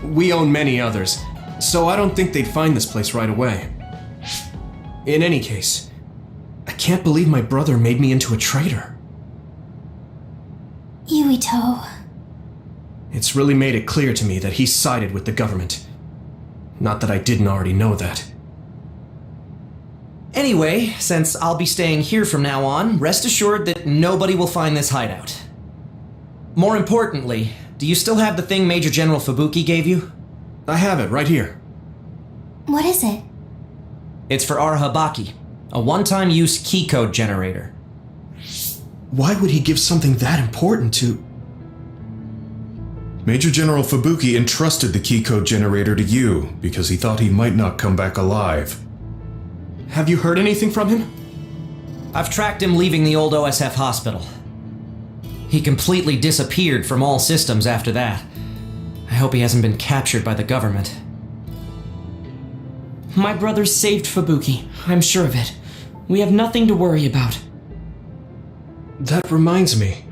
We own many others, so I don't think they'd find this place right away. In any case, I can't believe my brother made me into a traitor. Yuito. It's really made it clear to me that he sided with the government. Not that I didn't already know that. Anyway, since I'll be staying here from now on, rest assured that nobody will find this hideout. More importantly, do you still have the thing Major General Fubuki gave you? I have it right here. What is it? It's for Arahabaki, a one-time use key code generator. Why would he give something that important to... Major General Fubuki entrusted the key code generator to you because he thought he might not come back alive. Have you heard anything from him? I've tracked him leaving the old OSF hospital. He completely disappeared from all systems after that. I hope he hasn't been captured by the government. My brother saved Fubuki, I'm sure of it. We have nothing to worry about. That reminds me.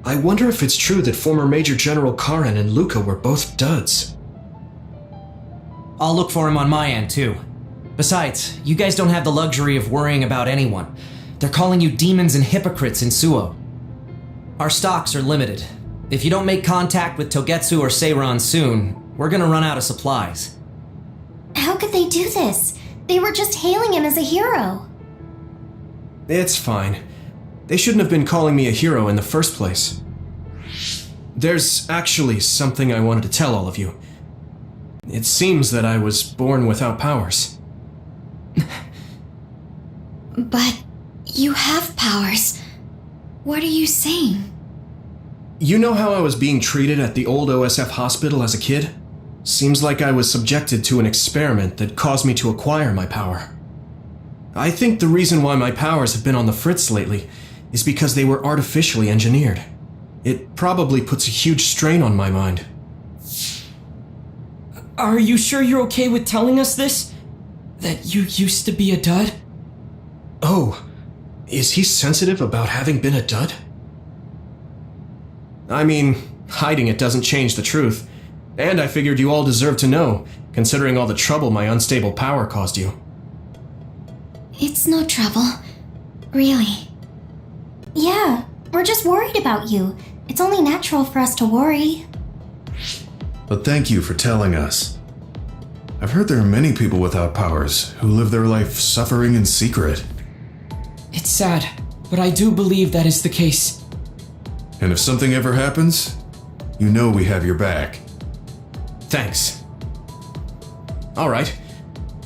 I wonder if it's true that former Major General Karen and Luca were both duds. I'll look for him on my end, too. Besides, you guys don't have the luxury of worrying about anyone. They're calling you demons and hypocrites in Suo. Our stocks are limited. If you don't make contact with Togetsu or Seiran soon, we're gonna run out of supplies. How could they do this? They were just hailing him as a hero. It's fine. They shouldn't have been calling me a hero in the first place. There's actually something I wanted to tell all of you. It seems that I was born without powers. But you have powers. What are you saying? You know how I was being treated at the old OSF hospital as a kid? Seems like I was subjected to an experiment that caused me to acquire my power. I think the reason why my powers have been on the fritz lately is because they were artificially engineered. It probably puts a huge strain on my mind. Are you sure you're okay with telling us this? That you used to be a dud? Oh, is he sensitive about having been a dud? I mean, hiding it doesn't change the truth. And I figured you all deserve to know, considering all the trouble my unstable power caused you. It's no trouble. Really. Yeah, we're just worried about you. It's only natural for us to worry. But thank you for telling us. I've heard there are many people without powers who live their life suffering in secret. It's sad, but I do believe that is the case. And if something ever happens, you know we have your back. Thanks. All right.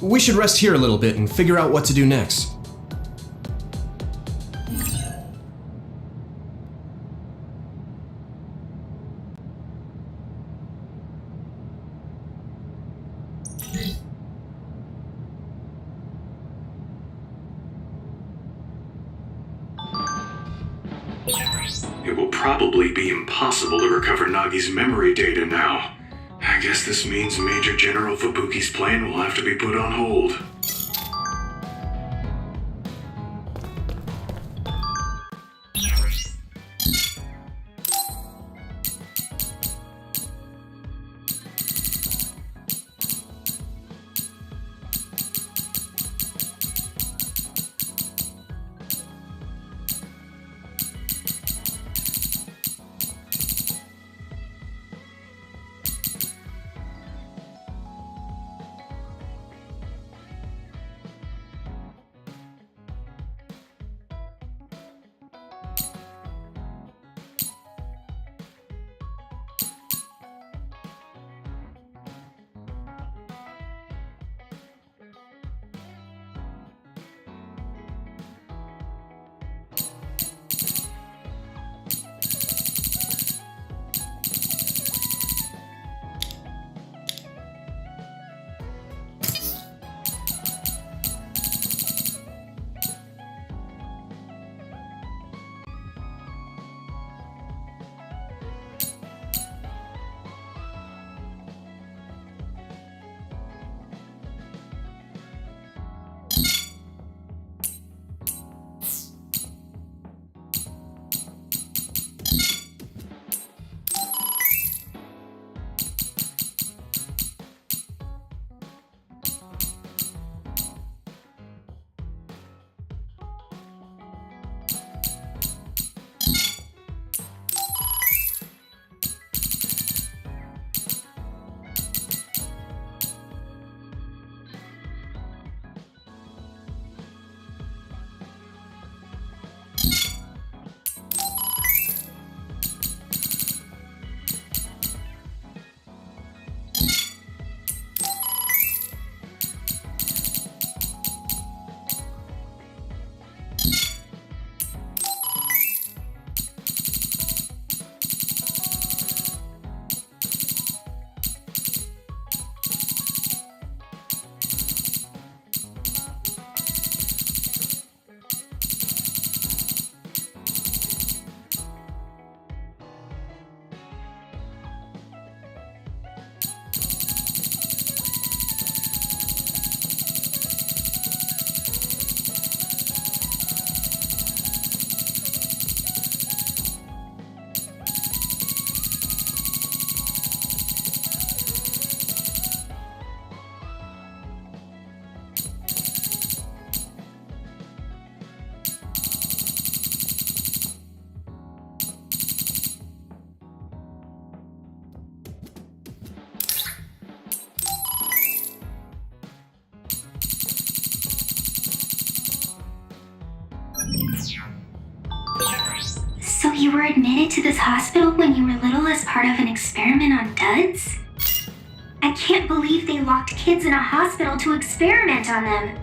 We should rest here a little bit and figure out what to do next. It will probably be impossible to recover Nagi's memory data now. I guess this means Major General Fubuki's plan will have to be put on hold. So you were admitted to this hospital when you were little as part of an experiment on duds? I can't believe they locked kids in a hospital to experiment on them.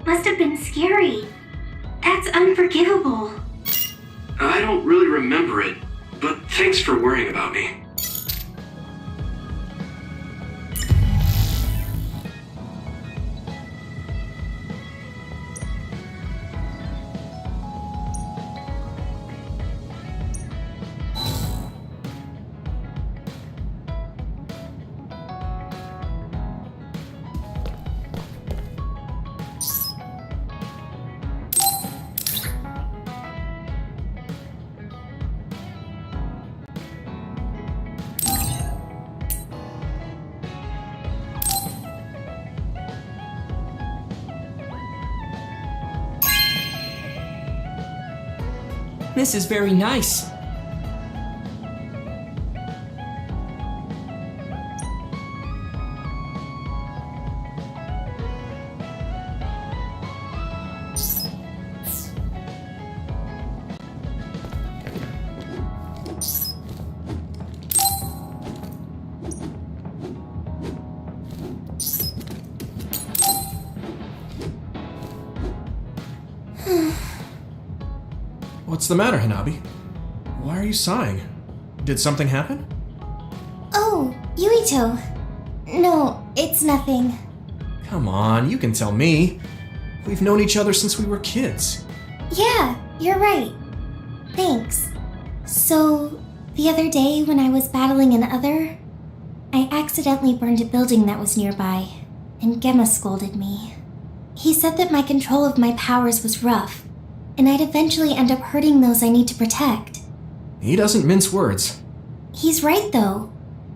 Must have been scary. That's unforgivable. I don't really remember it, but thanks for worrying about me. This is very nice. What's the matter, Hanabi? Why are you sighing? Did something happen? Oh, Yuito. No, it's nothing. Come on, you can tell me. We've known each other since we were kids. Yeah, you're right. Thanks. So, the other day when I was battling an other, I accidentally burned a building that was nearby, and Gemma scolded me. He said that my control of my powers was rough, and I'd eventually end up hurting those I need to protect. He doesn't mince words. He's right, though.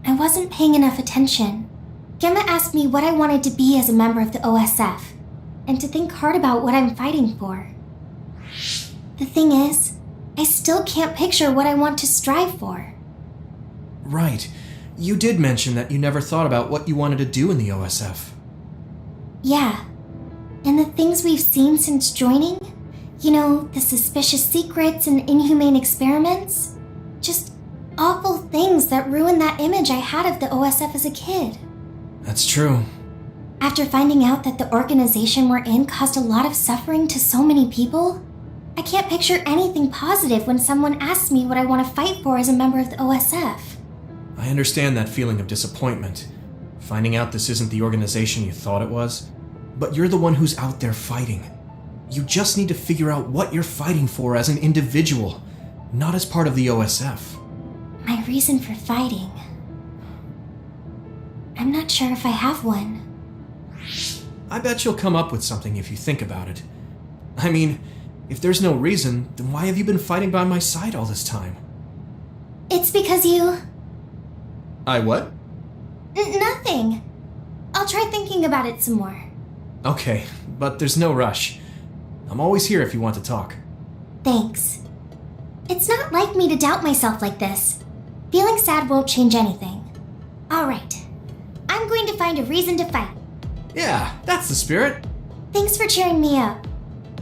I wasn't paying enough attention. Gemma asked me what I wanted to be as a member of the OSF, and to think hard about what I'm fighting for. The thing is, I still can't picture what I want to strive for. Right. You did mention that you never thought about what you wanted to do in the OSF. Yeah. And the things we've seen since joining, you know, the suspicious secrets and inhumane experiments, just awful things that ruined that image I had of the OSF as a kid. That's true. After finding out that the organization we're in caused a lot of suffering to so many people, I can't picture anything positive when someone asks me what I want to fight for as a member of the OSF. I understand that feeling of disappointment, finding out this isn't the organization you thought it was, but you're the one who's out there fighting. You just need to figure out what you're fighting for as an individual, not as part of the OSF. My reason for fighting. I'm not sure if I have one. I bet you'll come up with something if you think about it. I mean, if there's no reason, then why have you been fighting by my side all this time? It's because you... I what? Nothing. I'll try thinking about it some more. Okay, but there's no rush. I'm always here if you want to talk. Thanks. It's not like me to doubt myself like this. Feeling sad won't change anything. Alright. I'm going to find a reason to fight. Yeah, that's the spirit. Thanks for cheering me up.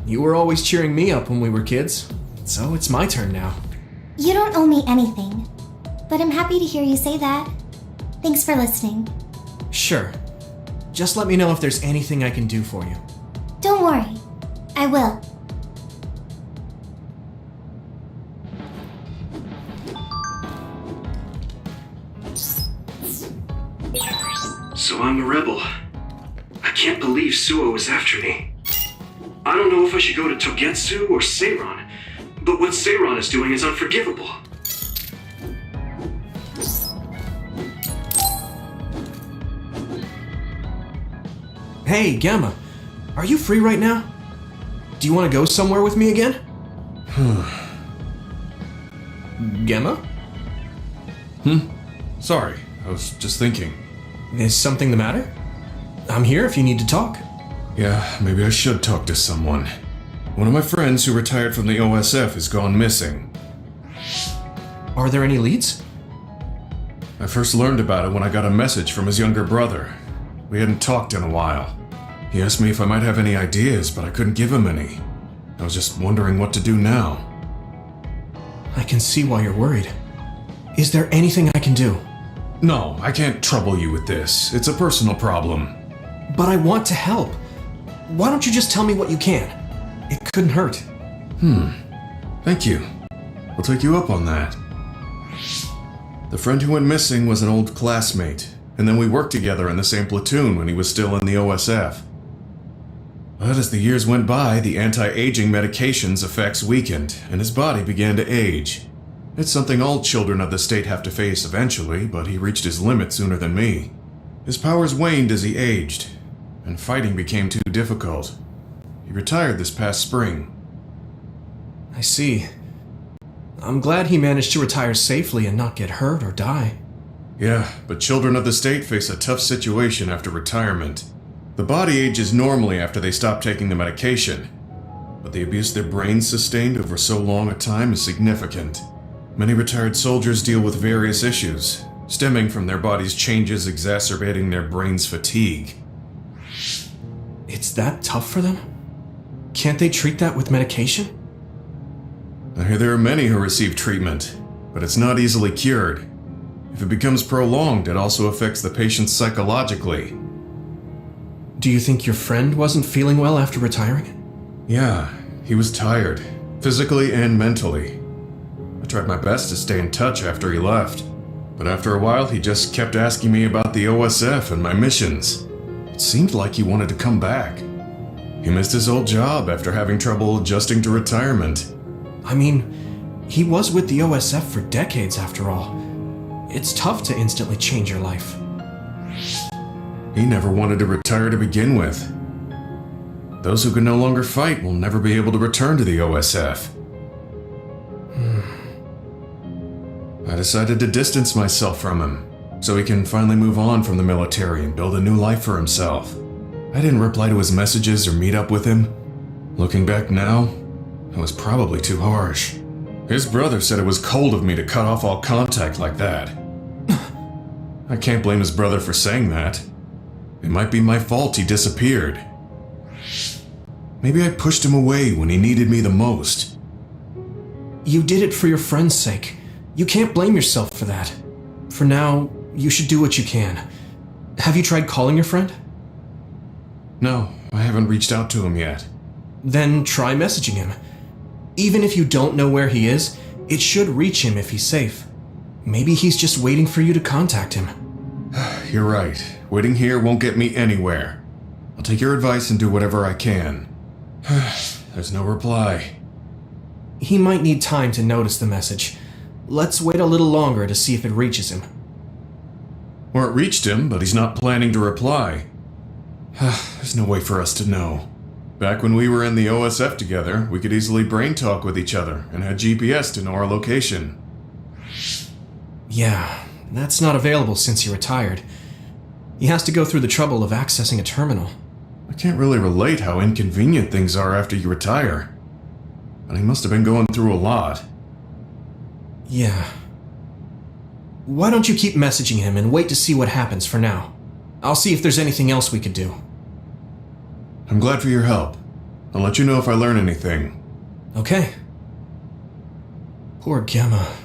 You were always cheering me up when we were kids, so it's my turn now. You don't owe me anything, but I'm happy to hear you say that. Thanks for listening. Sure. Just let me know if there's anything I can do for you. Don't worry. I will. So I'm a rebel. I can't believe Suo is after me. I don't know if I should go to Togetsu or Seiron, but what Seiron is doing is unforgivable. Hey, Gemma. Are you free right now? Do you want to go somewhere with me again? Gemma? Sorry, I was just thinking. Is something the matter? I'm here if you need to talk. Yeah, maybe I should talk to someone. One of my friends who retired from the OSF has gone missing. Are there any leads? I first learned about it when I got a message from his younger brother. We hadn't talked in a while. He asked me if I might have any ideas, but I couldn't give him any. I was just wondering what to do now. I can see why you're worried. Is there anything I can do? No, I can't trouble you with this. It's a personal problem. But I want to help. Why don't you just tell me what you can? It couldn't hurt. Thank you. I'll take you up on that. The friend who went missing was an old classmate, and then we worked together in the same platoon when he was still in the OSF. But as the years went by, the anti-aging medication's effects weakened, and his body began to age. It's something all children of the state have to face eventually, but he reached his limit sooner than me. His powers waned as he aged, and fighting became too difficult. He retired this past spring. I see. I'm glad he managed to retire safely and not get hurt or die. Yeah, but children of the state face a tough situation after retirement. The body ages normally after they stop taking the medication, but the abuse their brains sustained over so long a time is significant. Many retired soldiers deal with various issues, stemming from their body's changes exacerbating their brain's fatigue. It's that tough for them? Can't they treat that with medication? I hear there are many who receive treatment, but it's not easily cured. If it becomes prolonged, it also affects the patient psychologically. Do you think your friend wasn't feeling well after retiring? Yeah, he was tired, physically and mentally. I tried my best to stay in touch after he left, but after a while he just kept asking me about the OSF and my missions. It seemed like he wanted to come back. He missed his old job after having trouble adjusting to retirement. I mean, He was with the OSF for decades, after all. It's tough to instantly change your life. He never wanted to retire to begin with. Those who can no longer fight will never be able to return to the OSF. I decided to distance myself from him, so he can finally move on from the military and build a new life for himself. I didn't reply to his messages or meet up with him. Looking back now, it was probably too harsh. His brother said it was cold of me to cut off all contact like that. I can't blame his brother for saying that. It might be my fault he disappeared. Maybe I pushed him away when he needed me the most. You did it for your friend's sake. You can't blame yourself for that. For now, you should do what you can. Have you tried calling your friend? No, I haven't reached out to him yet. Then try messaging him. Even if you don't know where he is, it should reach him if he's safe. Maybe he's just waiting for you to contact him. You're right. Waiting here won't get me anywhere. I'll take your advice and do whatever I can. There's no reply. He might need time to notice the message. Let's wait a little longer to see if it reaches him. Or it reached him, but he's not planning to reply. There's no way for us to know. Back when we were in the OSF together, we could easily brain talk with each other and had GPS to know our location. Yeah, that's not available since he retired. He has to go through the trouble of accessing a terminal. I can't really relate how inconvenient things are after you retire. But he must have been going through a lot. Yeah. Why don't you keep messaging him and wait to see what happens for now? I'll see if there's anything else we could do. I'm glad for your help. I'll let you know if I learn anything. Okay. Poor Gemma.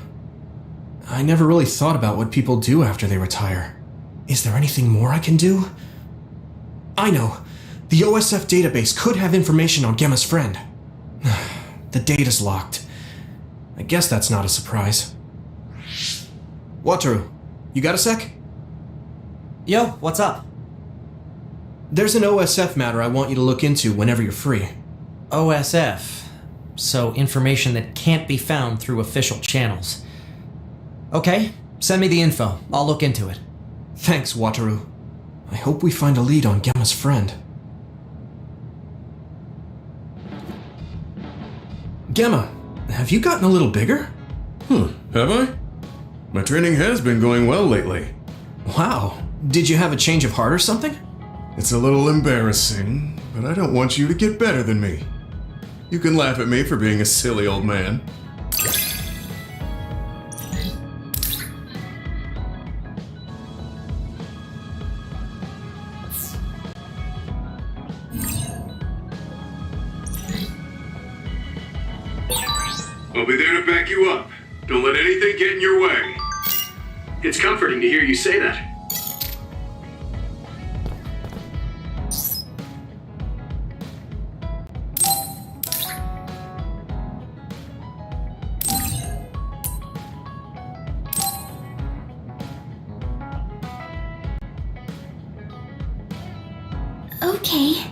I never really thought about what people do after they retire. Is there anything more I can do? I know. The OSF database could have information on Gemma's friend. The data's locked. I guess that's not a surprise. Wataru, you got a sec? Yo, what's up? There's an OSF matter I want you to look into whenever you're free. OSF. So information that can't be found through official channels. Okay, send me the info. I'll look into it. Thanks, Wataru. I hope we find a lead on Gemma's friend. Gemma, have you gotten a little bigger? Have I? My training has been going well lately. Wow. Did you have a change of heart or something? It's a little embarrassing, but I don't want you to get better than me. You can laugh at me for being a silly old man. I'll be there to back you up. Don't let anything get in your way. It's comforting to hear you say that. Okay.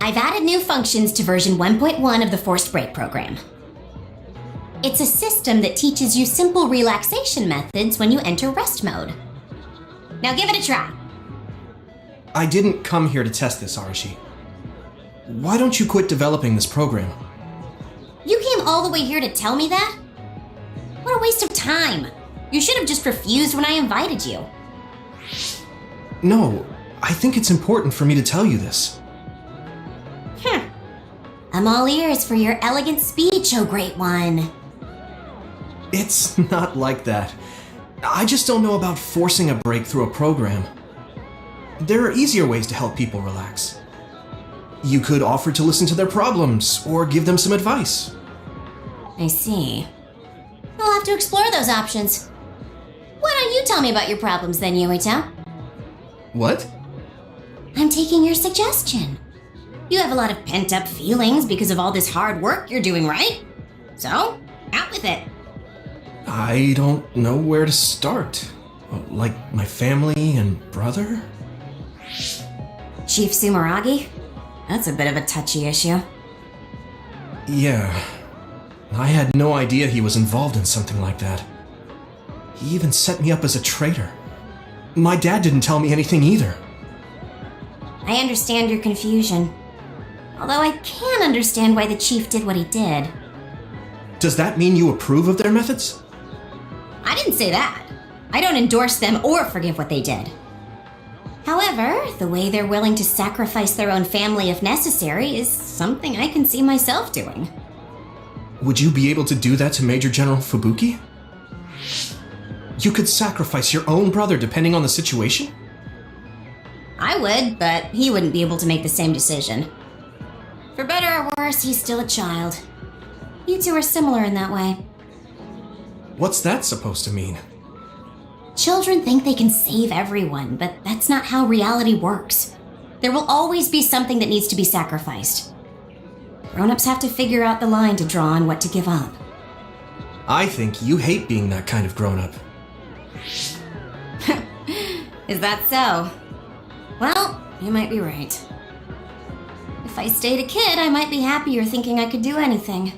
I've added new functions to version 1.1 of the Forced Break program. It's a system that teaches you simple relaxation methods when you enter rest mode. Now give it a try. I didn't come here to test this, Arashi. Why don't you quit developing this program? You came all the way here to tell me that? What a waste of time. You should have just refused when I invited you. No, I think it's important for me to tell you this. I'm all ears for your elegant speech, oh great one. It's not like that. I just don't know about forcing a break through a program. There are easier ways to help people relax. You could offer to listen to their problems, or give them some advice. I see. I'll have to explore those options. Why don't you tell me about your problems then, Yuito? What? I'm taking your suggestion. You have a lot of pent-up feelings because of all this hard work you're doing, right? So, out with it. I don't know where to start. Like my family and brother? Chief Sumeragi? That's a bit of a touchy issue. Yeah. I had no idea he was involved in something like that. He even set me up as a traitor. My dad didn't tell me anything either. I understand your confusion. Although I can understand why the chief did what he did. Does that mean you approve of their methods? I didn't say that. I don't endorse them or forgive what they did. However, the way they're willing to sacrifice their own family if necessary is something I can see myself doing. Would you be able to do that to Major General Fubuki? You could sacrifice your own brother depending on the situation? I would, but he wouldn't be able to make the same decision. For better or worse, he's still a child. You two are similar in that way. What's that supposed to mean? Children think they can save everyone, but that's not how reality works. There will always be something that needs to be sacrificed. Grown-ups have to figure out the line to draw on what to give up. I think you hate being that kind of grown-up. Is that so? Well, you might be right. If I stayed a kid, I might be happier thinking I could do anything.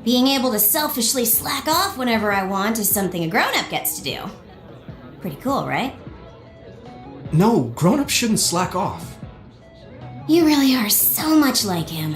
Being able to selfishly slack off whenever I want is something a grown-up gets to do. Pretty cool, right? No, grown-ups shouldn't slack off. You really are so much like him.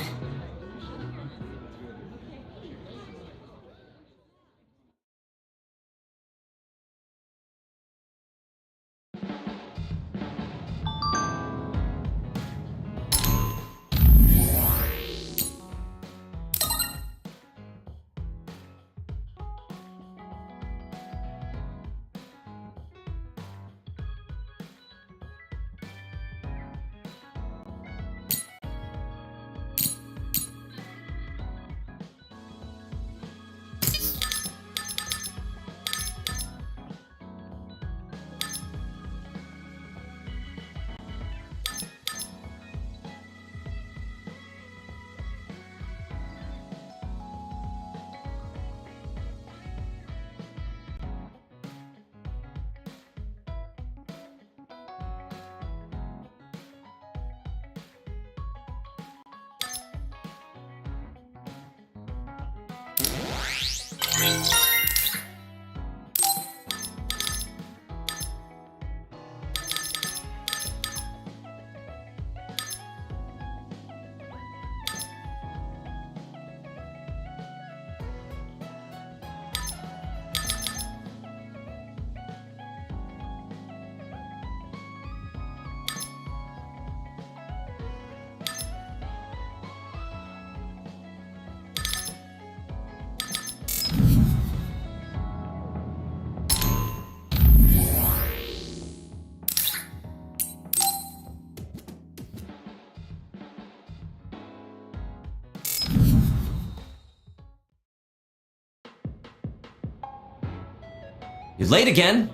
You're late again,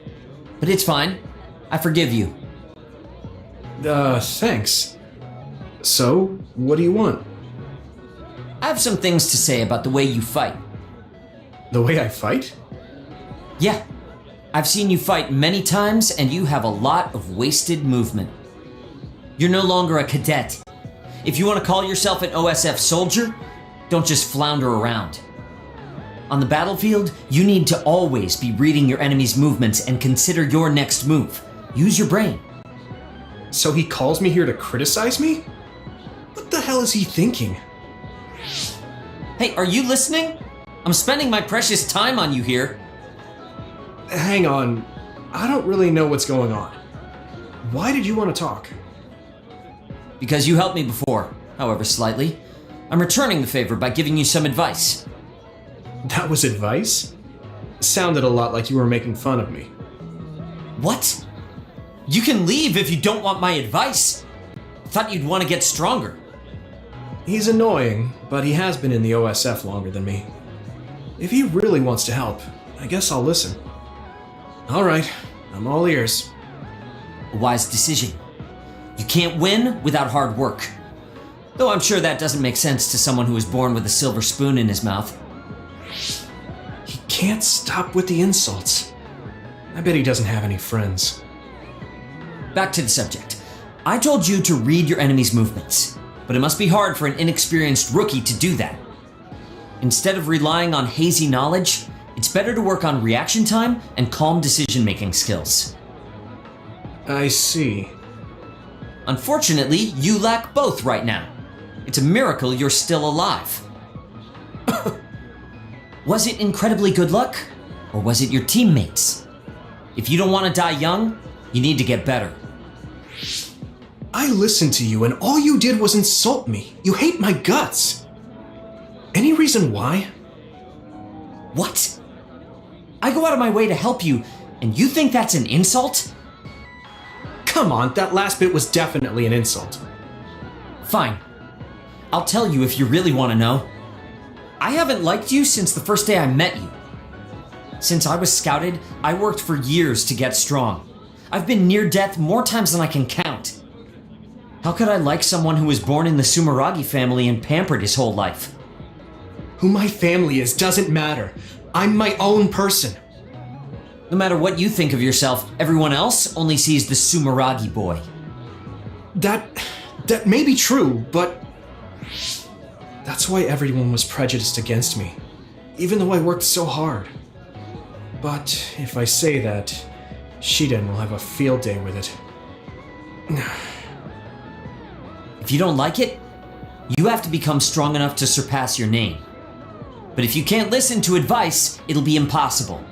but it's fine. I forgive you. Thanks. So, what do you want? I have some things to say about the way you fight. The way I fight? Yeah. I've seen you fight many times, and you have a lot of wasted movement. You're no longer a cadet. If you want to call yourself an OSF soldier, don't just flounder around. On the battlefield, you need to always be reading your enemy's movements and consider your next move. Use your brain. So he calls me here to criticize me? What the hell is he thinking? Hey, are you listening? I'm spending my precious time on you here. Hang on. I don't really know what's going on. Why did you want to talk? Because you helped me before, however slightly. I'm returning the favor by giving you some advice. That was advice? Sounded a lot like you were making fun of me. What? You can leave if you don't want my advice. Thought you'd want to get stronger. He's annoying, but he has been in the OSF longer than me. If he really wants to help, I guess I'll listen. Alright, I'm all ears. A wise decision. You can't win without hard work. Though I'm sure that doesn't make sense to someone who was born with a silver spoon in his mouth. He can't stop with the insults. I bet he doesn't have any friends. Back to the subject. I told you to read your enemy's movements, but it must be hard for an inexperienced rookie to do that. Instead of relying on hazy knowledge, it's better to work on reaction time and calm decision-making skills. I see. Unfortunately, you lack both right now. It's a miracle you're still alive. Was it incredibly good luck? Or was it your teammates? If you don't want to die young, you need to get better. I listened to you and all you did was insult me. You hate my guts. Any reason why? What? I go out of my way to help you, and you think that's an insult? Come on, that last bit was definitely an insult. Fine. I'll tell you if you really want to know. I haven't liked you since the first day I met you. Since I was scouted, I worked for years to get strong. I've been near death more times than I can count. How could I like someone who was born in the Sumeragi family and pampered his whole life? Who my family is doesn't matter. I'm my own person. No matter what you think of yourself, everyone else only sees the Sumeragi boy. That may be true, but that's why everyone was prejudiced against me, even though I worked so hard. But if I say that, Shiden will have a field day with it. If you don't like it, you have to become strong enough to surpass your name. But if you can't listen to advice, it'll be impossible.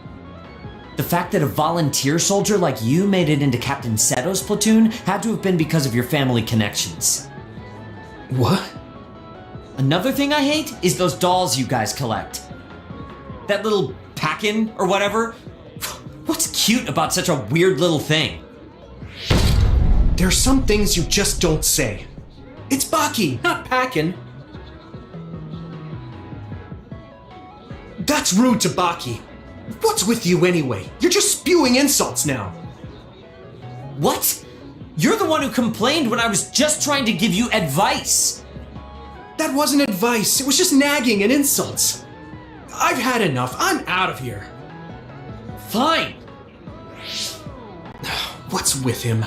The fact that a volunteer soldier like you made it into Captain Seto's platoon had to have been because of your family connections. What? Another thing I hate is those dolls you guys collect. That little Pakin or whatever. What's cute about such a weird little thing? There are some things you just don't say. It's Baki, not Pakin. That's rude to Baki. What's with you anyway? You're just spewing insults now. What? You're the one who complained when I was just trying to give you advice. That wasn't advice. It was just nagging and insults. I've had enough. I'm out of here. Fine. What's with him?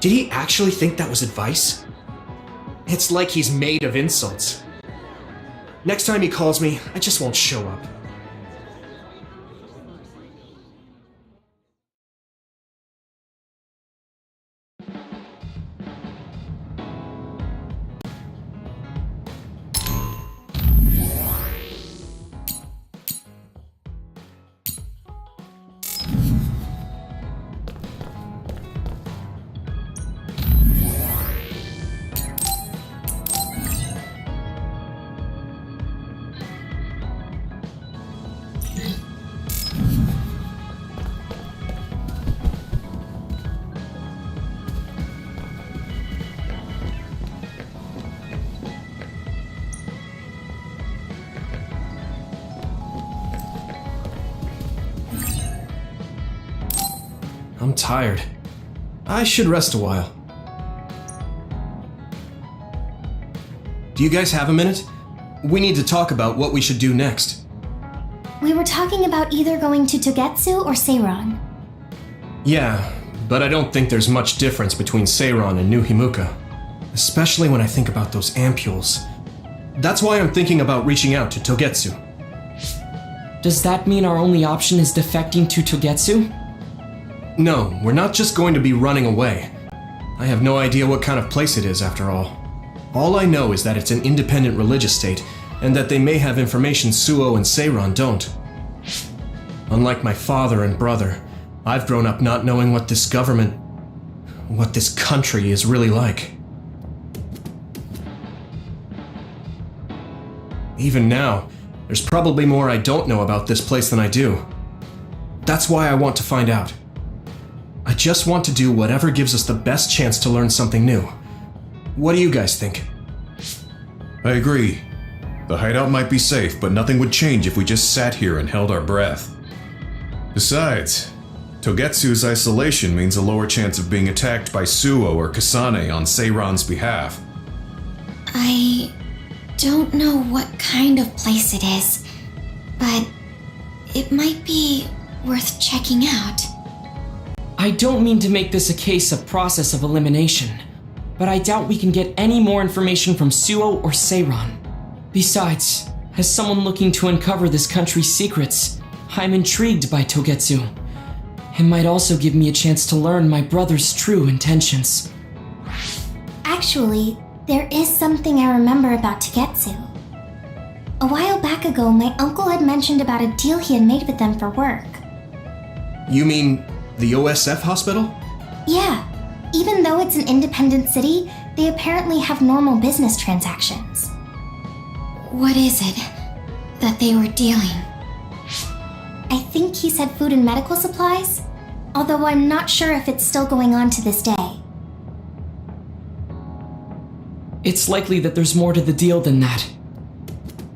Did he actually think that was advice? It's like he's made of insults. Next time he calls me, I just won't show up. I'm tired. I should rest a while. Do you guys have a minute? We need to talk about what we should do next. We were talking about either going to Togetsu or Seiron. Yeah, but I don't think there's much difference between Seiron and New Himuka. especially when I think about those ampules. That's why I'm thinking about reaching out to Togetsu. Does that mean our only option is defecting to Togetsu? No, we're not just going to be running away. I have no idea what kind of place it is, after all. All I know is that it's an independent religious state, and that they may have information Suo and Seiron don't. Unlike my father and brother, I've grown up not knowing what this government, what this country is really like. Even now, there's probably more I don't know about this place than I do. That's why I want to find out. I just want to do whatever gives us the best chance to learn something new. What do you guys think? I agree. The hideout might be safe, but nothing would change if we just sat here and held our breath. Besides, Togetsu's isolation means a lower chance of being attacked by Suo or Kasane on Seiron's behalf. I don't know what kind of place it is, but it might be worth checking out. I don't mean to make this a case of process of elimination, but I doubt we can get any more information from Suo or Seiron. Besides, as someone looking to uncover this country's secrets, I'm intrigued by Togetsu. It might also give me a chance to learn my brother's true intentions. Actually, there is something I remember about Togetsu. A while back ago, my uncle had mentioned about a deal he had made with them for work. You mean the OSF hospital? Yeah, even though it's an independent city, they apparently have normal business transactions. What is it that they were dealing? I think he said food and medical supplies, although I'm not sure if it's still going on to this day. It's likely that there's more to the deal than that.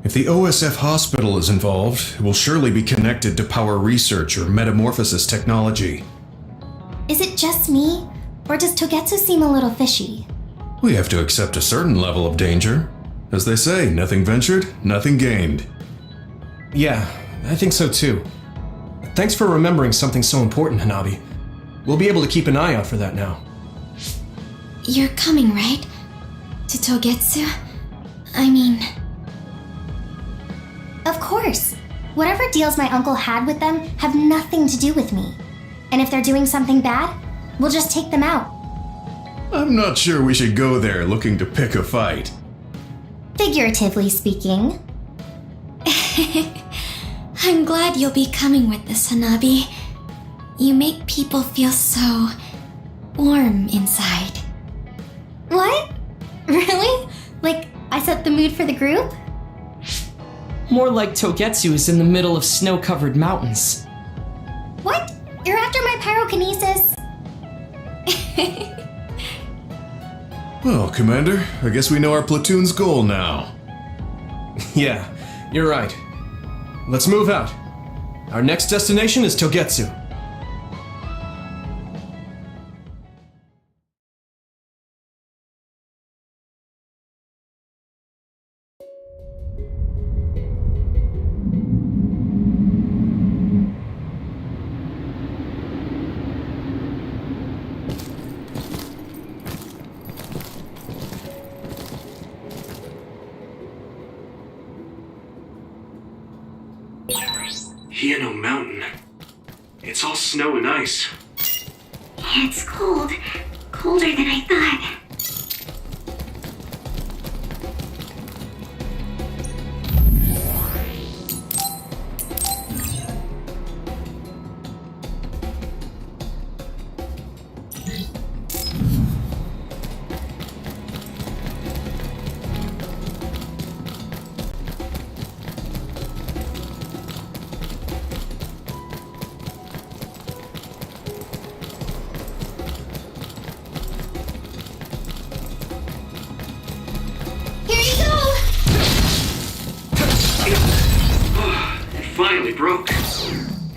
If the OSF hospital is involved, it will surely be connected to power research or metamorphosis technology. Is it just me, or does Togetsu seem a little fishy? We have to accept a certain level of danger. As they say, nothing ventured, nothing gained. Yeah, I think so too. Thanks for remembering something so important, Hanabi. We'll be able to keep an eye out for that now. You're coming, right? To Togetsu? I mean... Of course! Whatever deals my uncle had with them have nothing to do with me. And if they're doing something bad, we'll just take them out. I'm not sure we should go there looking to pick a fight. Figuratively speaking. I'm glad you'll be coming with us, Hanabi. You make people feel so... warm inside. What? Really? Like, I set the mood for the group? More like Togetsu is in the middle of snow-covered mountains. What? You're after my pyrokinesis? Well, Commander, I guess we know our platoon's goal now. Yeah, you're right. Let's move out. Our next destination is Togetsu. Hieno Mountain. It's all snow and ice. Yeah, it's cold. Colder than I thought. Finally broke.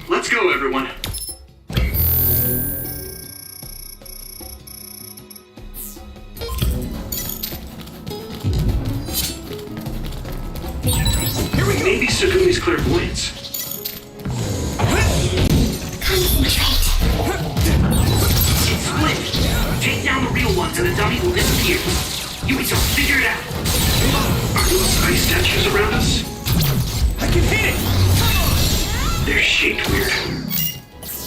Let's go, everyone. Maybe Sugumi's clairvoyance. Concentrate. It's split. Take down the real ones and the dummy will disappear. Yuito, figure it out! Are those ice statues around us? I can hit it! They're shaped weird.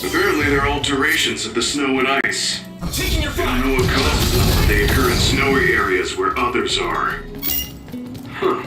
Apparently they're alterations of the snow and ice. I'm taking your I fire! don't know what causes them, but they occur in snowy areas where others are. Huh.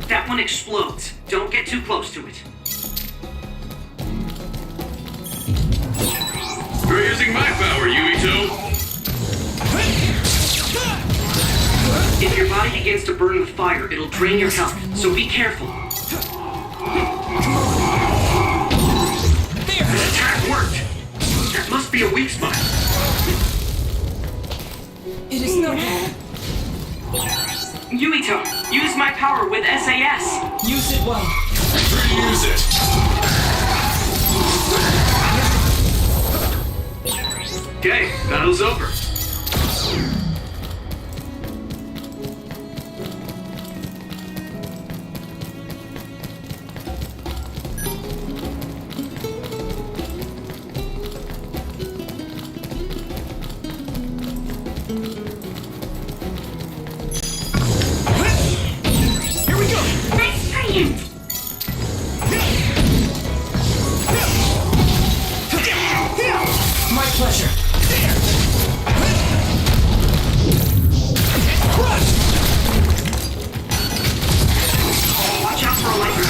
That one explodes. Don't get too close to it. You're using my power, Yuito! If your body begins to burn with fire, it'll drain your health, so be careful. That attack worked! That must be a weak spot. It is not. Yuito, use my power with SAS. Use it well. Use it! Okay, battle's over. My pleasure. Watch out for electric.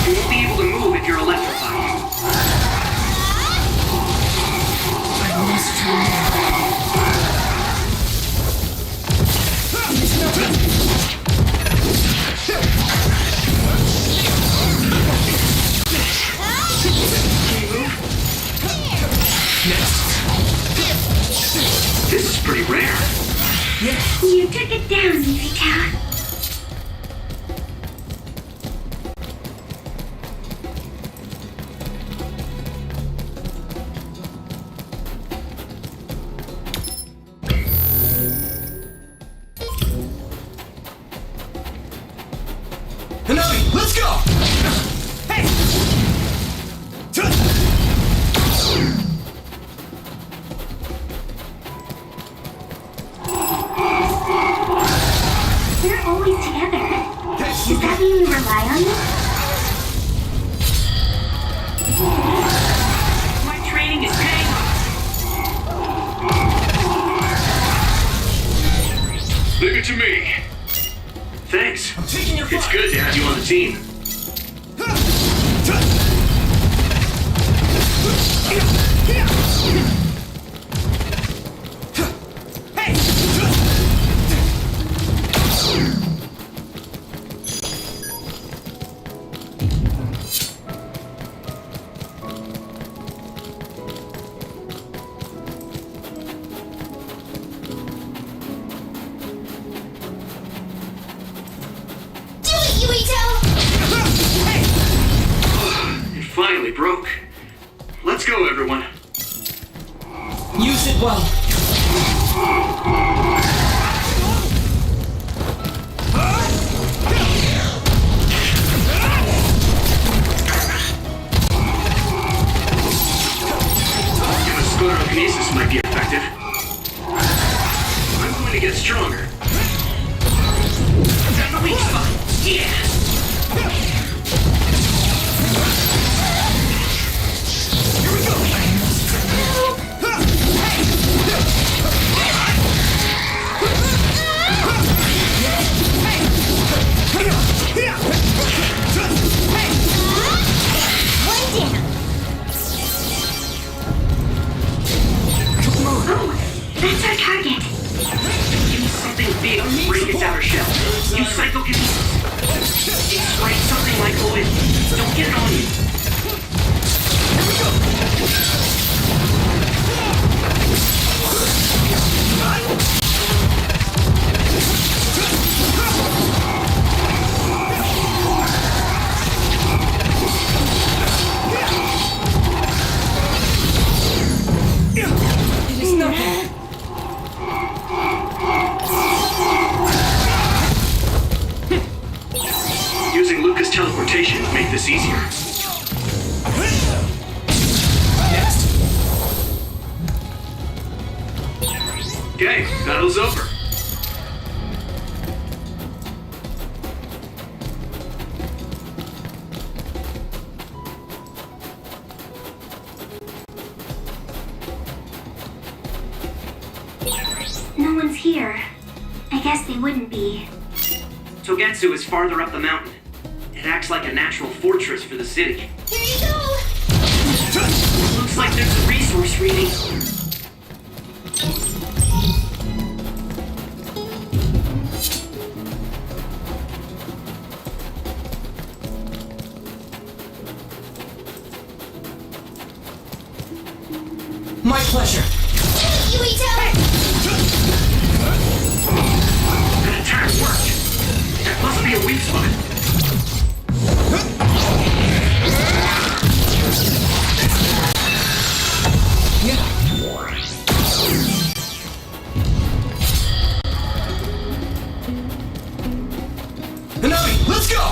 You won't be able to move if you're electrified. I must It is nothing. This is pretty rare. Yeah. You took it down, Yuito. Hanabi, let's go! Hey! They're always together. Does that mean we rely on them? My training is paying off. Leave it to me. Thanks. I'm taking your It's fire. good to have you on the team. It finally broke. Let's go, everyone. Use it well. Telekinesis might be effective. I'm going to get stronger. Got the weak spot. Yeah! Here we go! One down. Oh, that's our target. Use something big to break its outer shell. Use psychokinesis. Strike something like the wind. Don't get it on you. It is nothing. Using Lucas' teleportation would make this easier. Next. Okay, battle's over. No one's here. I guess they wouldn't be. Togetsu is farther up the mountain. It acts like a natural fortress for the city. Here you go! Looks like there's a resource reading. My pleasure. That attack worked. That must be a weak spot. Hanami, let's go!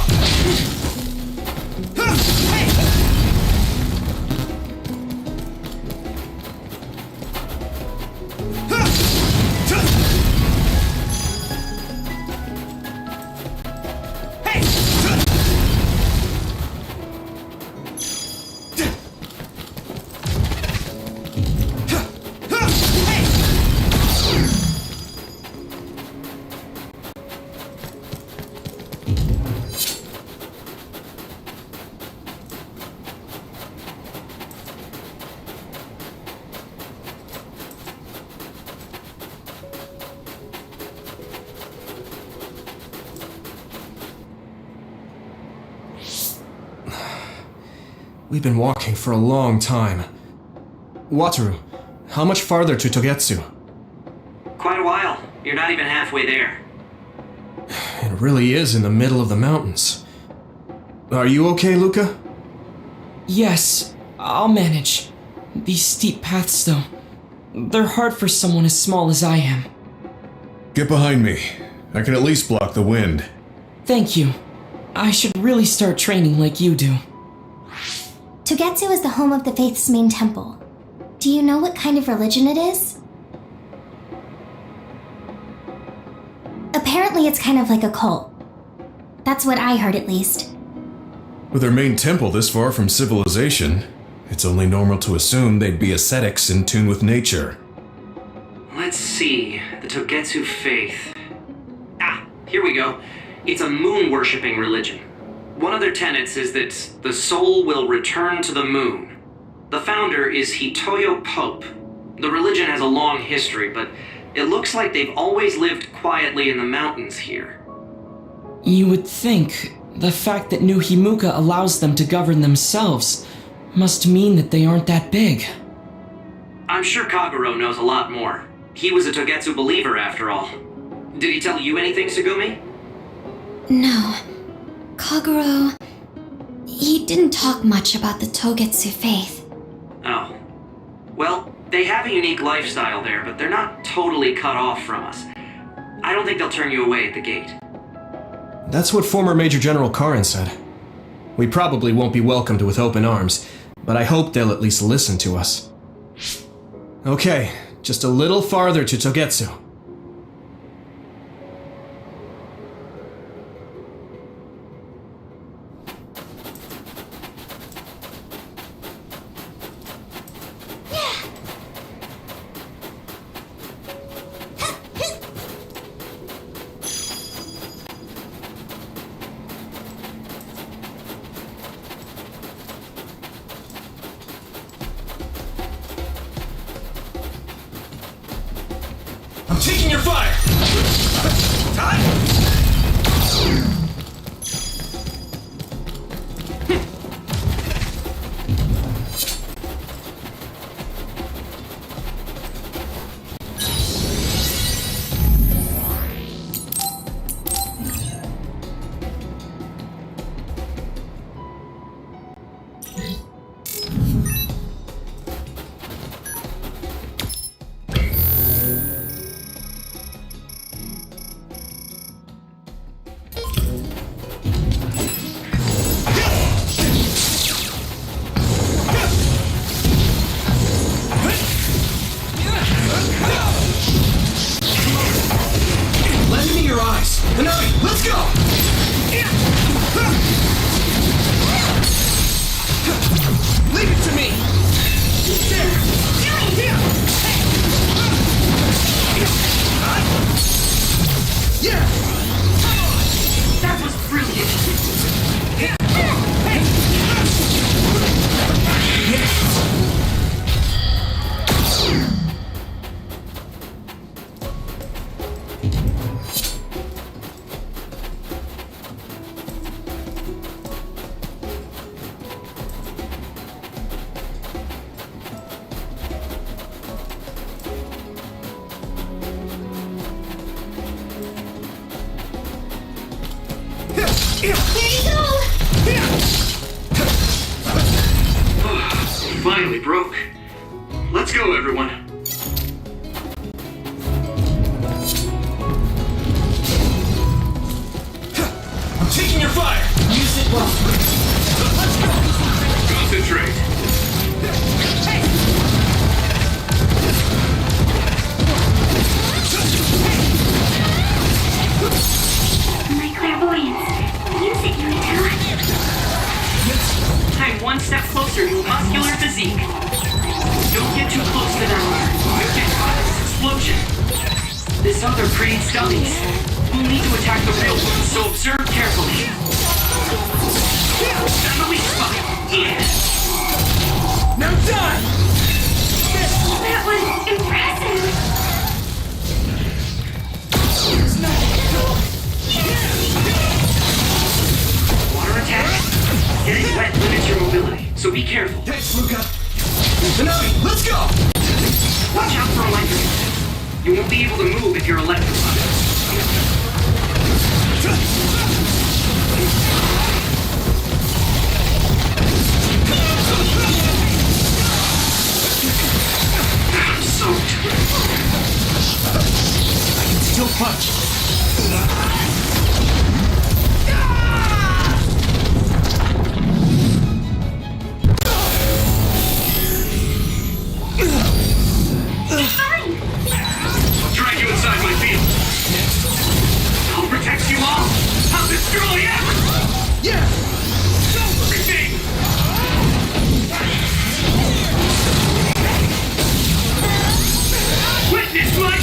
We've been walking for a long time. Wataru, how much farther to Togetsu? Quite a while. You're not even halfway there. It really is in the middle of the mountains. Are you okay, Luca? Yes, I'll manage. These steep paths, though, they're hard for someone as small as I am. Get behind me. I can at least block the wind. Thank you. I should really start training like you do. Togetsu is the home of the Faith's main temple. Do you know what kind of religion it is? Apparently it's kind of like a cult. That's what I heard, at least. With their main temple this far from civilization, it's only normal to assume they'd be ascetics in tune with nature. Let's see. The Togetsu faith. Ah, here we go. It's a moon-worshipping religion. One of their tenets is that the soul will return to the moon. The founder is Hitoyo Pope. The religion has a long history, but it looks like they've always lived quietly in the mountains here. You would think the fact that New Himuka allows them to govern themselves must mean that they aren't that big. I'm sure Kaguro knows a lot more. He was a Togetsu believer, after all. Did he tell you anything, Sugumi? No. Kaguro... he didn't talk much about the Togetsu faith. Oh. Well, they have a unique lifestyle there, but they're not totally cut off from us. I don't think they'll turn you away at the gate. That's what former Major General Karin said. We probably won't be welcomed with open arms, but I hope they'll at least listen to us. Okay, just a little farther to Togetsu. I'm taking your fire! Time! Lend me your eyes. Hanami, let's go! Leave it to me! Yeah! That was brilliant. Finally broke. Let's go, everyone. I'm taking your fire! Use it well. Let's go! Concentrate. My clairvoyance. Use it, Yuito. I'm one step closer to a muscular physique. Don't get too close to them. You'll get caught in this explosion. This other breeds dummies. We'll need to attack the real ones, so observe carefully. And the weak spot. Yeah. Now die! That was impressive. Water attack. Getting wet limits your mobility, so be careful. Thanks, Luca! Hanami, let's go! Watch out for electric. You won't be able to move if you're electrified. I'm soaked. I can still punch! I'll drag you inside my field. I'll protect you all. I'll destroy everything. Yeah! Everything. Witness my...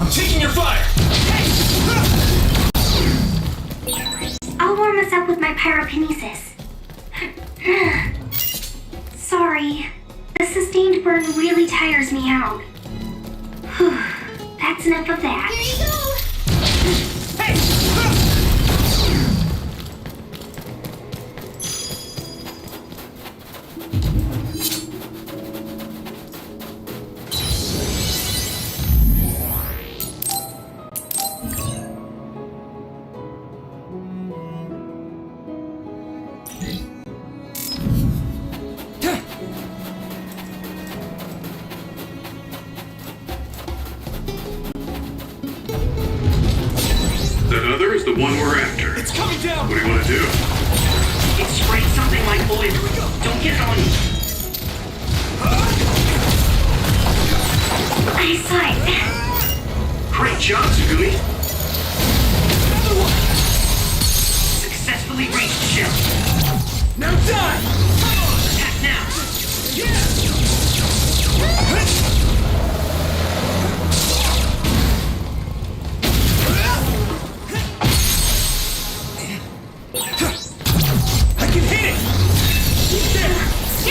I'm taking your fire! I'll warm us up with my pyrokinesis. Sorry. The sustained burn really tires me out. That's enough of that. Here you go! That other is the one we're after. It's coming down! What do you want to do? It sprayed something like oil. Don't get it on you. I saw it. Great job, Tsugumi. Successfully reached shell. Now die! Attack now. I can hit it! Do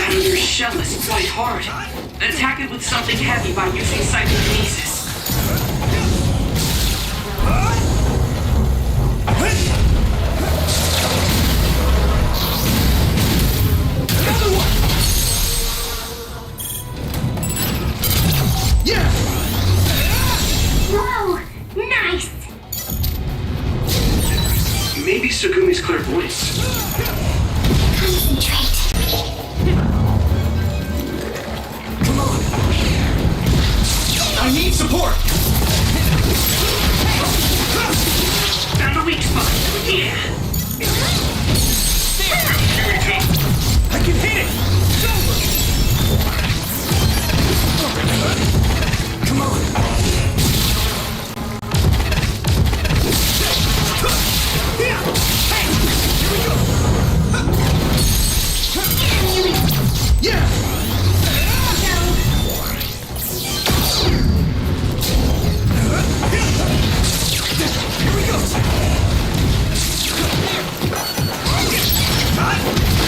it! Your shell is quite hard. Attack it with something heavy by using psychokinesis. Another one! Yeah! Whoa! Nice! Maybe Tsugumi's clairvoyance. Concentrate. I need support! Found a weak spot. Yeah. I can hit it! Come on! Hey! Here we go! Yeah! Here we go!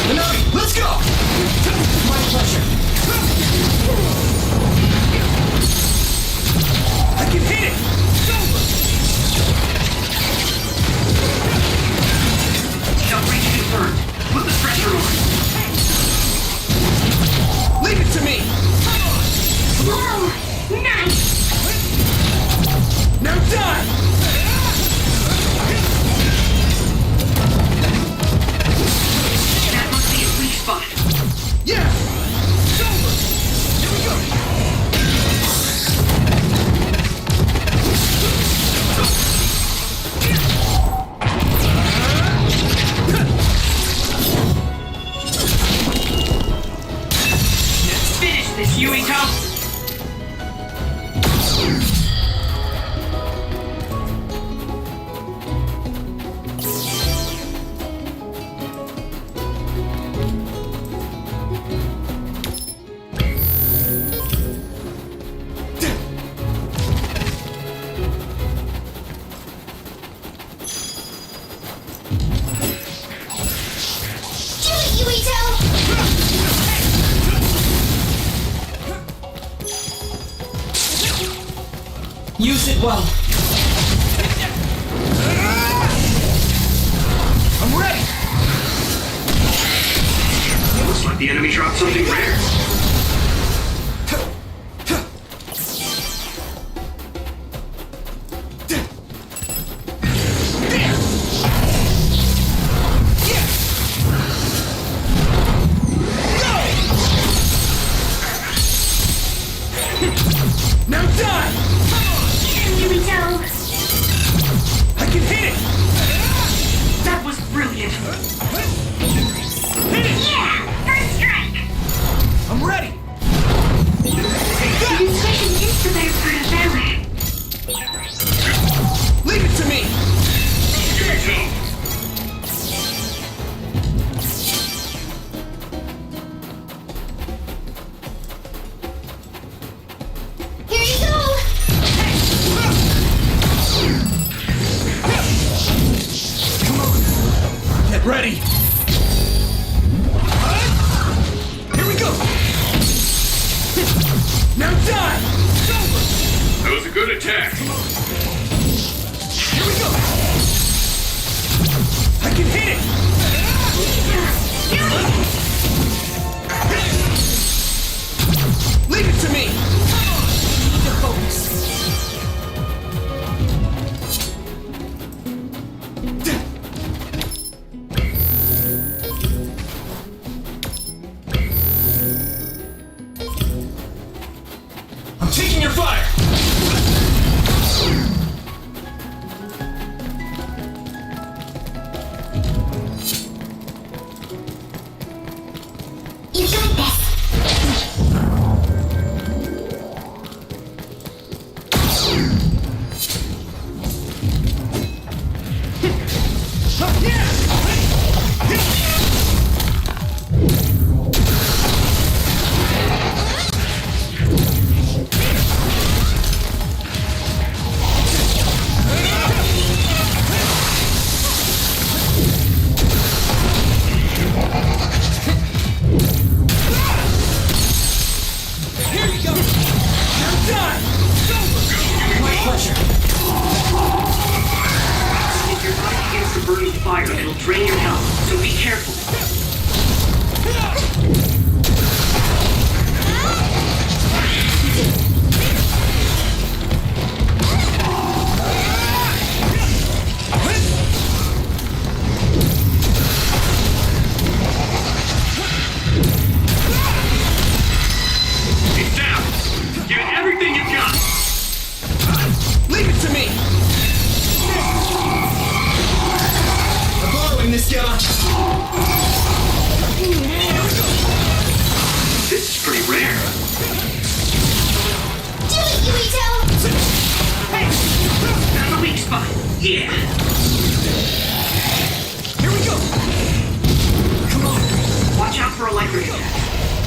Minami, let's go! My pleasure. I can hit it! Shell breach confirmed. Put the pressure on. Leave it to me! Whoa! Nice! Now die! That must be a weak spot. Yeah! Here we go! Finish this, Yuito! Use it well. I'm ready! Looks like the enemy dropped something rare. Now die! Here we go! I can hit it! That was brilliant. Yeah! First strike! I'm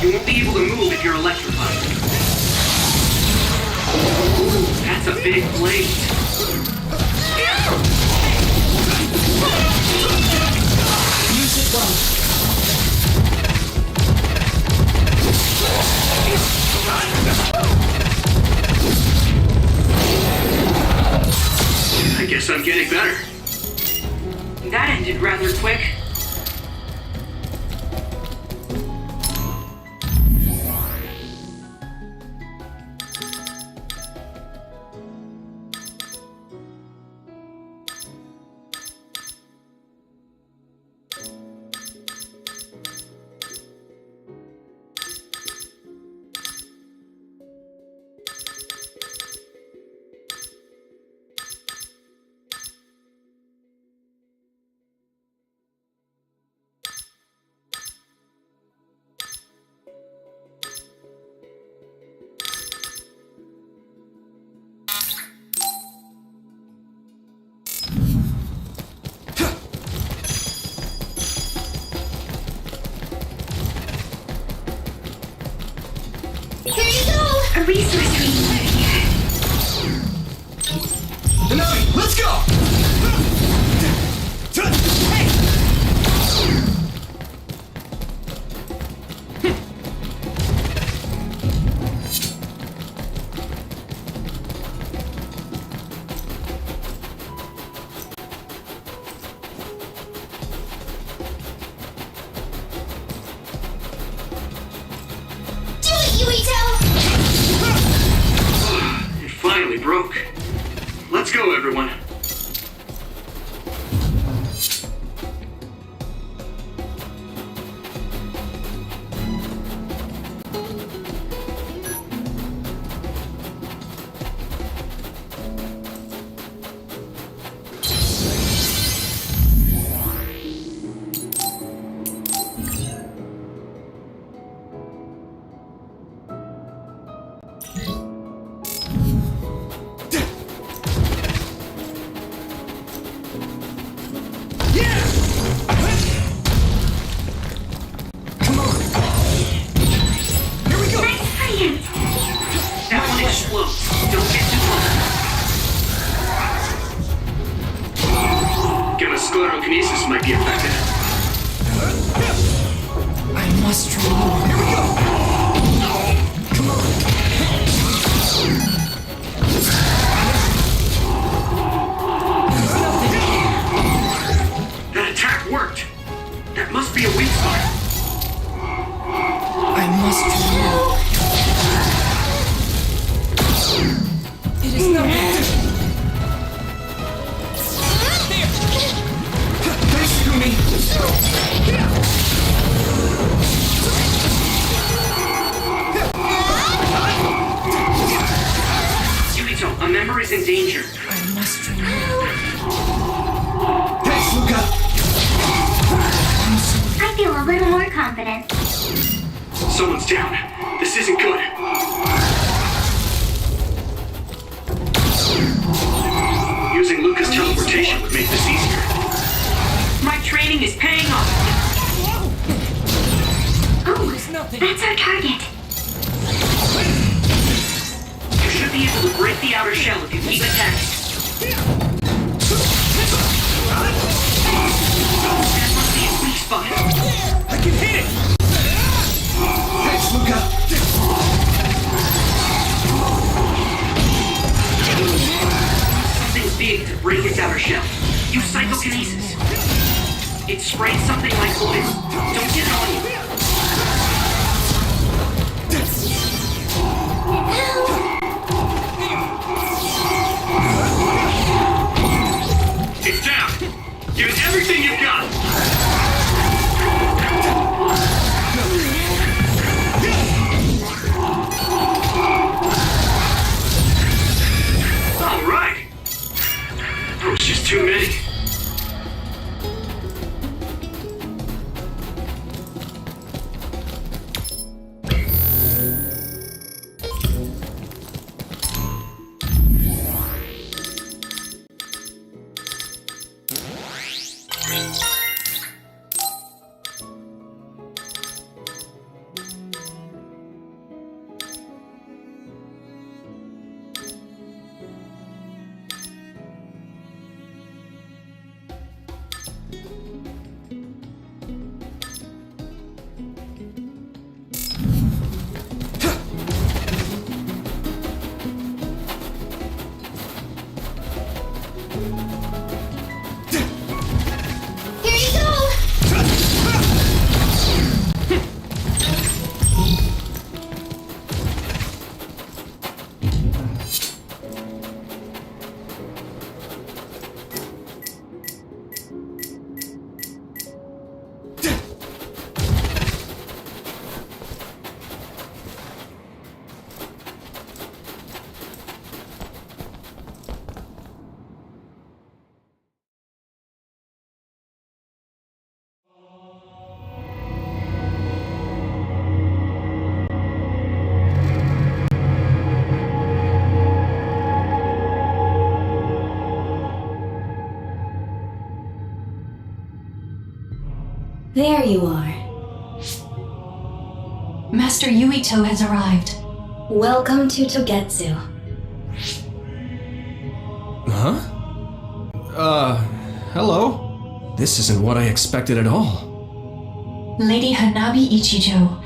You won't be able to move if you're electrified. That's a big blade. Use it well. I guess I'm getting better. That ended rather quick. Here you go! A resource research here. Hanami, let's go! Hey! It finally broke. Let's go, everyone. That one explodes. Don't get too close. Gamma sclerokinesis might be effective. I must try more. Here we go! Come on! That attack worked. That must be a weak spot. I must try more. It is not. Thanks, Kumi. Yukito, a member is in danger. I must try more. Thanks, Luca! I feel a little more confident. Someone's down. This isn't good. Using Luca's teleportation would make this easier. My training is paying off. Oh, that's our target. You should be able to break the outer shell if you keep attacking. That must be a weak spot. I can hit it! Thanks, Luca! Something's big to break its outer shell. Use psychokinesis. It sprays something like oil. Don't get it on you. It's down. Give it everything you've got. All right. That was just too many. There you are. Master Yuito has arrived. Welcome to Togetsu. Huh? Hello? This isn't what I expected at all. Lady Hanabi Ichijo,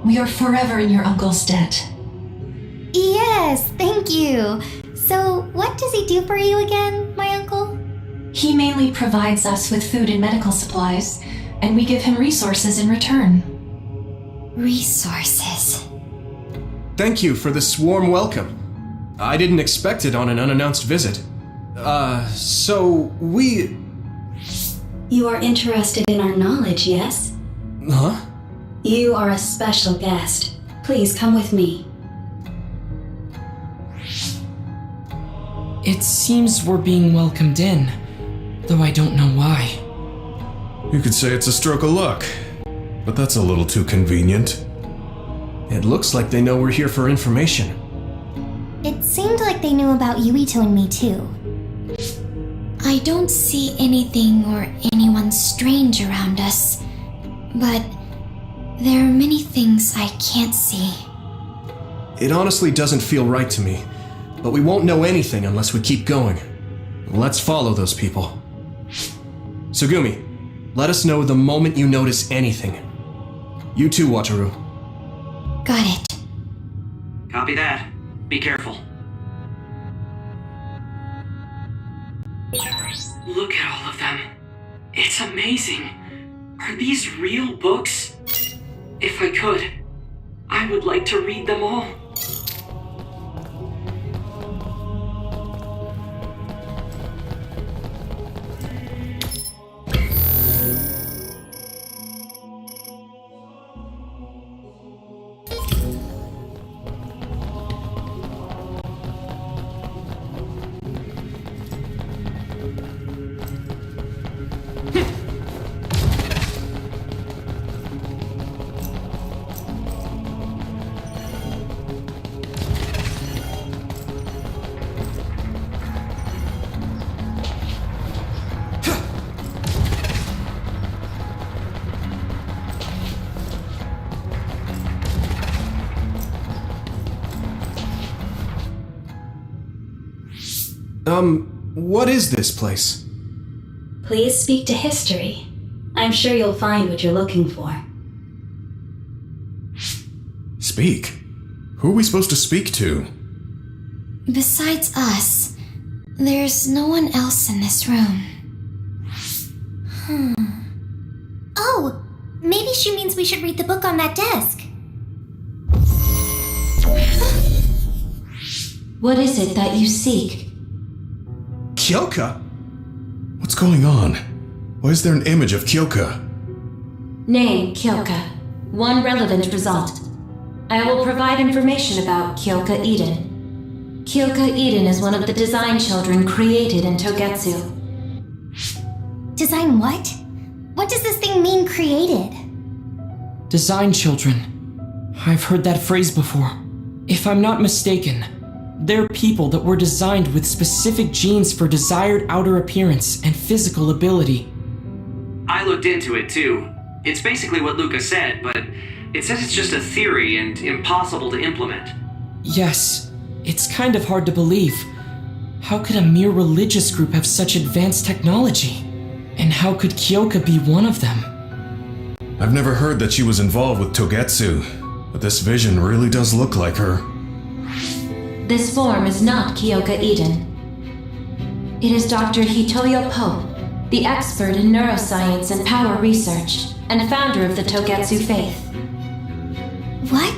we are forever in your uncle's debt. Yes, thank you. So, what does he do for you again, my uncle? He mainly provides us with food and medical supplies, and we give him resources in return. Resources. Thank you for this warm welcome. I didn't expect it on an unannounced visit. You are interested in our knowledge, yes? Huh? You are a special guest. Please come with me. It seems we're being welcomed in, though I don't know why. You could say it's a stroke of luck, but that's a little too convenient. It looks like they know we're here for information. It seemed like they knew about Yuito and me too. I don't see anything or anyone strange around us, but there are many things I can't see. It honestly doesn't feel right to me, but we won't know anything unless we keep going. Let's follow those people. Sugumi, let us know the moment you notice anything. You too, Wataru. Got it. Copy that. Be careful. Look at all of them. It's amazing. Are these real books? If I could, I would like to read them all. What is this place? Please speak to history. I'm sure you'll find what you're looking for. Speak? Who are we supposed to speak to? Besides us, there's no one else in this room. Oh, maybe she means we should read the book on that desk. What is it that you seek? Kyoka? What's going on? Why is there an image of Kyoka? Name, Kyoka. One relevant result. I will provide information about Kyoka Eden. Kyoka Eden is one of the design children created in Togetsu. Design what? What does this thing mean, created? Design children. I've heard that phrase before. If I'm not mistaken, they're people that were designed with specific genes for desired outer appearance and physical ability. I looked into it too. It's basically what Luca said, but it says it's just a theory and impossible to implement. Yes, it's kind of hard to believe. How could a mere religious group have such advanced technology? And how could Kyoka be one of them? I've never heard that she was involved with Togetsu, but this vision really does look like her. This form is not Kyoka Eden. It is Dr. Hitoyo Pope, the expert in neuroscience and power research, and founder of the Togetsu faith. What?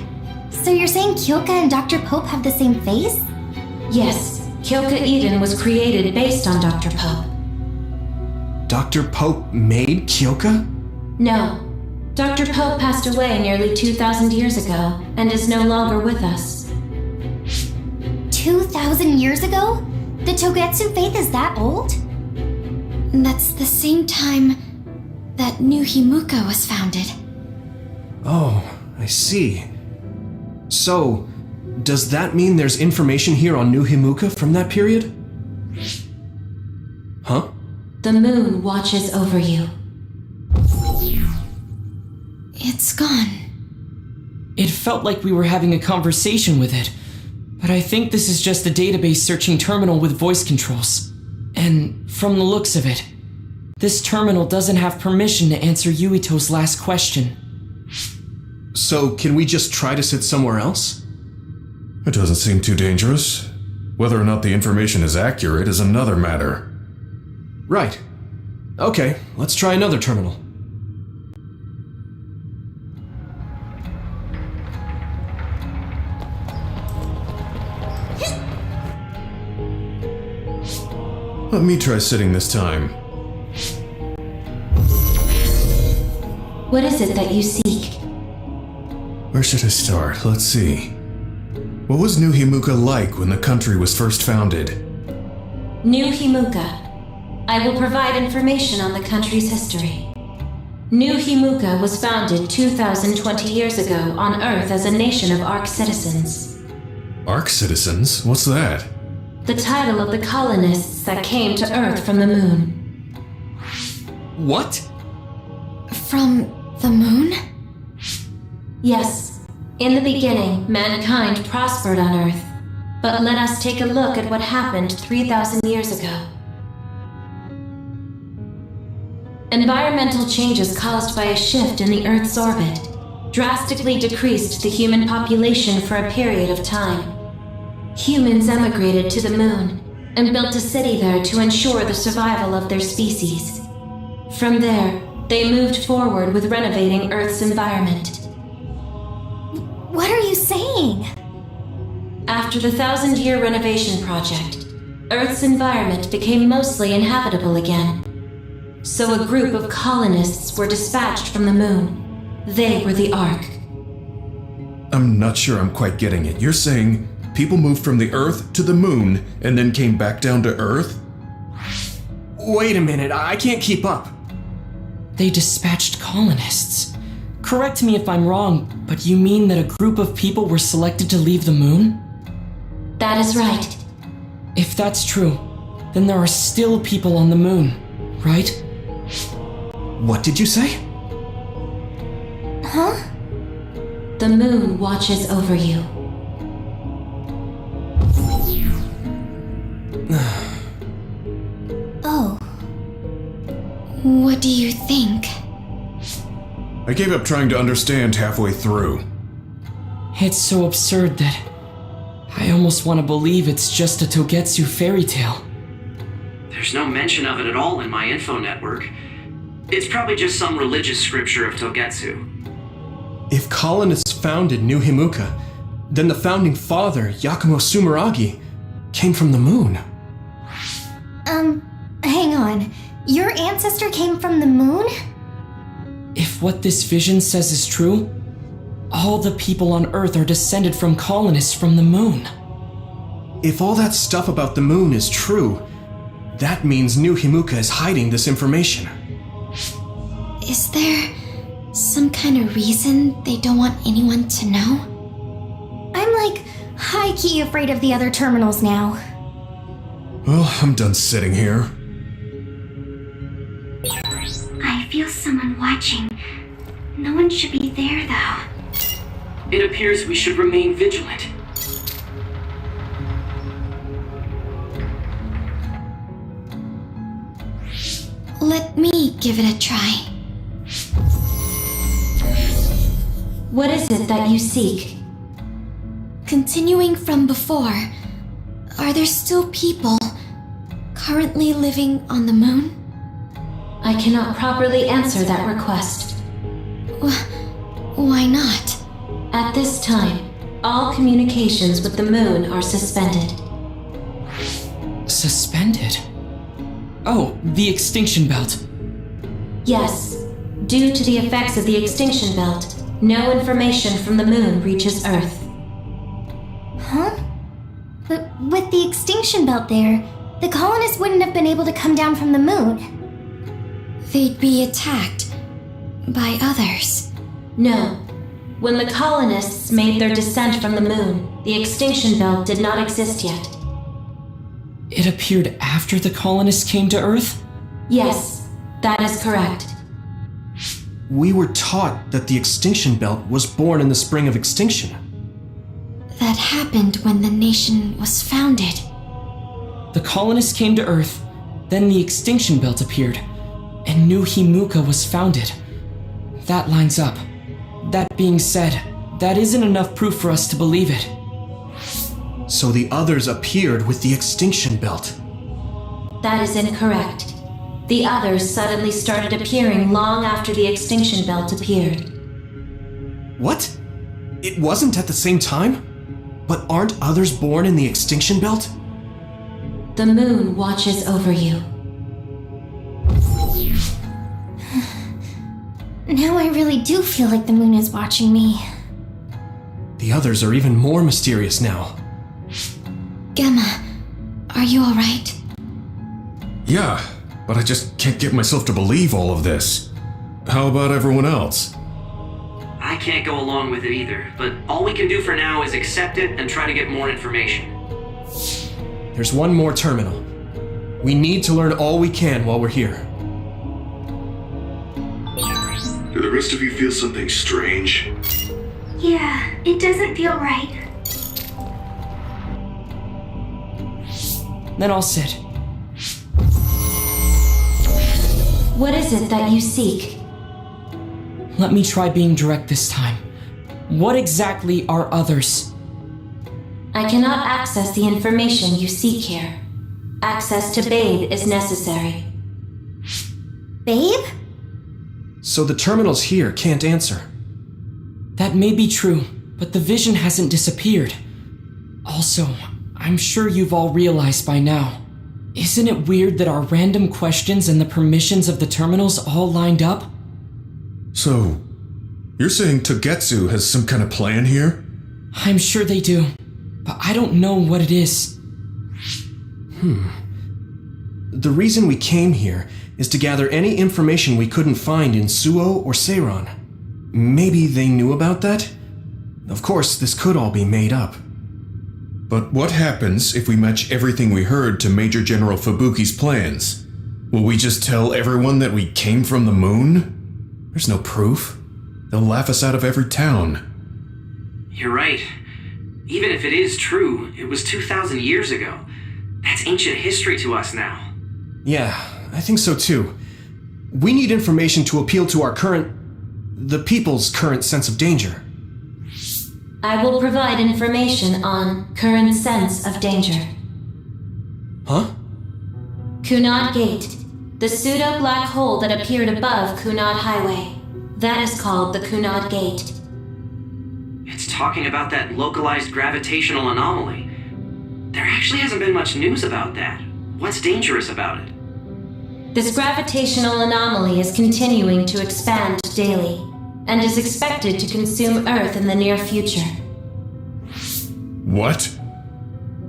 So you're saying Kyoka and Dr. Pope have the same face? Yes, Kyoka Eden was created based on Dr. Pope. Dr. Pope made Kyoka? No. Dr. Pope passed away nearly 2,000 years ago and is no longer with us. 2,000 years ago? The Togetsu faith is that old? That's the same time that New Himuka was founded. Oh, I see. So, does that mean there's information here on New Himuka from that period? Huh? The moon watches over you. It's gone. It felt like we were having a conversation with it, but I think this is just a database searching terminal with voice controls. And from the looks of it, this terminal doesn't have permission to answer Yuito's last question. So, can we just try to sit somewhere else? It doesn't seem too dangerous. Whether or not the information is accurate is another matter. Right. Okay, let's try another terminal. Let me try sitting this time. What is it that you seek? Where should I start? Let's see. What was New Himuka like when the country was first founded? New Himuka. I will provide information on the country's history. New Himuka was founded 2,020 years ago on Earth as a nation of Ark citizens. Ark citizens? What's that? The title of the colonists that came to Earth from the moon. What? From the moon? Yes. In the beginning, mankind prospered on Earth. But let us take a look at what happened 3,000 years ago. Environmental changes caused by a shift in the Earth's orbit drastically decreased the human population for a period of time. Humans emigrated to the moon and built a city there to ensure the survival of their species. From there, they moved forward with renovating Earth's environment. What are you saying? After the 1,000-year renovation project, Earth's environment became mostly inhabitable again. So a group of colonists were dispatched from the moon. They were the Ark. I'm not sure I'm quite getting it. You're saying people moved from the Earth to the moon and then came back down to Earth? Wait a minute, I can't keep up. They dispatched colonists. Correct me if I'm wrong, but you mean that a group of people were selected to leave the moon? That is right. If that's true, then there are still people on the moon, right? What did you say? Huh? The moon watches over you. Oh. What do you think? I gave up trying to understand halfway through. It's so absurd that I almost want to believe it's just a Togetsu fairy tale. There's no mention of it at all in my info network. It's probably just some religious scripture of Togetsu. If colonists founded New Himuka, then the founding father, Yakumo Sumeragi, came from the moon. Hang on. Your ancestor came from the moon? If what this vision says is true, all the people on Earth are descended from colonists from the moon. If all that stuff about the moon is true, that means New Himuka is hiding this information. Is there some kind of reason they don't want anyone to know? I'm like high-key afraid of the other terminals now. Well, I'm done sitting here. I feel someone watching. No one should be there, though. It appears we should remain vigilant. Let me give it a try. What is it that you seek? Continuing from before, are there still people currently living on the moon? I cannot properly answer that request. Why not? At this time, all communications with the moon are suspended. Suspended? Oh, the extinction belt. Yes. Due to the effects of the extinction belt, no information from the moon reaches Earth. Huh? But with the extinction belt there, the colonists wouldn't have been able to come down from the moon. They'd be attacked by others. No. When the colonists made their descent from the moon, the extinction belt did not exist yet. It appeared after the colonists came to Earth? Yes, that is correct. We were taught that the extinction belt was born in the spring of extinction. That happened when the nation was founded. The colonists came to Earth, then the extinction belt appeared, and New Himuka was founded. That lines up. That being said, that isn't enough proof for us to believe it. So the others appeared with the extinction belt. That is incorrect. The others suddenly started appearing long after the extinction belt appeared. What? It wasn't at the same time? But aren't others born in the extinction belt? The moon watches over you. Now I really do feel like the moon is watching me. The others are even more mysterious now. Gemma, are you alright? Yeah, but I just can't get myself to believe all of this. How about everyone else? I can't go along with it either, but all we can do for now is accept it and try to get more information. There's one more terminal. We need to learn all we can while we're here. Do the rest of you feel something strange? Yeah, it doesn't feel right. Then I'll sit. What is it that you seek? Let me try being direct this time. What exactly are others? I cannot access the information you seek here. Access to Babe is necessary. Babe? So the terminals here can't answer. That may be true, but the vision hasn't disappeared. Also, I'm sure you've all realized by now. Isn't it weird that our random questions and the permissions of the terminals all lined up? So, you're saying Togetsu has some kind of plan here? I'm sure they do, but I don't know what it is. The reason we came here is to gather any information we couldn't find in Suo or Seiron. Maybe they knew about that? Of course, this could all be made up. But what happens if we match everything we heard to Major General Fubuki's plans? Will we just tell everyone that we came from the moon? There's no proof. They'll laugh us out of every town. You're right. Even if it is true, it was 2,000 years ago. That's ancient history to us now. Yeah, I think so too. We need information to appeal to the people's current sense of danger. I will provide information on current sense of danger. Huh? Kunad Gate, the pseudo-black hole that appeared above Kunad Highway. That is called the Kunad Gate. It's talking about that localized gravitational anomaly. There actually hasn't been much news about that. What's dangerous about it? This gravitational anomaly is continuing to expand daily, and is expected to consume Earth in the near future. What?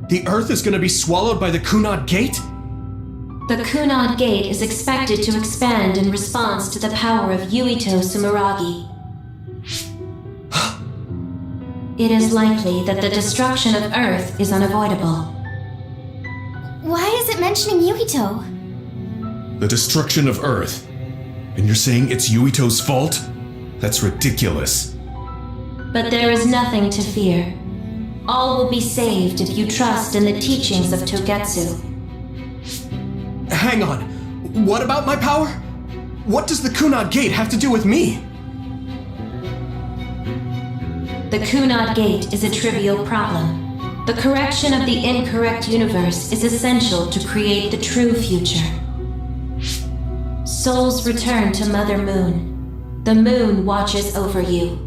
The Earth is going to be swallowed by the Kunad Gate? The Kunad Gate is expected to expand in response to the power of Yuito Sumeragi. It is likely that the destruction of Earth is unavoidable. Why is it mentioning Yuito? The destruction of Earth. And you're saying it's Yuito's fault? That's ridiculous. But there is nothing to fear. All will be saved if you trust in the teachings of Togetsu. Hang on. What about my power? What does the Kunad Gate have to do with me? The Kunad Gate is a trivial problem. The correction of the incorrect universe is essential to create the true future. Souls return to Mother Moon. The moon watches over you.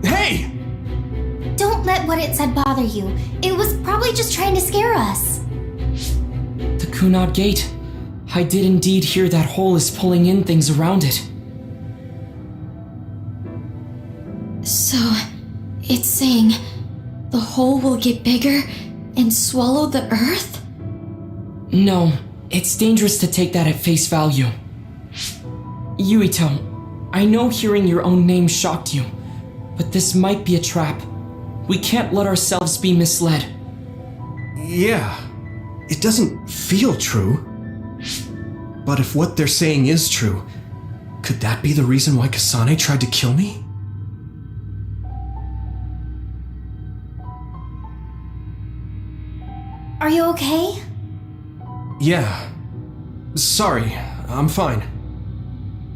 Hey! Don't let what it said bother you. It was probably just trying to scare us. The Kunad Gate. I did indeed hear that hole is pulling in things around it. So, it's saying the hole will get bigger and swallow the Earth? No, it's dangerous to take that at face value. Yuito, I know hearing your own name shocked you, but this might be a trap. We can't let ourselves be misled. Yeah, it doesn't feel true. But if what they're saying is true, could that be the reason why Kasane tried to kill me? Are you okay? Yeah. Sorry, I'm fine.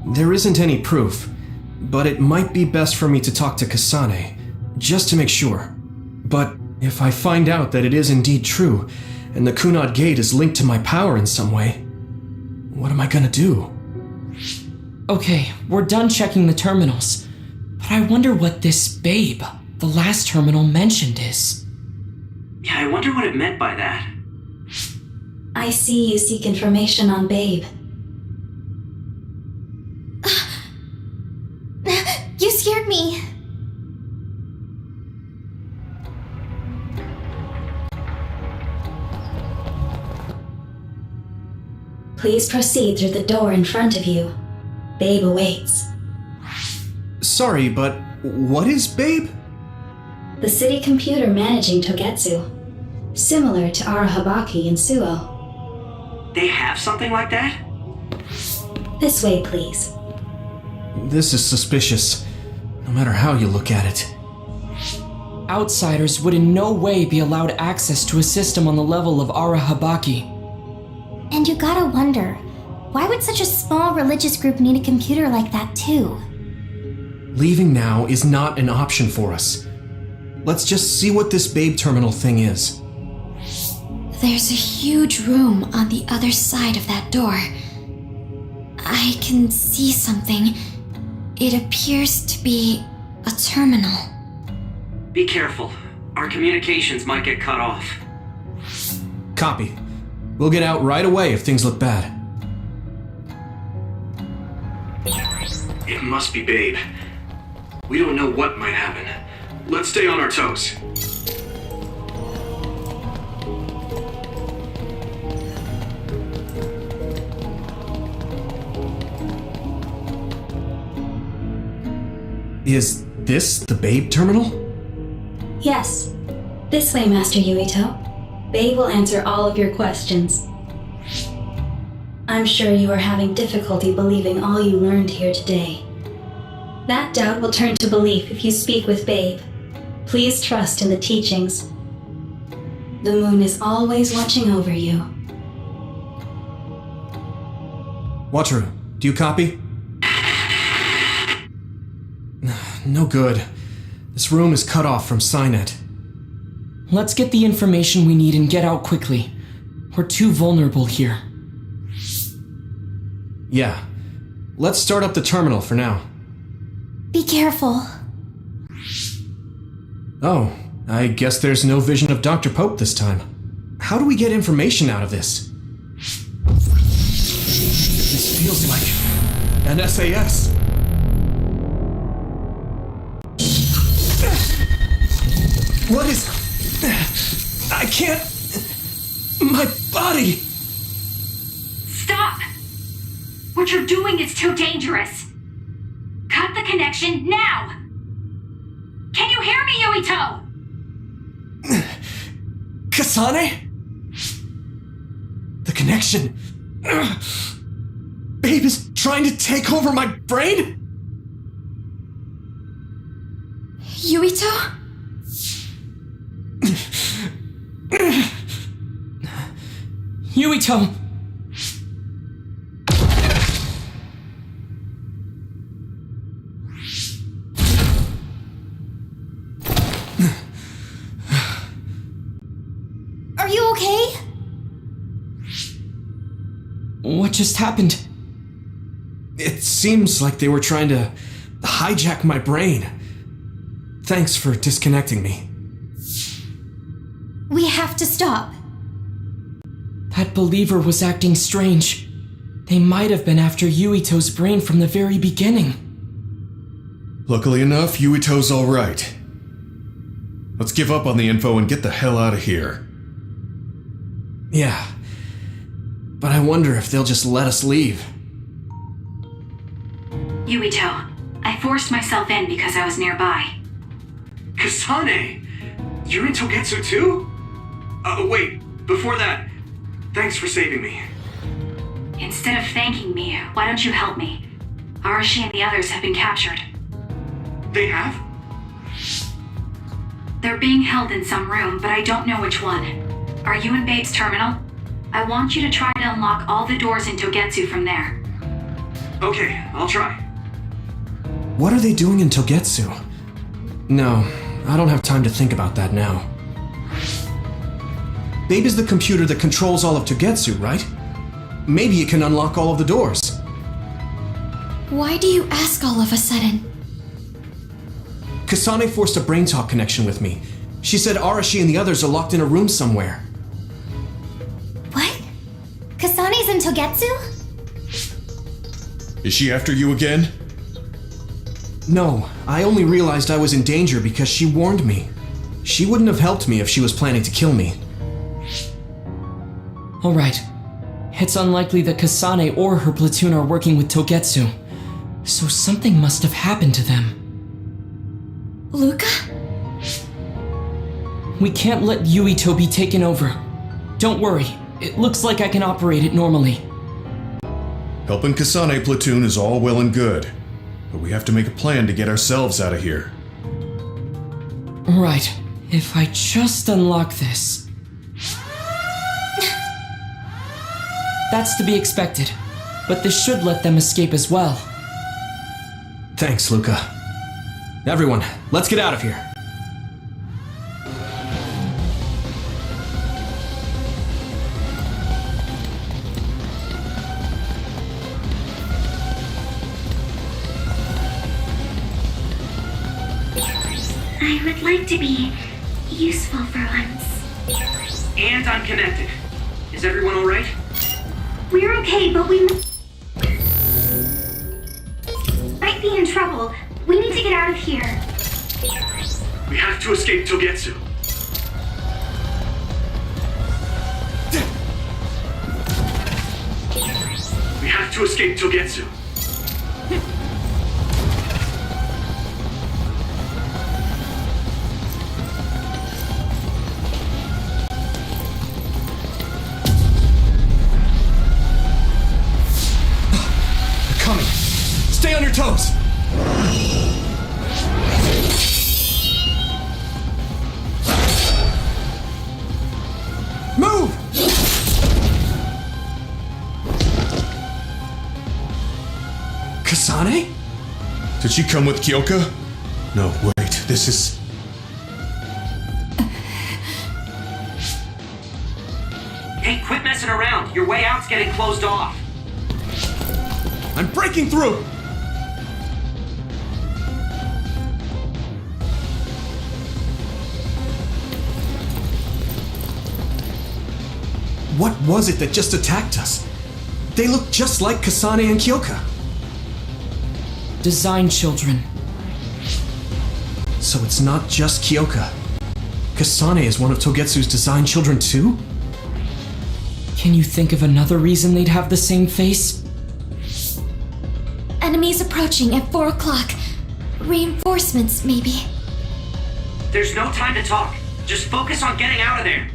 There isn't any proof, but it might be best for me to talk to Kasane, just to make sure. But if I find out that it is indeed true, and the Kunad Gate is linked to my power in some way, what am I gonna do? Okay, we're done checking the terminals. But I wonder what this Babe, the last terminal mentioned, is. Yeah, I wonder what it meant by that. I see you seek information on Babe. You scared me. Please proceed through the door in front of you. Babe awaits. Sorry, but what is Babe? The city computer managing Togetsu. Similar to Arahabaki and Suo. They have something like that? This way, please. This is suspicious, no matter how you look at it. Outsiders would in no way be allowed access to a system on the level of Arahabaki. And you gotta wonder, why would such a small religious group need a computer like that too? Leaving now is not an option for us. Let's just see what this Babe terminal thing is. There's a huge room on the other side of that door. I can see something. It appears to be a terminal. Be careful. Our communications might get cut off. Copy. We'll get out right away if things look bad. It must be Babe. We don't know what might happen. Let's stay on our toes. Is this the Babe terminal? Yes. This way, Master Yuito. Babe will answer all of your questions. I'm sure you are having difficulty believing all you learned here today. That doubt will turn to belief if you speak with Babe. Please trust in the teachings. The moon is always watching over you. Wataru, do you copy? No good. This room is cut off from Cynet. Let's get the information we need and get out quickly. We're too vulnerable here. Yeah. Let's start up the terminal for now. Be careful. Oh, I guess there's no vision of Dr. Pope this time. How do we get information out of this? This feels like an SAS. What is... I can't... My body... Stop! What you're doing is too dangerous. Cut the connection now! Can you hear me, Yuito? Kasane? The connection... Babe is trying to take over my brain? Yuito? Yuito! Are you okay? What just happened? It seems like they were trying to hijack my brain. Thanks for disconnecting me. We have to stop. That believer was acting strange. They might have been after Yuito's brain from the very beginning. Luckily enough, Yuito's alright. Let's give up on the info and get the hell out of here. Yeah. But I wonder if they'll just let us leave. Yuito, I forced myself in because I was nearby. Kasane! You're in Togetsu too? Wait, before that, thanks for saving me. Instead of thanking me, why don't you help me? Arashi and the others have been captured. They have? They're being held in some room, but I don't know which one. Are you in Babe's terminal? I want you to try to unlock all the doors in Togetsu from there. Okay, I'll try. What are they doing in Togetsu? No, I don't have time to think about that now. Babe is the computer that controls all of Togetsu, right? Maybe it can unlock all of the doors. Why do you ask all of a sudden? Kasane forced a brain talk connection with me. She said Arashi and the others are locked in a room somewhere. What? Kasane's in Togetsu? Is she after you again? No, I only realized I was in danger because she warned me. She wouldn't have helped me if she was planning to kill me. Alright. It's unlikely that Kasane or her platoon are working with Togetsu. So something must have happened to them. Luca? We can't let Yuito be taken over. Don't worry, it looks like I can operate it normally. Helping Kasane platoon is all well and good, but we have to make a plan to get ourselves out of here. Right, if I just unlock this. That's to be expected, but this should let them escape as well. Thanks, Luca. Everyone, let's get out of here. I would like to be useful for once. And I'm connected. Is everyone alright? We're okay, but we might be in trouble. We need to get out of here. We have to escape Togetsu. We have to escape Togetsu. They're coming. Stay on your toes. Move! Kasane? Did she come with Kyoka? No, wait, this is... Hey, quit messing around. Your way out's getting closed off. I'm breaking through! What was it that just attacked us? They look just like Kasane and Kyoka. Design children. So it's not just Kyoka. Kasane is one of Togetsu's design children too? Can you think of another reason they'd have the same face? Enemies approaching at 4 o'clock. Reinforcements, maybe. There's no time to talk. Just focus on getting out of there.